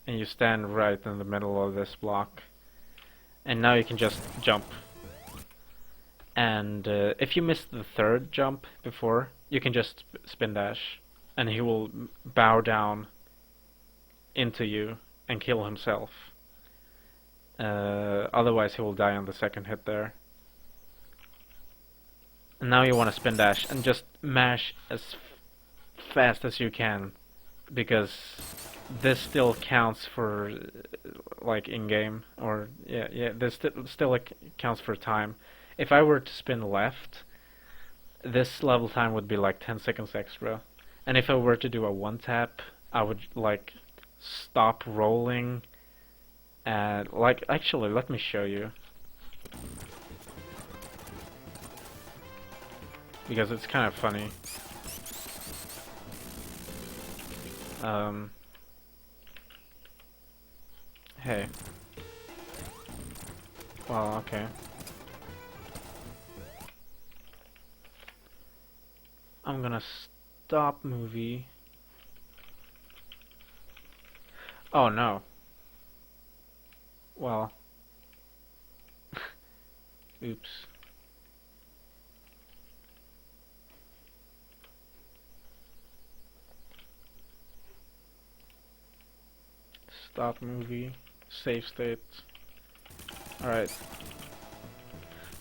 and you stand right in the middle of this block. And now you can just jump. And if you missed the third jump before, you can just spin dash, and he will bow down into you and kill himself. Otherwise he will die on the second hit there. And now you want to spin dash and just mash as fast as you can, because this still counts for like in-game, or yeah, this still like, counts for time. If I were to spin left, this level time would be like 10 seconds extra. And if I were to do a one tap, I would like stop rolling. And like, actually, let me show you, because it's kind of funny. Hey. Well, okay. I'm gonna stop movie. Oh no. Well. Oops. Stop movie. Save state. Alright.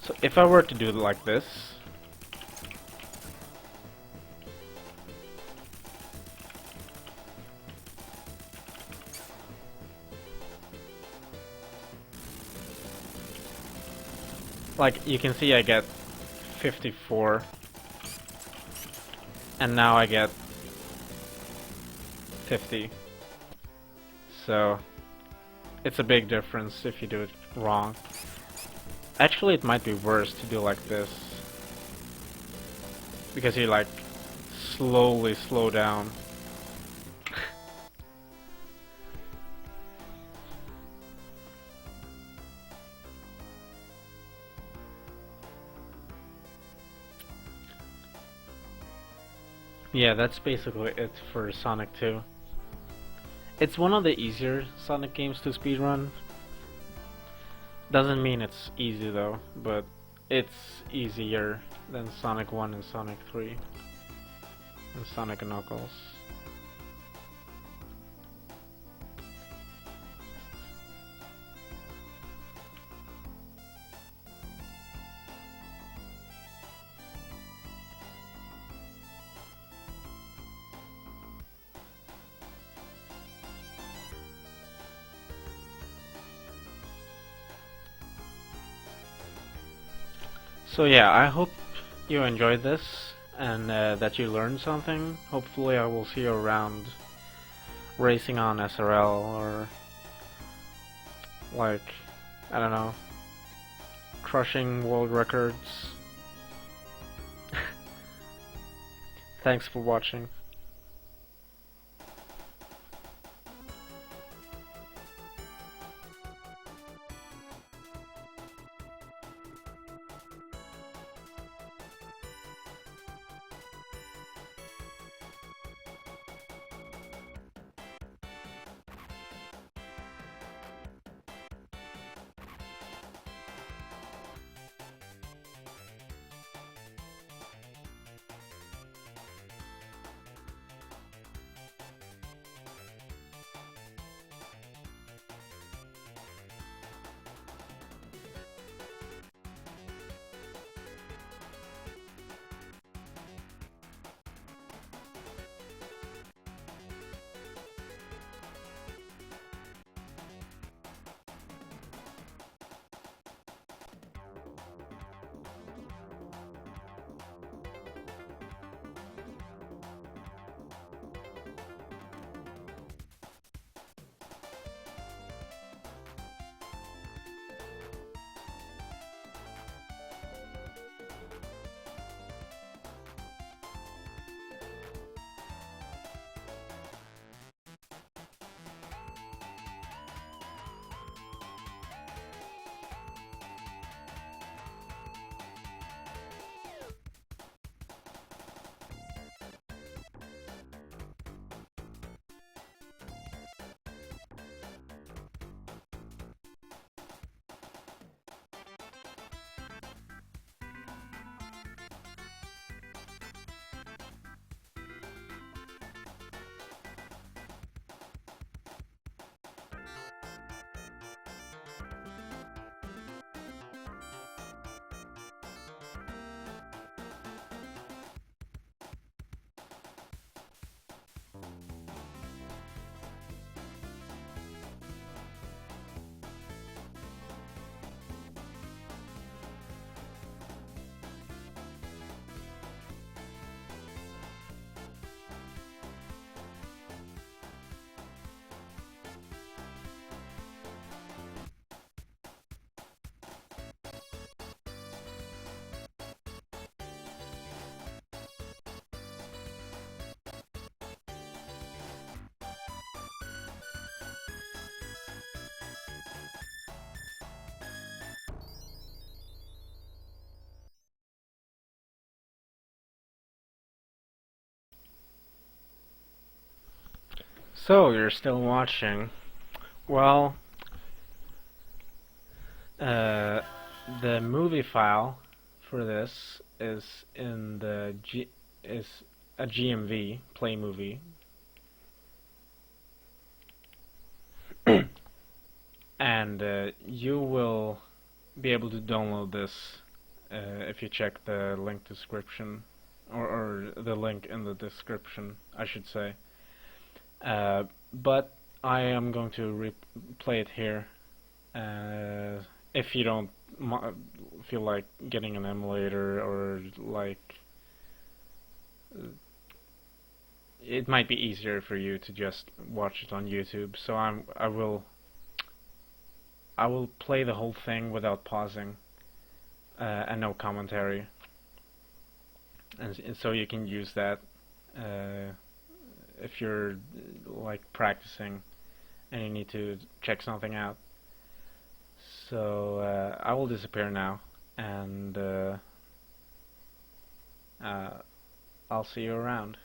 So if I were to do it like this, like you can see I get 54, and now I get 50. So it's a big difference if you do it wrong. Actually, it might be worse to do like this, because you like slowly slow down. Yeah, that's basically it for Sonic 2. It's one of the easier Sonic games to speedrun. Doesn't mean it's easy though, but it's easier than Sonic 1 and Sonic 3 and Sonic and Knuckles. So yeah, I hope you enjoyed this, and that you learned something. Hopefully I will see you around racing on SRL, or like, I don't know, crushing world records. Thanks for watching. So, you're still watching. Well, the movie file for this is in the is a GMV, play movie. And you will be able to download this if you check the link description, or the link in the description, I should say. But I am going to replay it here. If you don't feel like getting an emulator, or like, it might be easier for you to just watch it on YouTube. So I will play the whole thing without pausing, and no commentary, and so you can use that if you're like practicing and you need to check something out. So I will disappear now, and I'll see you around.